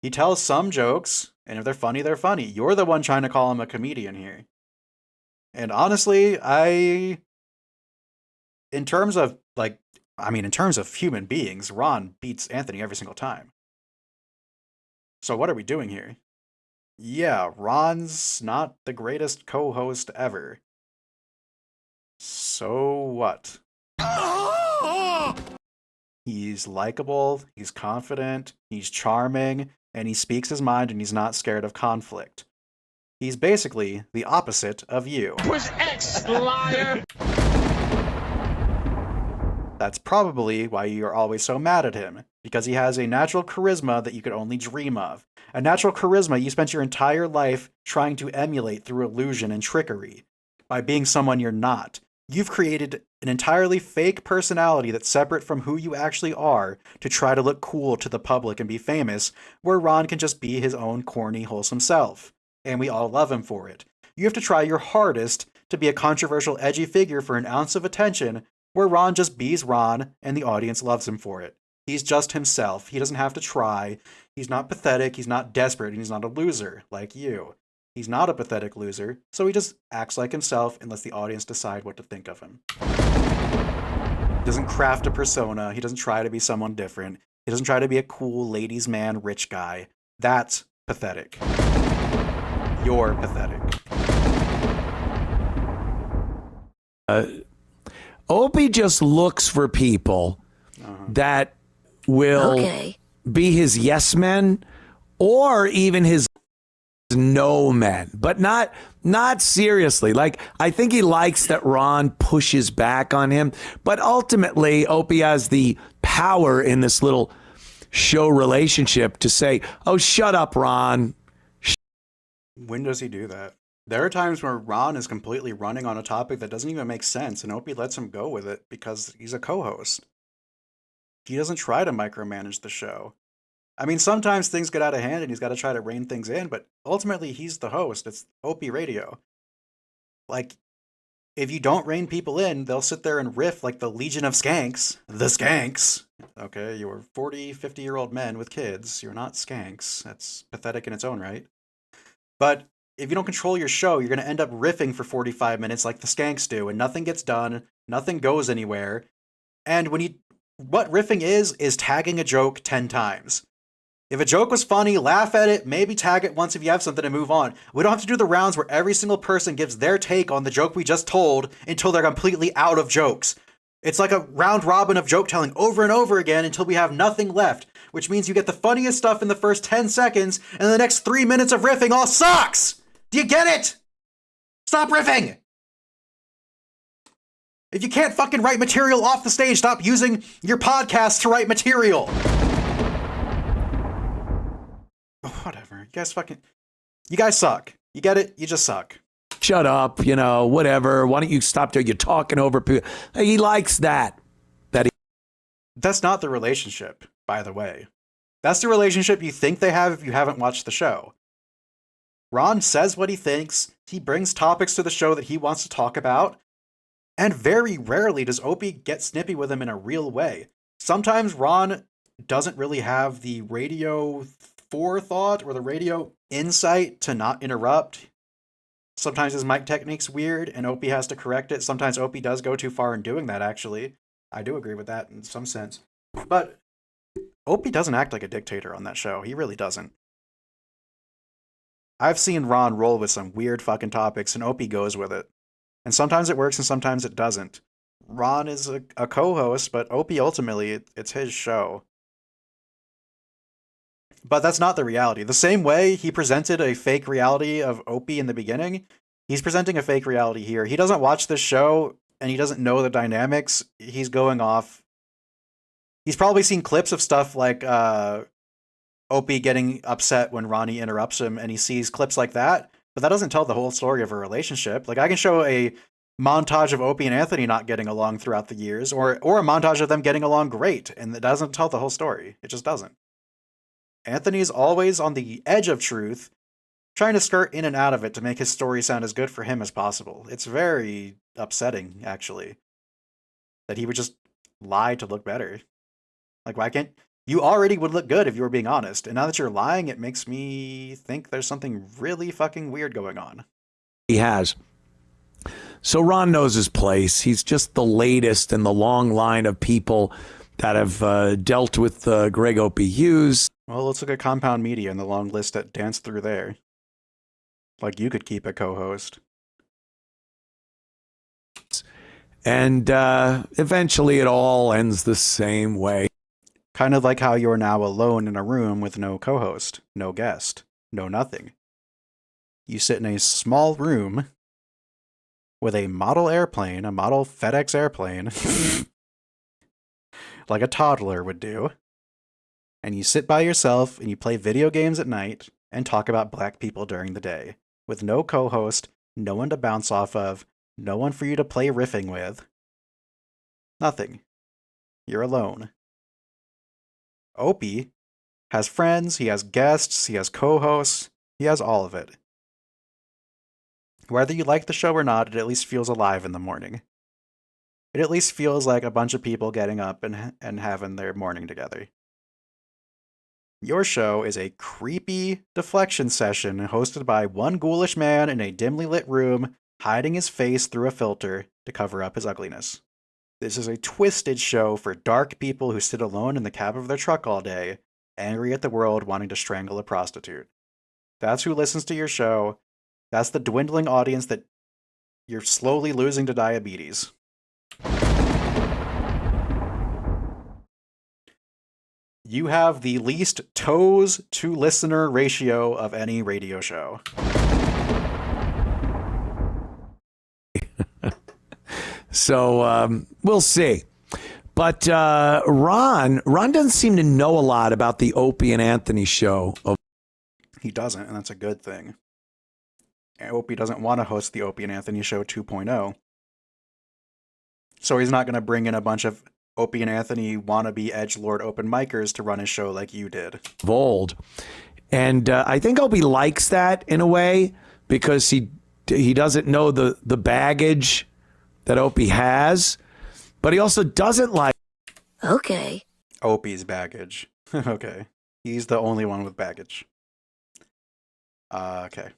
He tells some jokes, and if they're funny, they're funny. You're the one trying to call him a comedian here. And honestly, in terms of human beings, Ron beats Anthony every single time. So what are we doing here? Yeah, Ron's not the greatest co-host ever. So what? He's likable, he's confident, he's charming, and he speaks his mind and he's not scared of conflict. He's basically the opposite of you. Push X, liar. That's probably why you're always so mad at him. because he has a natural charisma that you could only dream of. A natural charisma you spent your entire life trying to emulate through illusion and trickery by being someone you're not. You've created an entirely fake personality that's separate from who you actually are to try to look cool to the public and be famous, where Ron can just be his own corny, wholesome self. And we all love him for it. You have to try your hardest to be a controversial, edgy figure for an ounce of attention, where Ron just bees Ron and the audience loves him for it. He's just himself. He doesn't have to try. He's not pathetic, he's not desperate, and he's not a loser like you. He's not a pathetic loser, so he just acts like himself and lets the audience decide what to think of him. He doesn't craft a persona. He doesn't try to be someone different. He doesn't try to be a cool ladies' man rich guy. That's pathetic. You're pathetic. Opie just looks for people that will be his yes men or even his no men, but not seriously. Like, I think he likes that Ron pushes back on him, but ultimately Opie has the power in this little show relationship to say, oh, shut up, Ron. When does he do that? There are times where Ron is completely running on a topic that doesn't even make sense, and Opie lets him go with it because he's a co-host. He doesn't try to micromanage the show. I mean, sometimes things get out of hand and he's got to try to rein things in, but ultimately he's the host. It's Opie Radio. Like, if you don't rein people in, they'll sit there and riff like the Legion of Skanks. The Skanks! Okay, you were 40, 50-year-old men with kids. You're not skanks. That's pathetic in its own right. But if you don't control your show, you're going to end up riffing for 45 minutes like the skanks do, and nothing gets done, nothing goes anywhere. And what riffing is tagging a joke 10 times. If a joke was funny, laugh at it, maybe tag it once if you have something to move on. We don't have to do the rounds where every single person gives their take on the joke we just told until they're completely out of jokes. It's like a round robin of joke telling over and over again until we have nothing left, which means you get the funniest stuff in the first 10 seconds, and the next 3 minutes of riffing all sucks! Do you get it? Stop riffing! If you can't fucking write material off the stage, stop using your podcast to write material. Whatever. You guys suck. You get it? You just suck. Shut up, whatever. Why don't you stop there? You're talking over people. He likes that. That's not the relationship, by the way. That's the relationship you think they have if you haven't watched the show. Ron says what he thinks. He brings topics to the show that he wants to talk about. And very rarely does Opie get snippy with him in a real way. Sometimes Ron doesn't really have the radio forethought or the radio insight to not interrupt. Sometimes his mic technique's weird and Opie has to correct it. Sometimes Opie does go too far in doing that, actually. I do agree with that in some sense. But Opie doesn't act like a dictator on that show. He really doesn't. I've seen Ron roll with some weird fucking topics and Opie goes with it. And sometimes it works and sometimes it doesn't. Ron is a co-host, but Opie ultimately, it's his show. But that's not the reality. The same way he presented a fake reality of Opie in the beginning, he's presenting a fake reality here. He doesn't watch this show and he doesn't know the dynamics. He's going off. He's probably seen clips of stuff like Opie getting upset when Ronnie interrupts him, and he sees clips like that, but that doesn't tell the whole story of a relationship. Like, I can show a montage of Opie and Anthony not getting along throughout the years, or a montage of them getting along great, and it doesn't tell the whole story. It just doesn't. Anthony's always on the edge of truth, trying to skirt in and out of it to make his story sound as good for him as possible. It's very upsetting, actually, that he would just lie to look better. Like, why can't... You already would look good if you were being honest, and now that you're lying, it makes me think there's something really fucking weird going on. He has. So Ron knows his place. He's just the latest in the long line of people that have dealt with Greg Opie Hughes. Well, let's look at Compound Media and the long list that danced through there. Like, you could keep a co-host. And eventually it all ends the same way. Kind of like how you're now alone in a room with no co-host, no guest, no nothing. You sit in a small room with a model airplane, a model FedEx airplane, like a toddler would do. and you sit by yourself and you play video games at night and talk about black people during the day with no co-host, no one to bounce off of, no one for you to play riffing with. Nothing. You're alone. Opie has friends, he has guests, he has co-hosts, he has all of it. Whether you like the show or not, it at least feels alive in the morning. It at least feels like a bunch of people getting up and having their morning together. Your show is a creepy deflection session hosted by one ghoulish man in a dimly lit room, hiding his face through a filter to cover up his ugliness. This is a twisted show for dark people who sit alone in the cab of their truck all day, angry at the world, wanting to strangle a prostitute. That's who listens to your show. That's the dwindling audience that you're slowly losing to diabetes. You have the least toes to listener ratio of any radio show. So we'll see. But Ron doesn't seem to know a lot about the Opie and Anthony show. He doesn't, and that's a good thing. Opie doesn't want to host the Opie and Anthony show 2.0. So he's not going to bring in a bunch of Opie and Anthony wannabe edgelord open micers to run his show like you did. Old. And I think Opie likes that in a way because he doesn't know the baggage that Opie has, but he also doesn't like Okay. Opie's baggage. Okay. He's the only one with baggage. Okay.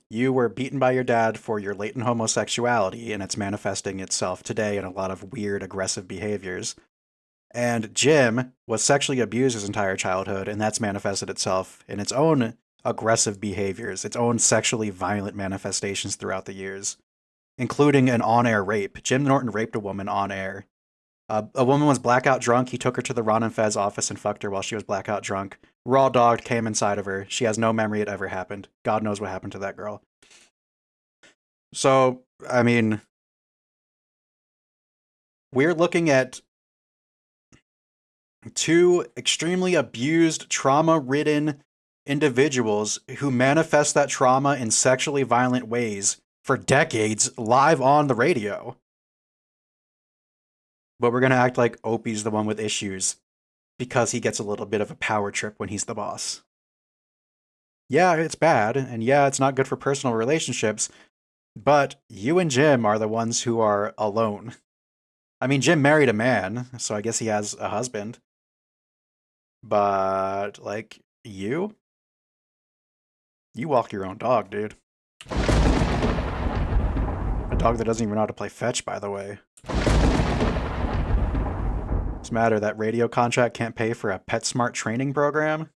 You were beaten by your dad for your latent homosexuality, and it's manifesting itself today in a lot of weird, aggressive behaviors. And Jim was sexually abused his entire childhood, and that's manifested itself in its own aggressive behaviors, its own sexually violent manifestations throughout the years, including an on-air rape. Jim Norton raped a woman on air. A woman was blackout drunk. He took her to the Ron and Fez office and fucked her while she was blackout drunk. Raw dogged came inside of her. She has no memory it ever happened. God knows what happened to that girl. So, I mean, we're looking at two extremely abused, trauma-ridden individuals who manifest that trauma in sexually violent ways for decades live on the radio. But we're going to act like Opie's the one with issues because he gets a little bit of a power trip when he's the boss. Yeah, it's bad, and yeah, it's not good for personal relationships, but you and Jim are the ones who are alone. I mean, Jim married a man, so I guess he has a husband. But, like, you walk your own dog, dude. A dog that doesn't even know how to play fetch, by the way. What's the matter? That radio contract can't pay for a PetSmart training program?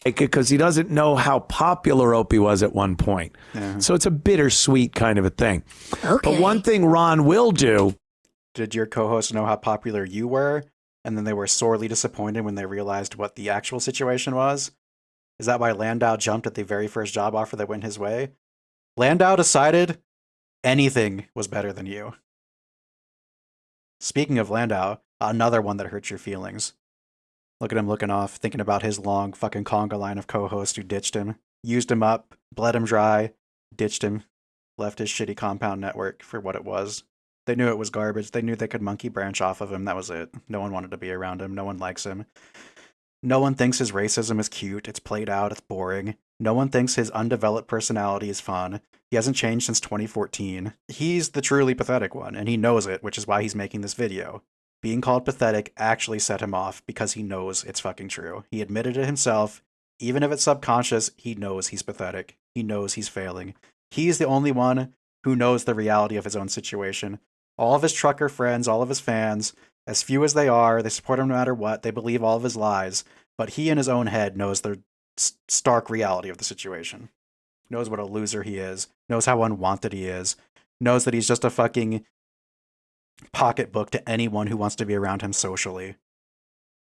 because he doesn't know how popular Opie was at one point. Yeah. So it's a bittersweet kind of a thing. Okay. But one thing Ron will do. Did your co-host know how popular you were, and then they were sorely disappointed when they realized what the actual situation was? Is that why Landau jumped at the very first job offer that went his way? Landau decided anything was better than you. Speaking of Landau, another one that hurts your feelings. Look at him looking off, thinking about his long fucking conga line of co-hosts who ditched him, used him up, bled him dry, ditched him, left his shitty compound network for what it was. They knew it was garbage. They knew they could monkey branch off of him. That was it. No one wanted to be around him. No one likes him. No one thinks his racism is cute. It's played out. It's boring. No one thinks his undeveloped personality is fun. He hasn't changed since 2014. He's the truly pathetic one, and he knows it, which is why he's making this video. Being called pathetic actually set him off because he knows it's fucking true. He admitted it himself. Even if it's subconscious, he knows he's pathetic. He knows he's failing. He's the only one who knows the reality of his own situation. All of his trucker friends, all of his fans, as few as they are, they support him no matter what. They believe all of his lies. But he in his own head knows the stark reality of the situation. Knows what a loser he is. Knows how unwanted he is. Knows that he's just a fucking pocketbook to anyone who wants to be around him socially.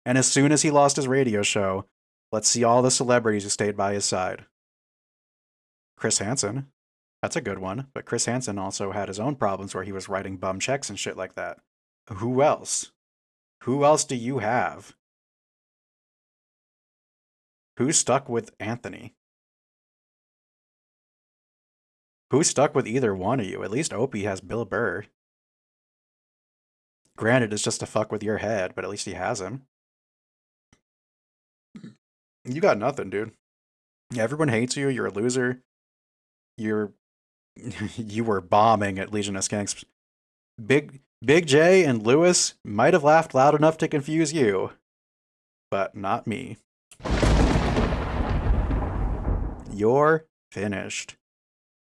And as soon as he lost his radio show, let's see all the celebrities who stayed by his side. Chris Hansen. That's a good one. But Chris Hansen also had his own problems where he was writing bum checks and shit like that. Who else? Who else do you have? Who's stuck with Anthony? Who's stuck with either one of you? At least Opie has Bill Burr. Granted, it's just to fuck with your head, but at least he has him. You got nothing, dude. Everyone hates you. You're a loser. You were bombing at Legion of Skanks. Big J and Lewis might have laughed loud enough to confuse you, but not me. You're finished.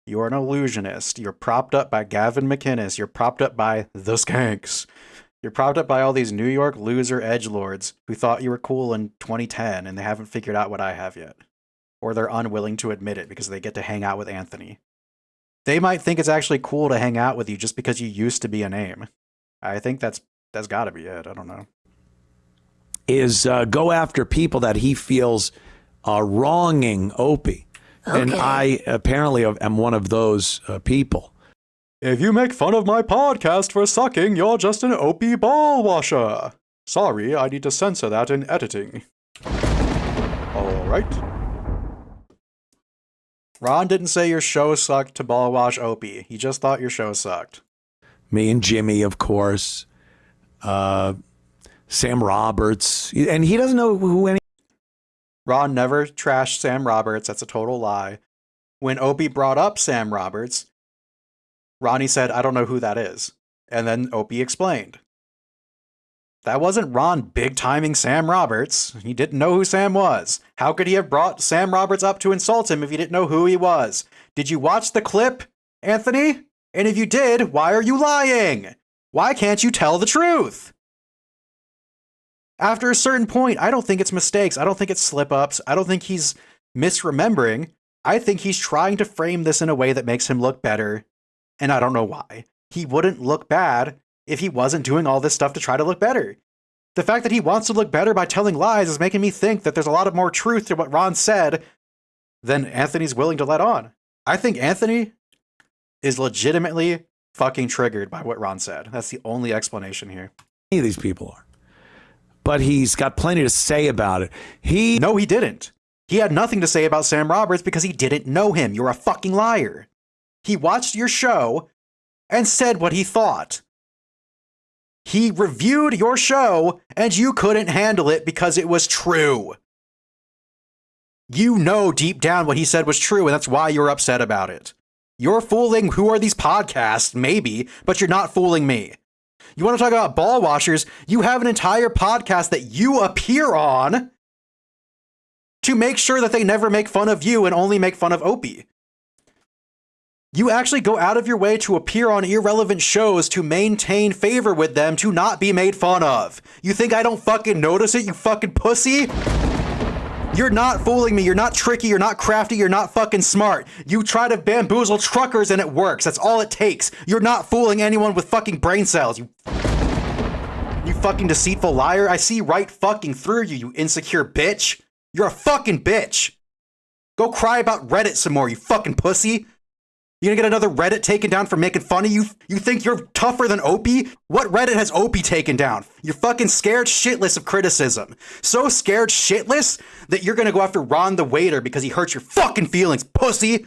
You're an illusionist. You're propped up by Gavin McInnes. You're propped up by the Skanks. You're propped up by all these New York loser edgelords who thought you were cool in 2010 and they haven't figured out what I have yet. Or they're unwilling to admit it because they get to hang out with Anthony. They might think it's actually cool to hang out with you just because you used to be a name. I think that's gotta be it. I don't know. Is go after people that he feels are wronging Opie. Okay. And I apparently am one of those people. If you make fun of my podcast for sucking, you're just an Opie ball washer. Sorry, I need to censor that in editing. All right. Ron didn't say your show sucked to ball wash Opie. He just thought your show sucked. Me and Jimmy, of course. Sam Roberts. And he doesn't know who any... Ron never trashed Sam Roberts. That's a total lie. When Opie brought up Sam Roberts, Ronnie said, I don't know who that is. And then Opie explained. That wasn't Ron big-timing Sam Roberts. He didn't know who Sam was. How could he have brought Sam Roberts up to insult him if he didn't know who he was? Did you watch the clip, Anthony? And if you did, why are you lying? Why can't you tell the truth? After a certain point, I don't think it's mistakes. I don't think it's slip-ups. I don't think he's misremembering. I think he's trying to frame this in a way that makes him look better. And I don't know why. He wouldn't look bad if he wasn't doing all this stuff to try to look better. The fact that he wants to look better by telling lies is making me think that there's a lot of more truth to what Ron said than Anthony's willing to let on. I think Anthony is legitimately fucking triggered by what Ron said. That's the only explanation here. Any of these people are. But he's got plenty to say about it. No, he didn't. He had nothing to say about Sam Roberts because he didn't know him. You're a fucking liar. He watched your show and said what he thought. He reviewed your show and you couldn't handle it because it was true. You know deep down what he said was true, and that's why you're upset about it. You're fooling Who Are These Podcasts, maybe, but you're not fooling me. You want to talk about ball washers? You have an entire podcast that you appear on to make sure that they never make fun of you and only make fun of Opie. You actually go out of your way to appear on irrelevant shows to maintain favor with them to not be made fun of. You think I don't fucking notice it, you fucking pussy? You're not fooling me. You're not tricky. You're not crafty. You're not fucking smart. You try to bamboozle truckers and it works. That's all it takes. You're not fooling anyone with fucking brain cells. You fucking deceitful liar. I see right fucking through you, you insecure bitch. You're a fucking bitch. Go cry about Reddit some more, you fucking pussy. You gonna get another Reddit taken down for making fun of you? You think you're tougher than Opie? What Reddit has Opie taken down? You're fucking scared shitless of criticism. So scared shitless that you're gonna go after Ron the waiter because he hurts your fucking feelings, pussy!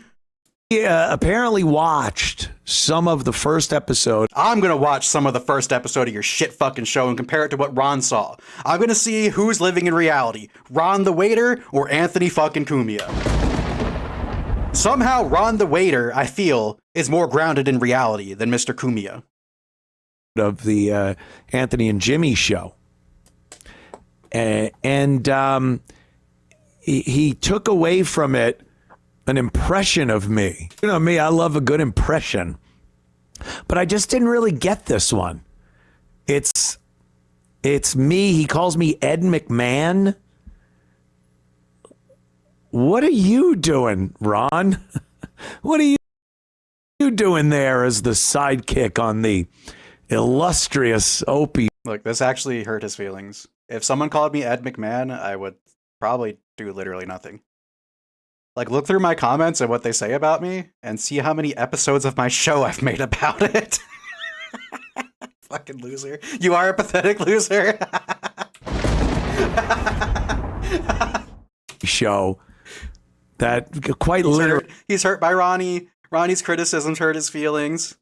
He apparently watched some of the first episode. I'm gonna watch some of the first episode of your shit fucking show and compare it to what Ron saw. I'm gonna see who's living in reality, Ron the waiter or Anthony fucking Cumia. Somehow, Ron the waiter, I feel, is more grounded in reality than Mr. Cumia. Of the Anthony and Jimmy show. And he took away from it an impression of me. You know me, I love a good impression. But I just didn't really get this one. It's me. He calls me Ed McMahon. What are you doing, Ron? What are you doing there as the sidekick on the illustrious Opie? Look, this actually hurt his feelings. If someone called me Ed McMahon, I would probably do literally nothing. Like, look through my comments and what they say about me and see how many episodes of my show I've made about it. fucking loser. You are a pathetic loser. Show that quite literally. He's hurt by Ronnie. Ronnie's criticisms hurt his feelings.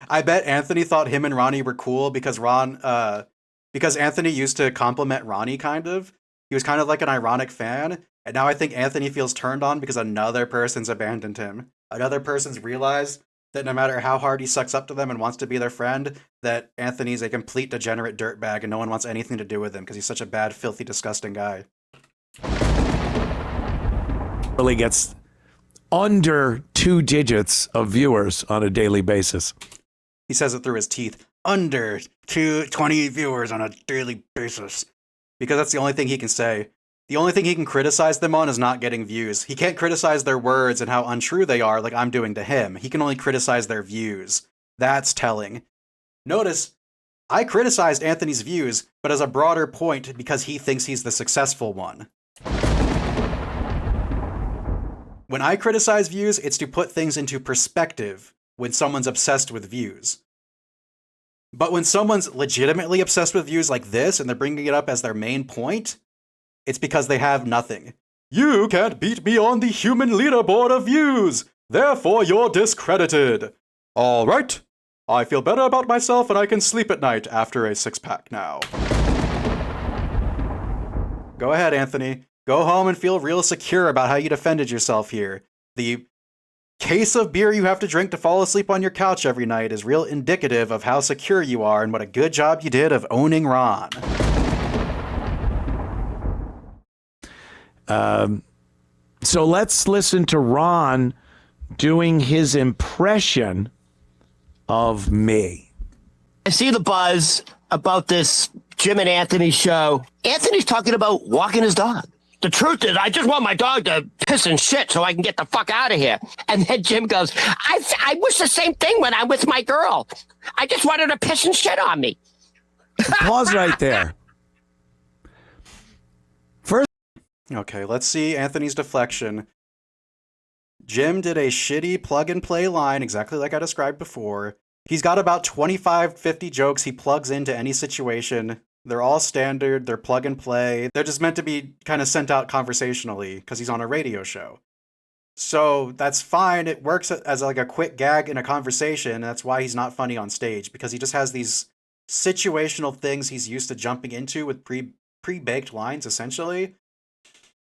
I bet Anthony thought him and Ronnie were cool because because Anthony used to compliment Ronnie kind of. He was kind of like an ironic fan. And now I think Anthony feels turned on because another person's abandoned him. Another person's realized that no matter how hard he sucks up to them and wants to be their friend, that Anthony's a complete degenerate dirtbag and no one wants anything to do with him because he's such a bad, filthy, disgusting guy. Really gets under 2 digits of viewers on a daily basis. He says it through his teeth. Under 20 viewers on a daily basis. Because that's the only thing he can say. The only thing he can criticize them on is not getting views. He can't criticize their words and how untrue they are like I'm doing to him. He can only criticize their views. That's telling. Notice, I criticized Anthony's views, but as a broader point because he thinks he's the successful one. When I criticize views, it's to put things into perspective when someone's obsessed with views. But when someone's legitimately obsessed with views like this and they're bringing it up as their main point, it's because they have nothing. You can't beat me on the human leaderboard of views, therefore you're discredited. All right, I feel better about myself and I can sleep at night after a 6-pack now. Go ahead, Anthony. Go home and feel real secure about how you defended yourself here. The case of beer you have to drink to fall asleep on your couch every night is real indicative of how secure you are and what a good job you did of owning Ron. So let's listen to Ron doing his impression of me. I see the buzz about this Jim and Anthony show. Anthony's talking about walking his dog. The truth is, I just want my dog to piss and shit so I can get the fuck out of here. And then Jim goes, I wish the same thing when I'm with my girl. I just want her to piss and shit on me. Pause right there. Okay, let's see Anthony's deflection. Jim did a shitty plug-and-play line, exactly like I described before. He's got about 25, 50 jokes he plugs into any situation. They're all standard, they're plug-and-play. They're just meant to be kind of sent out conversationally, because he's on a radio show. So that's fine, it works as like a quick gag in a conversation, and that's why he's not funny on stage, because he just has these situational things he's used to jumping into with pre-baked lines, essentially.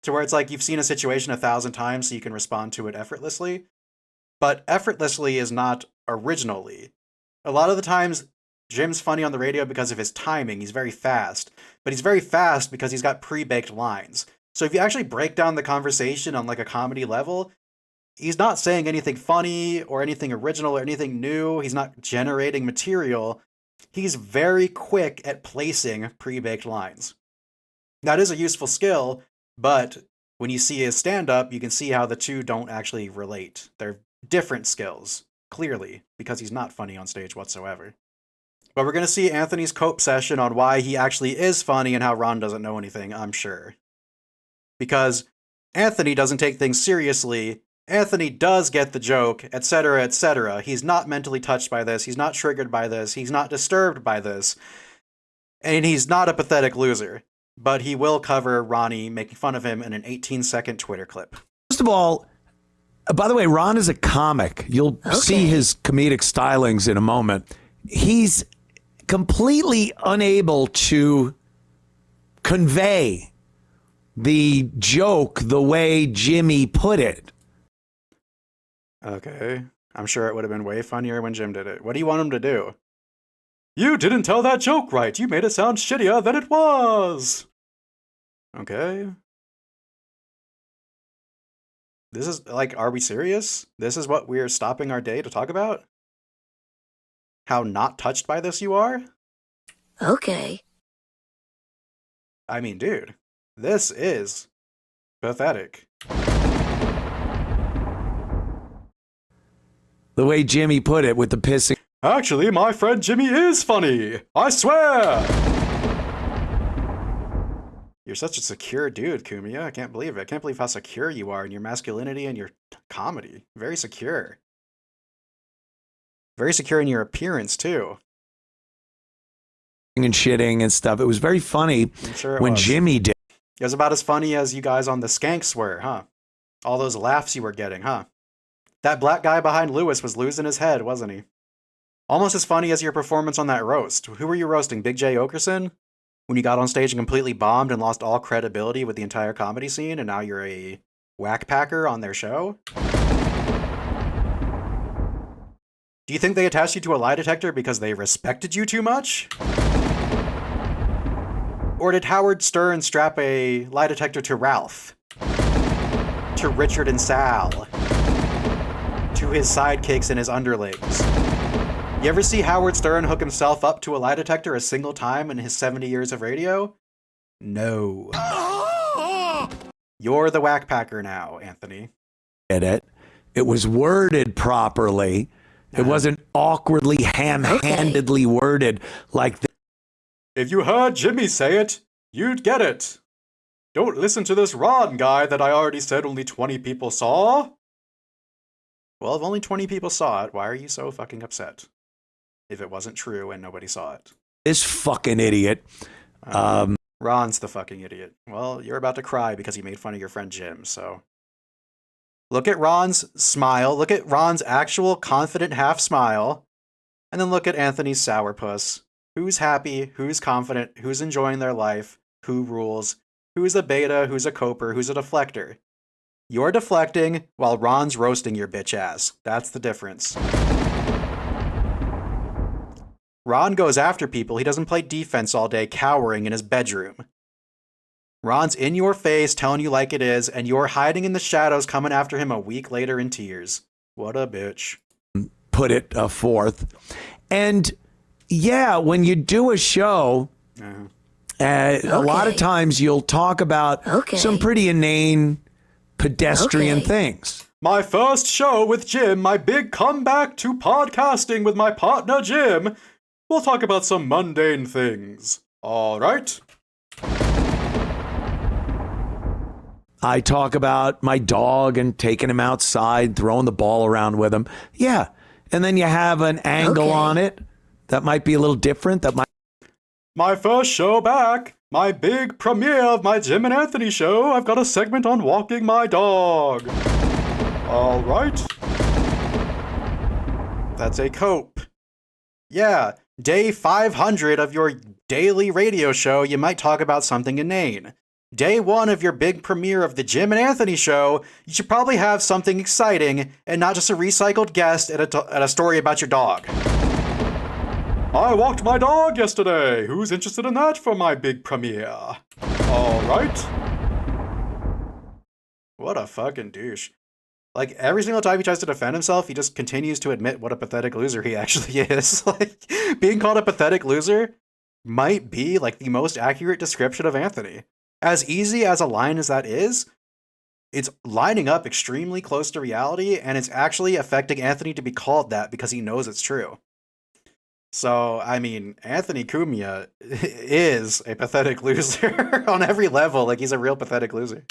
To where it's like you've seen a situation 1,000 times so you can respond to it effortlessly. But effortlessly is not originally. A lot of the times, Jim's funny on the radio because of his timing. He's very fast. But he's very fast because he's got pre-baked lines. So if you actually break down the conversation on like a comedy level, he's not saying anything funny or anything original or anything new. He's not generating material. He's very quick at placing pre-baked lines. That is a useful skill. But when you see his stand-up, you can see how the two don't actually relate. They're different skills, clearly, because he's not funny on stage whatsoever. But we're going to see Anthony's cope session on why he actually is funny and how Ron doesn't know anything, I'm sure. Because Anthony doesn't take things seriously, Anthony does get the joke, etc., etc. He's not mentally touched by this, he's not triggered by this, he's not disturbed by this, and he's not a pathetic loser. But he will cover Ronnie making fun of him in an 18-second Twitter clip. First of all, by the way, Ron is a comic. You'll see his comedic stylings in a moment. He's completely unable to convey the joke the way Jimmy put it. Okay. I'm sure it would have been way funnier when Jim did it. What do you want him to do? You didn't tell that joke right. You made it sound shittier than it was. Okay. This is, like, are we serious? This is what we're stopping our day to talk about? How not touched by this you are? Okay. I mean, dude, this is pathetic. The way Jimmy put it with the pissing. Actually, my friend Jimmy is funny. I swear. You're such a secure dude, Cumia. I can't believe it. I can't believe how secure you are in your masculinity and your comedy. Very secure. Very secure in your appearance, too. and shitting and stuff. It was very funny Sure when was. Jimmy did. It was about as funny as you guys on the Skanks were, huh? All those laughs you were getting, huh? That black guy behind Lewis was losing his head, wasn't he? Almost as funny as your performance on that roast. Who were you roasting, Big J. Okerson? When you got on stage and completely bombed and lost all credibility with the entire comedy scene, and now you're a whack packer on their show? Do you think they attached you to a lie detector because they respected you too much? Or did Howard Stern strap a lie detector to Ralph? To Richard and Sal? To his sidekicks and his underlings? You ever see Howard Stern hook himself up to a lie detector a single time in his 70 years of radio? No. You're the whack packer now, Anthony. It was worded properly. It wasn't awkwardly ham-handedly worded like that. If you heard Jimmy say it, you'd get it. Don't listen to this Ron guy that I already said only 20 people saw. Well, if only 20 people saw it, why are you so fucking upset? If it wasn't true and nobody saw it. This fucking idiot. Ron's the fucking idiot. Well, you're about to cry because he made fun of your friend Jim, so. Look at Ron's smile. Look at Ron's actual confident half smile. And then look at Anthony's sourpuss. Who's happy? Who's confident? Who's enjoying their life? Who rules? Who's a beta? Who's a coper? Who's a deflector? You're deflecting while Ron's roasting your bitch ass. That's the difference. Ron goes after people. He doesn't play defense all day cowering in his bedroom. Ron's in your face telling you like it is, and you're hiding in the shadows coming after him a week later in tears. What a bitch. Put it forth. And yeah, when you do a show, a lot of times you'll talk about some pretty inane, pedestrian things. My first show with Jim, my big comeback to podcasting with my partner Jim. We'll talk about some mundane things. All right? I talk about my dog and taking him outside, throwing the ball around with him. Yeah. And then you have an angle on it that might be a little different. My first show back. My big premiere of my Jim and Anthony show. I've got a segment on walking my dog. All right. That's a cope. Yeah. Day 500 of your daily radio show, you might talk about something inane. Day 1 of your big premiere of the Jim and Anthony show, you should probably have something exciting and not just a recycled guest at a story about your dog. I walked my dog yesterday. Who's interested in that for my big premiere? All right. What a fucking douche. Like, every single time he tries to defend himself, he just continues to admit what a pathetic loser he actually is. Like, being called a pathetic loser might be, like, the most accurate description of Anthony. As easy as a line as that is, it's lining up extremely close to reality, and it's actually affecting Anthony to be called that because he knows it's true. So, I mean, Anthony Cumia is a pathetic loser on every level. Like, he's a real pathetic loser.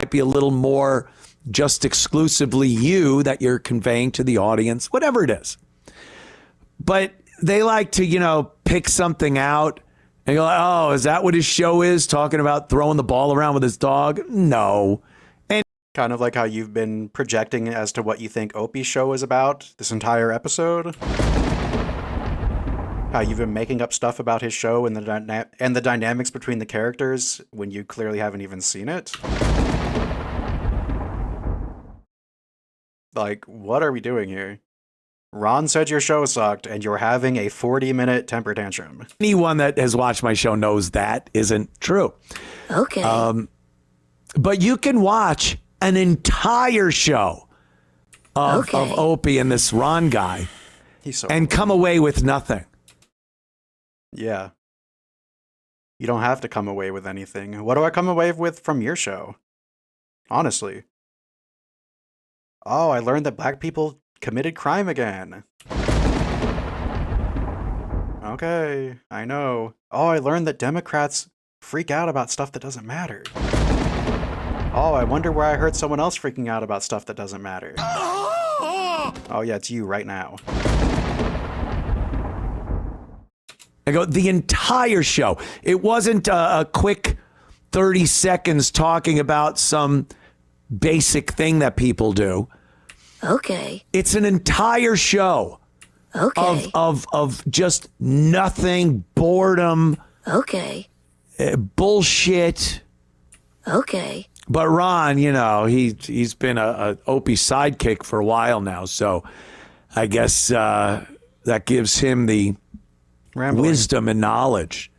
Be a little more just exclusively you that you're conveying to the audience, whatever it is. But they like to, pick something out and go, oh, is that what his show is? Talking about throwing the ball around with his dog? No. And kind of like how you've been projecting as to what you think Opie's show is about this entire episode. How you've been making up stuff about his show and the dynamics between the characters when you clearly haven't even seen it. Like, what are we doing here? Ron said your show sucked, and you're having a 40-minute temper tantrum. Anyone that has watched my show knows that isn't true. Okay. But you can watch an entire show of Opie and this Ron guy and come away with nothing. Yeah. You don't have to come away with anything. What do I come away with from your show? Honestly. Oh, I learned that black people committed crime again. Okay, I know. Oh, I learned that Democrats freak out about stuff that doesn't matter. Oh, I wonder where I heard someone else freaking out about stuff that doesn't matter. Oh yeah, it's you right now. I go, the entire show. It wasn't a quick 30 seconds talking about some basic thing that people do. Okay. It's an entire show Okay. of just nothing, boredom, Okay. bullshit. Okay. But Ron, you know, he's been a Opie sidekick for a while now, so I guess that gives him the wisdom and knowledge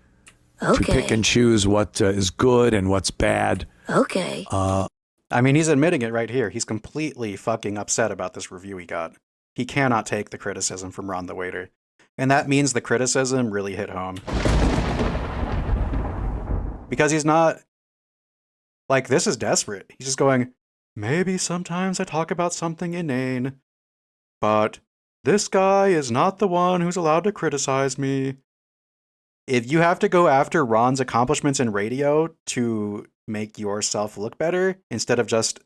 to pick and choose what is good and what's bad. Okay. I mean, he's admitting it right here. He's completely fucking upset about this review he got. He cannot take the criticism from Ron the Waiter. And that means the criticism really hit home. Because he's not... Like, this is desperate. He's just going, maybe sometimes I talk about something inane, but this guy is not the one who's allowed to criticize me. If you have to go after Ron's accomplishments in radio to make yourself look better, instead of just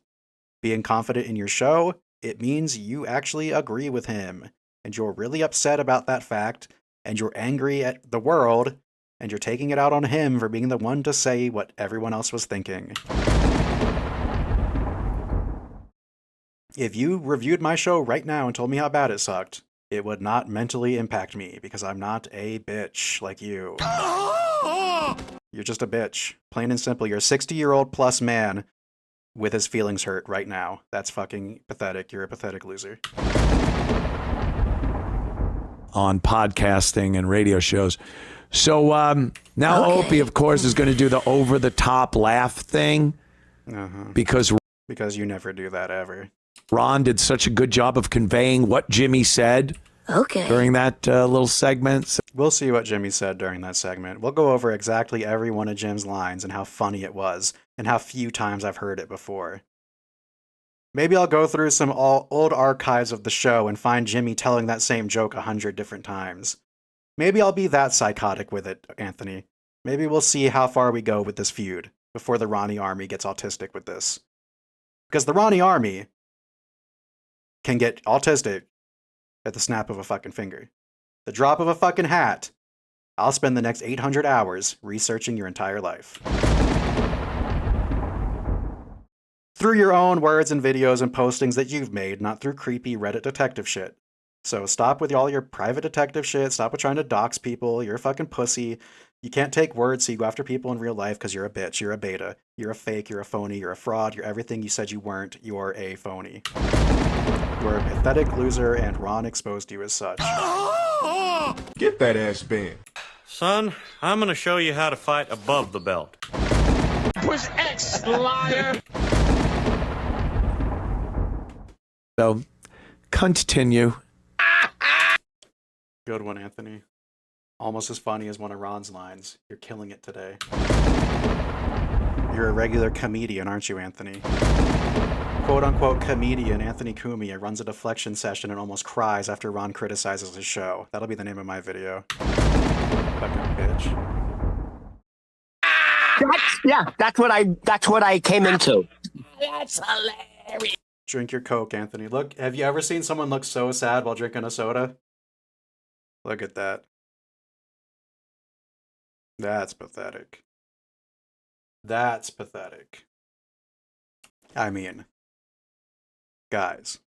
being confident in your show, it means you actually agree with him. And you're really upset about that fact, and you're angry at the world, and you're taking it out on him for being the one to say what everyone else was thinking. If you reviewed my show right now and told me how bad it sucked, it would not mentally impact me because I'm not a bitch like you. You're just a bitch. Plain and simple. You're a 60-year-old plus man with his feelings hurt right now. That's fucking pathetic. You're a pathetic loser. On podcasting and radio shows. So now Opie, of course, is going to do the over-the-top laugh thing because you never do that ever. Ron did such a good job of conveying what Jimmy said during that little segment. So we'll see what Jimmy said during that segment. We'll go over exactly every one of Jim's lines and how funny it was and how few times I've heard it before. Maybe I'll go through some old archives of the show and find Jimmy telling that same joke 100 different times. Maybe I'll be that psychotic with it, Anthony. Maybe we'll see how far we go with this feud before the Ronnie Army gets autistic with this. Because the Ronnie Army can get autistic at the snap of a fucking finger. The drop of a fucking hat. I'll spend the next 800 hours researching your entire life. Through your own words and videos and postings that you've made, not through creepy Reddit detective shit. So stop with all your private detective shit. Stop with trying to dox people. You're a fucking pussy. You can't take words, so you go after people in real life because you're a bitch. You're a beta. You're a fake. You're a phony. You're a fraud. You're everything you said you weren't. You're a phony. You're a pathetic loser, and Ron exposed you as such. Get that ass banned. Son, I'm gonna show you how to fight above the belt. Push X, liar. So, continue. Good one, Anthony. Almost as funny as one of Ron's lines. You're killing it today. You're a regular comedian, aren't you, Anthony? Quote-unquote comedian Anthony Cumia runs a deflection session and almost cries after Ron criticizes his show. That'll be the name of my video. Fucking bitch. That's what I came into. That's hilarious. Drink your Coke, Anthony. Look, have you ever seen someone look so sad while drinking a soda? Look at that. That's pathetic. That's pathetic. I mean, guys.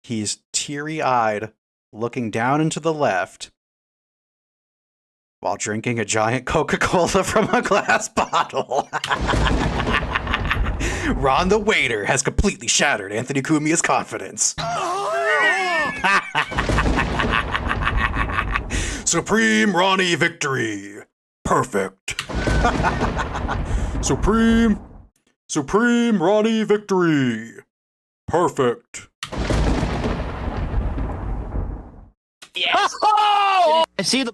He's teary-eyed, looking down and to the left, while drinking a giant Coca-Cola from a glass bottle. Ron the Waiter has completely shattered Anthony Cumia's confidence. Supreme Ronnie victory. Perfect. Supreme Ronnie victory. Perfect. Yes. I see the.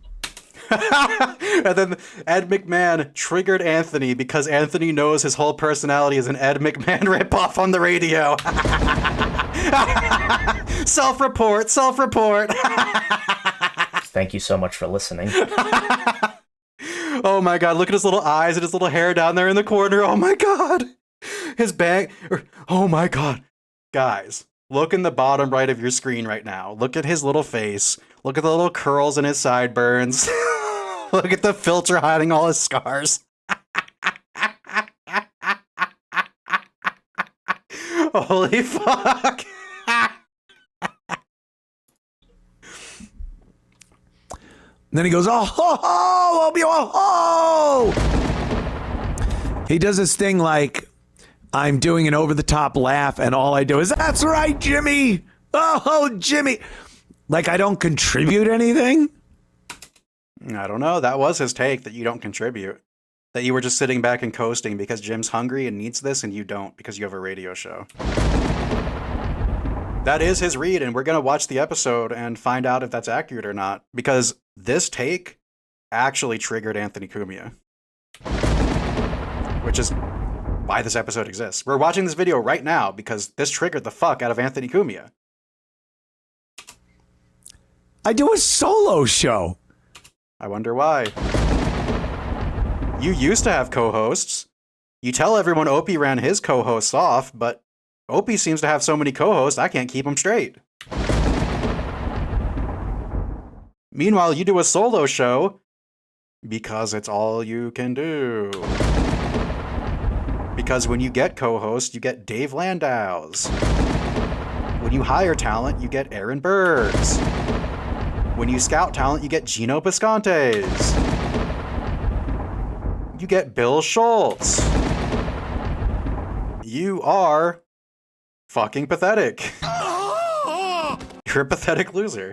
And then Ed McMahon triggered Anthony because Anthony knows his whole personality is an Ed McMahon ripoff on the radio. Self-report. Thank you so much for listening. Oh my god, look at his little eyes and his little hair down there in the corner. Oh my god. His bag. Oh my god. Guys, Look in the bottom right of your screen right now. Look at his little face. Look at the little curls in his sideburns. Look at the filter hiding all his scars. Holy fuck. Then he goes, oh, ho, ho, Opie, oh, ho. He does this thing like I'm doing an over-the-top laugh, and all I do is, that's right, Jimmy. Oh, Jimmy. Like I don't contribute anything. I don't know. That was his take, that you don't contribute. That you were just sitting back and coasting because Jim's hungry and needs this and you don't because you have a radio show. That is his read, and we're going to watch the episode and find out if that's accurate or not, because this take actually triggered Anthony Cumia. Which is why this episode exists. We're watching this video right now because this triggered the fuck out of Anthony Cumia. I do a solo show. I wonder why. You used to have co-hosts. You tell everyone Opie ran his co-hosts off, but Opie seems to have so many co-hosts, I can't keep them straight. Meanwhile, you do a solo show because it's all you can do. Because when you get co-hosts, you get Dave Landau's. When you hire talent, you get Aaron Burr's. When you scout talent, you get Gino Piscante's. You get Bill Schultz. You are fucking pathetic. You're a pathetic loser.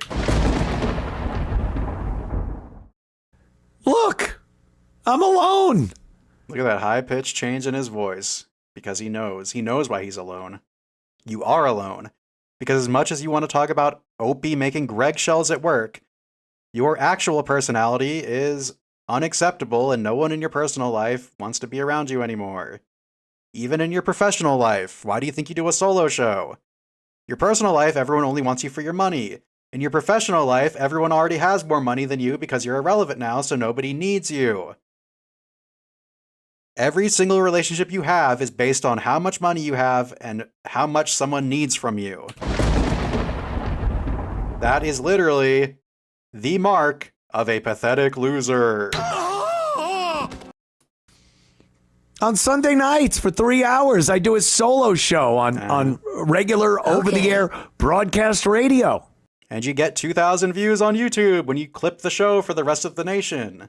Look, I'm alone. Look at that high-pitched change in his voice. Because he knows. He knows why he's alone. You are alone. Because as much as you want to talk about Opie making Greg shells at work, your actual personality is unacceptable and no one in your personal life wants to be around you anymore. Even in your professional life, why do you think you do a solo show? Your personal life, everyone only wants you for your money. In your professional life, everyone already has more money than you because you're irrelevant now, so nobody needs you. Every single relationship you have is based on how much money you have and how much someone needs from you. That is literally the mark of a pathetic loser. On Sunday nights for 3 hours, I do a solo show on regular over-the-air broadcast radio. And you get 2,000 views on YouTube when you clip the show for the rest of the nation.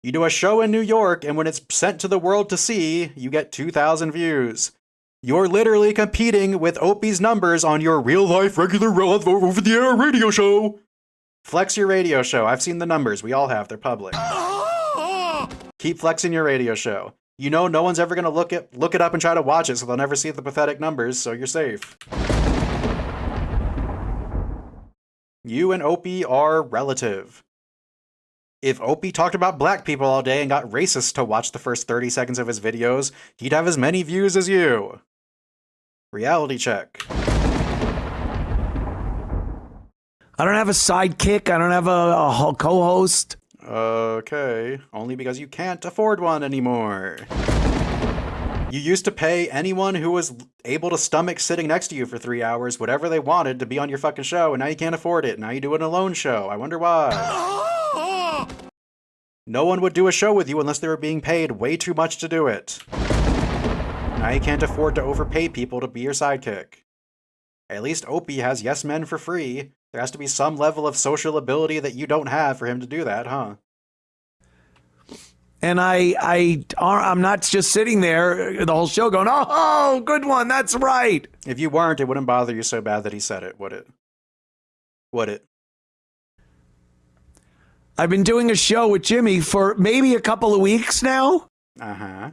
You do a show in New York, and when it's sent to the world to see, you get 2,000 views. You're literally competing with Opie's numbers on your real-life, regular, over-the-air radio show. Flex your radio show. I've seen the numbers. We all have. They're public. Keep flexing your radio show. You know no one's ever going to look it up and try to watch it, so they'll never see the pathetic numbers, so you're safe. You and Opie are relative. If Opie talked about black people all day and got racists to watch the first 30 seconds of his videos, he'd have as many views as you. Reality check. I don't have a sidekick. I don't have a co-host. Okay, only because you can't afford one anymore. You used to pay anyone who was able to stomach sitting next to you for 3 hours whatever they wanted to be on your fucking show, and now you can't afford it. Now you do an alone show. I wonder why. No one would do a show with you unless they were being paid way too much to do it. Now you can't afford to overpay people to be your sidekick. At least Opie has yes men for free. There has to be some level of social ability that you don't have for him to do that, huh? And I'm not just sitting there the whole show going, oh, good one, that's right. If you weren't, it wouldn't bother you so bad that he said it, would it? Would it? I've been doing a show with Jimmy for maybe a couple of weeks now. Uh-huh.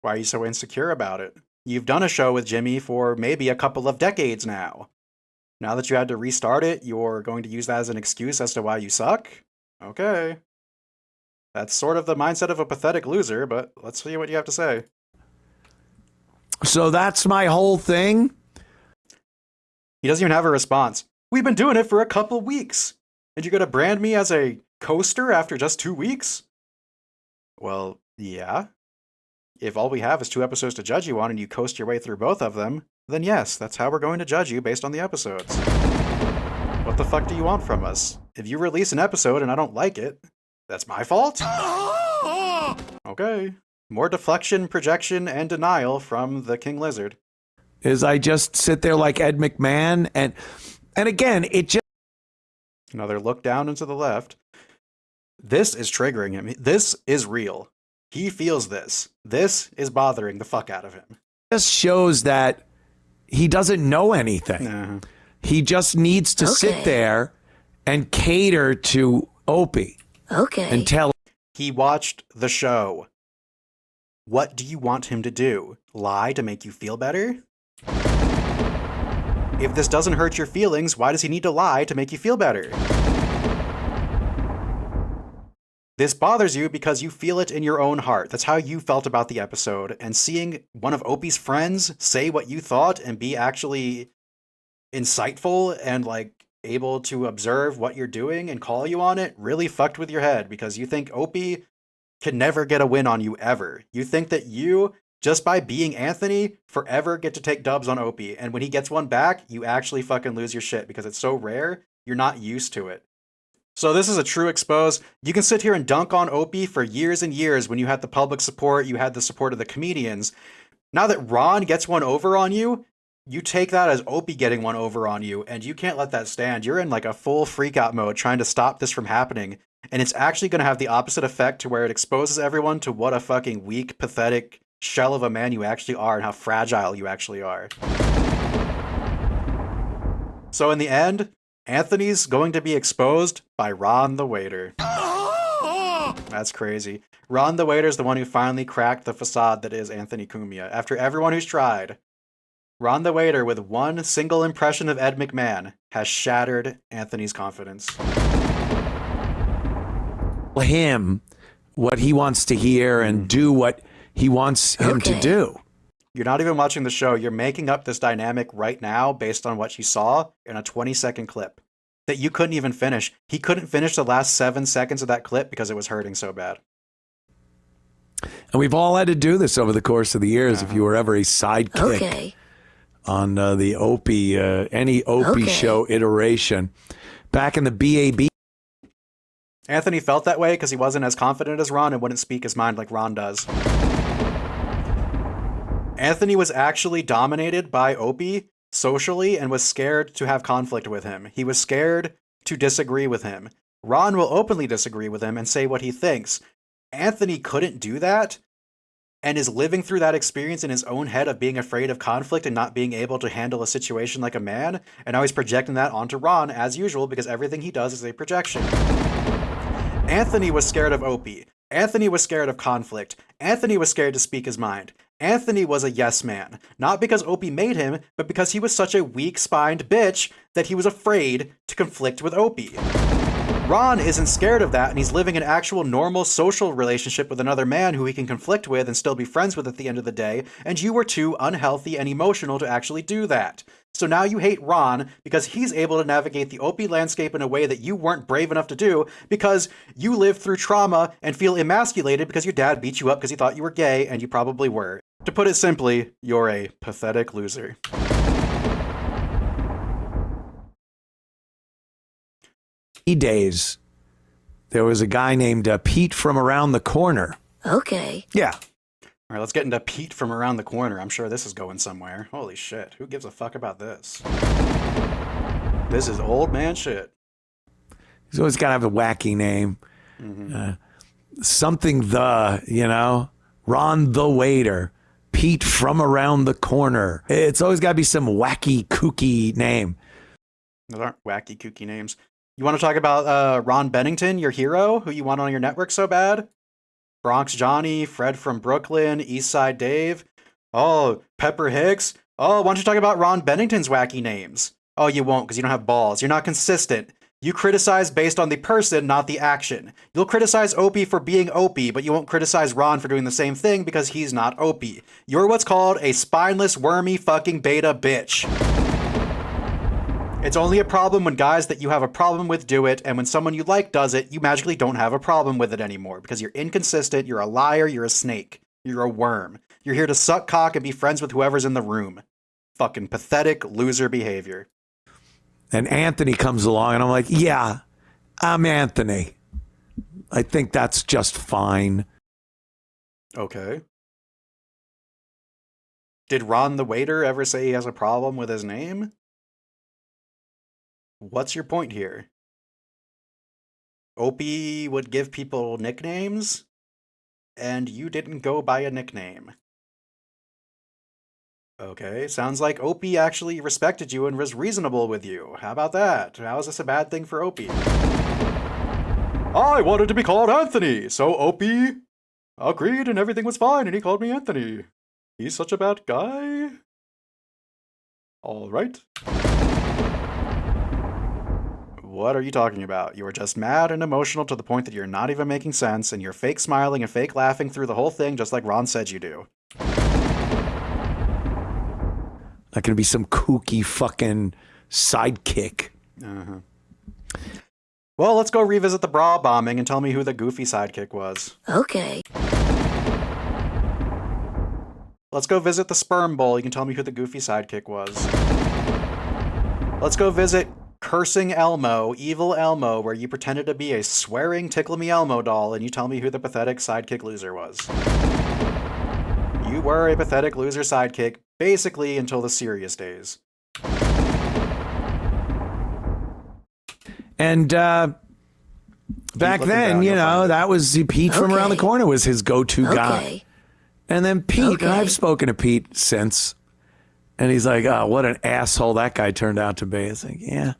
Why are you so insecure about it? You've done a show with Jimmy for maybe a couple of decades now. Now that you had to restart it, you're going to use that as an excuse as to why you suck? Okay. That's sort of the mindset of a pathetic loser, but let's see what you have to say. So that's my whole thing? He doesn't even have a response. We've been doing it for a couple weeks. And you're going to brand me as a coaster after just 2 weeks? Well, yeah. If all we have is 2 episodes to judge you on and you coast your way through both of them, then yes, that's how we're going to judge you based on the episodes. What the fuck do you want from us? If you release an episode and I don't like it, that's my fault? Okay. More deflection, projection, and denial from the King Lizard. Is I just sit there like Ed McMahon and again, it just Another look down and to the left. This is triggering him. This is real. He feels this. This is bothering the fuck out of him. just shows that he doesn't know anything. He just needs to sit there and cater to Opie. And tell. He watched the show. What do you want him to do? Lie to make you feel better? If this doesn't hurt your feelings, why does he need to lie to make you feel better? This bothers you because you feel it in your own heart. That's how you felt about the episode. And seeing one of Opie's friends say what you thought and be actually insightful and like able to observe what you're doing and call you on it really fucked with your head because you think Opie can never get a win on you ever. You think that you, just by being Anthony, forever get to take dubs on Opie. And when he gets one back, you actually fucking lose your shit because it's so rare, you're not used to it. So this is a true expose. You can sit here and dunk on Opie for years and years when you had the public support, you had the support of the comedians. Now that Ron gets one over on you, you take that as Opie getting one over on you, and you can't let that stand. You're in like a full freakout mode trying to stop this from happening. And it's actually going to have the opposite effect to where it exposes everyone to what a fucking weak, pathetic shell of a man you actually are and how fragile you actually are. So in the end, Anthony's going to be exposed by Ron the Waiter. That's crazy. Ron the Waiter's the one who finally cracked the facade that is Anthony Cumia. After everyone who's tried, Ron the Waiter, with one single impression of Ed McMahon, has shattered Anthony's confidence. Him what he wants to hear and do what he wants him to do. You're not even watching the show. You're making up this dynamic right now based on what you saw in a 20-second clip that you couldn't even finish. He couldn't finish the last 7 seconds of that clip because it was hurting so bad. And we've all had to do this over the course of the years. If you were ever a sidekick on the Opie, any Opie show iteration, back in the BAB. Anthony felt that way because he wasn't as confident as Ron and wouldn't speak his mind like Ron does. Anthony was actually dominated by Opie socially and was scared to have conflict with him. He was scared to disagree with him. Ron will openly disagree with him and say what he thinks. Anthony couldn't do that and is living through that experience in his own head of being afraid of conflict and not being able to handle a situation like a man. And now he's projecting that onto Ron as usual because everything he does is a projection. Anthony was scared of Opie. Anthony was scared of conflict. Anthony was scared to speak his mind. Anthony was a yes man, not because Opie made him, but because he was such a weak-spined bitch that he was afraid to conflict with Opie. Ron isn't scared of that, and he's living an actual normal social relationship with another man who he can conflict with and still be friends with at the end of the day, and you were too unhealthy and emotional to actually do that. So now you hate Ron because he's able to navigate the Opie landscape in a way that you weren't brave enough to do because you lived through trauma and feel emasculated because your dad beat you up because he thought you were gay, and you probably were. To put it simply, you're a pathetic loser. Days, there was a guy named Pete from around the corner. Yeah. All right, let's get into Pete from around the corner. I'm sure this is going somewhere. Holy shit, who gives a fuck about this? This is old man shit. He's always got to have a wacky name. Something Ron the Waiter, Pete from around the corner. It's always got to be some wacky, kooky name. Those aren't wacky, kooky names. You want to talk about Ron Bennington, your hero, who you want on your network so bad? Bronx Johnny, Fred from Brooklyn, Eastside Dave. Oh, Pepper Hicks. Oh, why don't you talk about Ron Bennington's wacky names? Oh, you won't because you don't have balls. You're not consistent. You criticize based on the person, not the action. You'll criticize Opie for being Opie, but you won't criticize Ron for doing the same thing because he's not Opie. You're what's called a spineless, wormy, fucking beta bitch. It's only a problem when guys that you have a problem with do it, and when someone you like does it, you magically don't have a problem with it anymore because you're inconsistent, you're a liar, you're a snake, you're a worm. You're here to suck cock and be friends with whoever's in the room. Fucking pathetic loser behavior. And Anthony comes along, and I'm like, yeah, I'm Anthony. I think that's just fine. Okay. Did Ron the waiter ever say he has a problem with his name? What's your point here? Opie would give people nicknames, and you didn't go by a nickname. Okay, sounds like Opie actually respected you and was reasonable with you. How about that? How is this a bad thing for Opie? I wanted to be called Anthony, so Opie agreed and everything was fine, and he called me Anthony. He's such a bad guy. All right. What are you talking about? You were just mad and emotional to the point that you're not even making sense, and you're fake smiling and fake laughing through the whole thing just like Ron said you do. Not going to be some kooky fucking sidekick. Uh-huh. Well, let's go revisit the bra bombing and tell me who the goofy sidekick was. Okay. Let's go visit the sperm bowl. You can tell me who the goofy sidekick was. Let's go visit Cursing Elmo, Evil Elmo, where you pretended to be a swearing Tickle Me Elmo doll, and you tell me who the pathetic sidekick loser was. You were a pathetic loser sidekick, basically until the serious days. And back then, you know, that was Pete from around the corner was his go-to guy. And then Pete, and I've spoken to Pete since, and he's like, oh, what an asshole that guy turned out to be. It's like, yeah.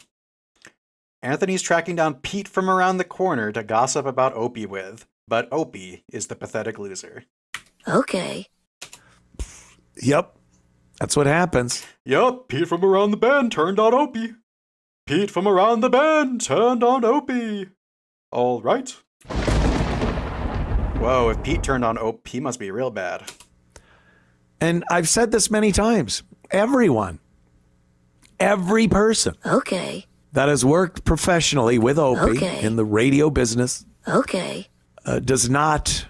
Anthony's tracking down Pete from around the corner to gossip about Opie with, but Opie is the pathetic loser. Okay. Yep. That's what happens. Yup, Pete from around the bend turned on Opie. Pete from around the bend turned on Opie. All right. Whoa, if Pete turned on Opie, he must be real bad. And I've said this many times. Everyone, every person that has worked professionally with Opie in the radio business does not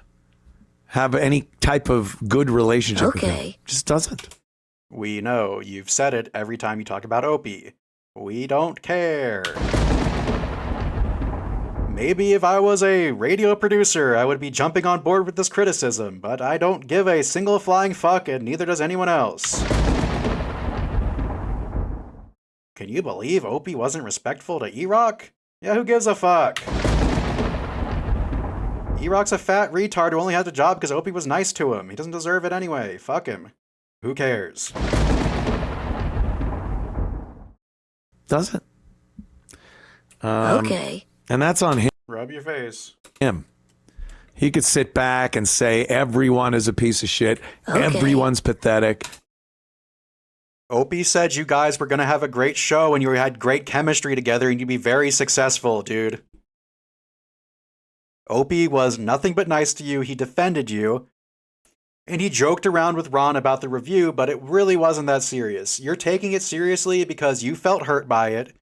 have any type of good relationship with him. Just doesn't. We know. You've said it every time you talk about Opie. We don't care. Maybe if I was a radio producer, I would be jumping on board with this criticism, but I don't give a single flying fuck, and neither does anyone else. Can you believe Opie wasn't respectful to E-Rock? Yeah, who gives a fuck? E-Rock's a fat retard who only has a job because Opie was nice to him. He doesn't deserve it anyway. Fuck him. Who cares? Doesn't. Okay. And that's on him. Rub your face. He could sit back and say everyone is a piece of shit. Everyone's pathetic. Opie said you guys were going to have a great show and you had great chemistry together and you'd be very successful, dude. Opie was nothing but nice to you. He defended you. And he joked around with Ron about the review, but it really wasn't that serious. You're taking it seriously because you felt hurt by it.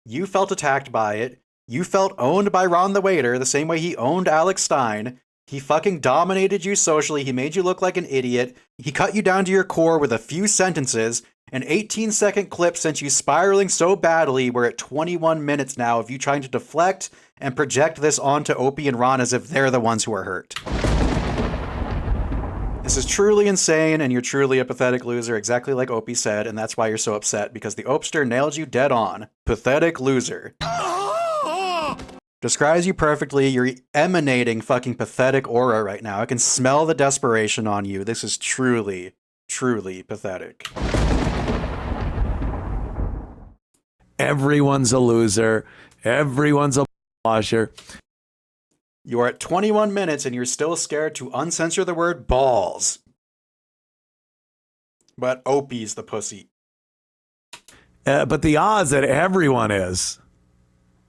You felt attacked by it. You felt owned by Ron the waiter the same way he owned Alex Stein. He fucking dominated you socially. He made you look like an idiot. He cut you down to your core with a few sentences. An 18-second clip sent you spiraling so badly we're at 21 minutes now of you trying to deflect and project this onto Opie and Ron as if they're the ones who are hurt. This is truly insane, and you're truly a pathetic loser, exactly like Opie said, and that's why you're so upset, because the Opster nailed you dead on. Pathetic loser. Describes you perfectly. You're emanating fucking pathetic aura right now. I can smell the desperation on you. This is truly, truly pathetic. Everyone's a loser. Everyone's a washer. You are at 21 minutes and you're still scared to uncensor the word balls. But Opie's the pussy. But the odds that everyone is,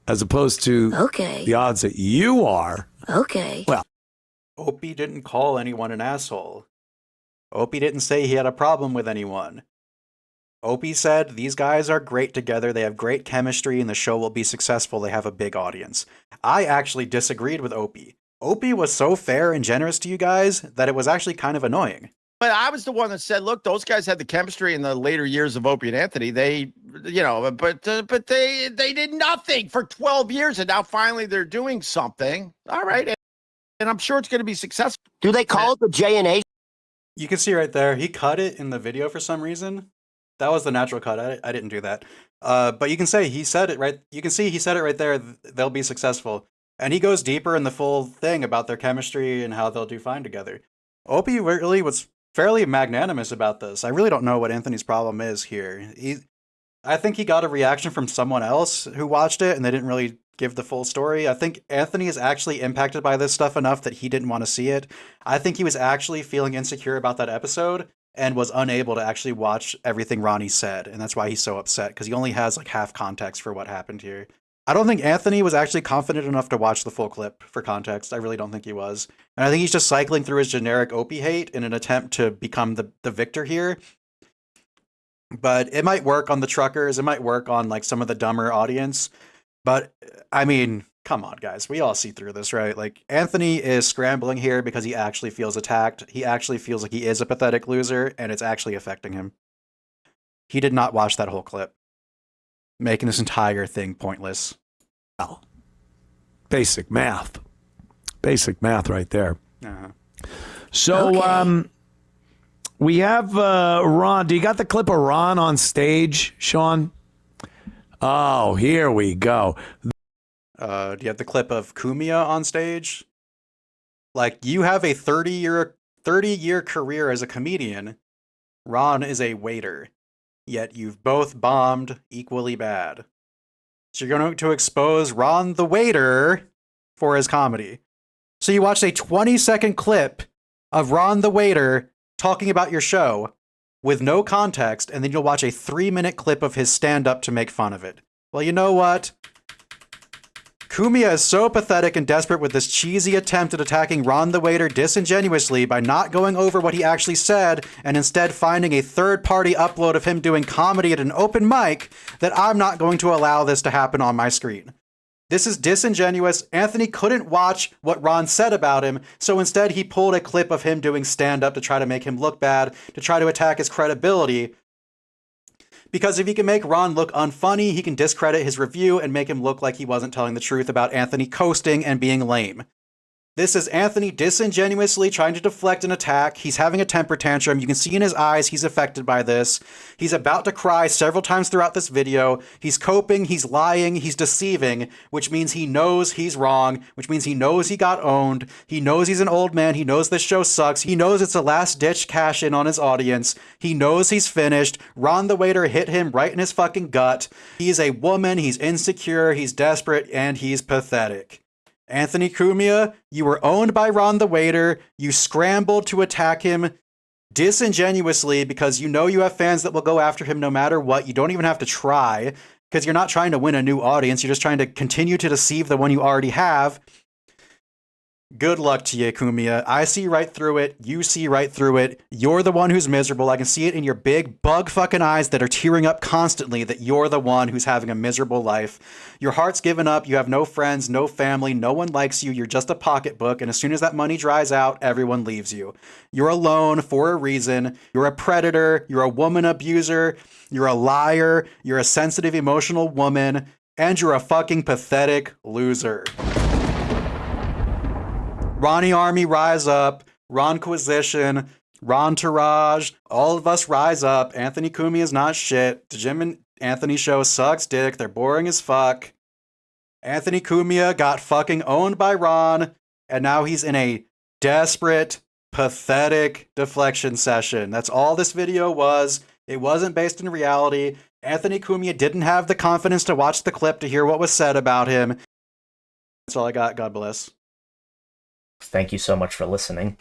as opposed to the odds that you are. Well, Opie didn't call anyone an asshole. Opie didn't say he had a problem with anyone. Opie said, these guys are great together, they have great chemistry, and the show will be successful, they have a big audience. I actually disagreed with Opie. Opie was so fair and generous to you guys that it was actually kind of annoying. But I was the one that said, look, those guys had the chemistry in the later years of Opie and Anthony. They, but they did nothing for 12 years, and now finally they're doing something. All right, and I'm sure it's going to be successful. Do they call it the J&A? You can see right there, he cut it in the video for some reason. That was the natural cut. I didn't do that. But you can say he said it right. You can see he said it right there. They'll be successful. And he goes deeper in the full thing about their chemistry and how they'll do fine together. Opie really was fairly magnanimous about this. I really don't know what Anthony's problem is here. I think he got a reaction from someone else who watched it and they didn't really give the full story. I think Anthony is actually impacted by this stuff enough that he didn't want to see it. I think he was actually feeling insecure about that episode and was unable to actually watch everything Ronnie said. And that's why he's so upset, because he only has like half context for what happened here. I don't think Anthony was actually confident enough to watch the full clip for context. I really don't think he was. And I think he's just cycling through his generic Opie hate in an attempt to become the victor here. But it might work on the truckers. It might work on like some of the dumber audience. But I mean, come on, guys. We all see through this, right? Like, Anthony is scrambling here because he actually feels attacked. He actually feels like he is a pathetic loser, and it's actually affecting him. He did not watch that whole clip, making this entire thing pointless. Well, basic math. Basic math right there. Uh-huh. So, Okay. we have Ron. Do you got the clip of Ron on stage, Sean? Oh, here we go. Do you have the clip of Cumia on stage? Like, you have a 30-year career as a comedian. Ron is a waiter. Yet you've both bombed equally bad. So you're going to expose Ron the waiter for his comedy. So you watched a 20-second clip of Ron the waiter talking about your show with no context, and then you'll watch a 3-minute clip of his stand-up to make fun of it. Well, you know what? Cumia is so pathetic and desperate with this cheesy attempt at attacking Ron the waiter disingenuously by not going over what he actually said and instead finding a third-party upload of him doing comedy at an open mic that I'm not going to allow this to happen on my screen. This is disingenuous. Anthony couldn't watch what Ron said about him, so instead he pulled a clip of him doing stand-up to try to make him look bad, to try to attack his credibility. Because if he can make Ron look unfunny, he can discredit his review and make him look like he wasn't telling the truth about Anthony coasting and being lame. This is Anthony disingenuously trying to deflect an attack. He's having a temper tantrum. You can see in his eyes he's affected by this. He's about to cry several times throughout this video. He's coping, he's lying, he's deceiving, which means he knows he's wrong, which means he knows he got owned. He knows he's an old man. He knows this show sucks. He knows it's a last-ditch cash-in on his audience. He knows he's finished. Ron the waiter hit him right in his fucking gut. He's a woman. He's insecure. He's desperate, and he's pathetic. Anthony Cumia, you were owned by Ron the waiter. You scrambled to attack him disingenuously because you know you have fans that will go after him no matter what. You don't even have to try because you're not trying to win a new audience. You're just trying to continue to deceive the one you already have. Good luck to you, Cumia. I see right through it. You see right through it. You're the one who's miserable. I can see it in your big bug fucking eyes that are tearing up constantly that you're the one who's having a miserable life. Your heart's given up. You have no friends, no family. No one likes you. You're just a pocketbook. And as soon as that money dries out, everyone leaves you. You're alone for a reason. You're a predator. You're a woman abuser. You're a liar. You're a sensitive, emotional woman. And you're a fucking pathetic loser. Ronnie Army, rise up. Ronquisition, Rontourage, all of us rise up. Anthony Cumia is not shit. The Jim and Anthony show sucks dick. They're boring as fuck. Anthony Cumia got fucking owned by Ron, and now he's in a desperate, pathetic deflection session. That's all this video was. It wasn't based in reality. Anthony Cumia didn't have the confidence to watch the clip to hear what was said about him. That's all I got. God bless. Thank you so much for listening.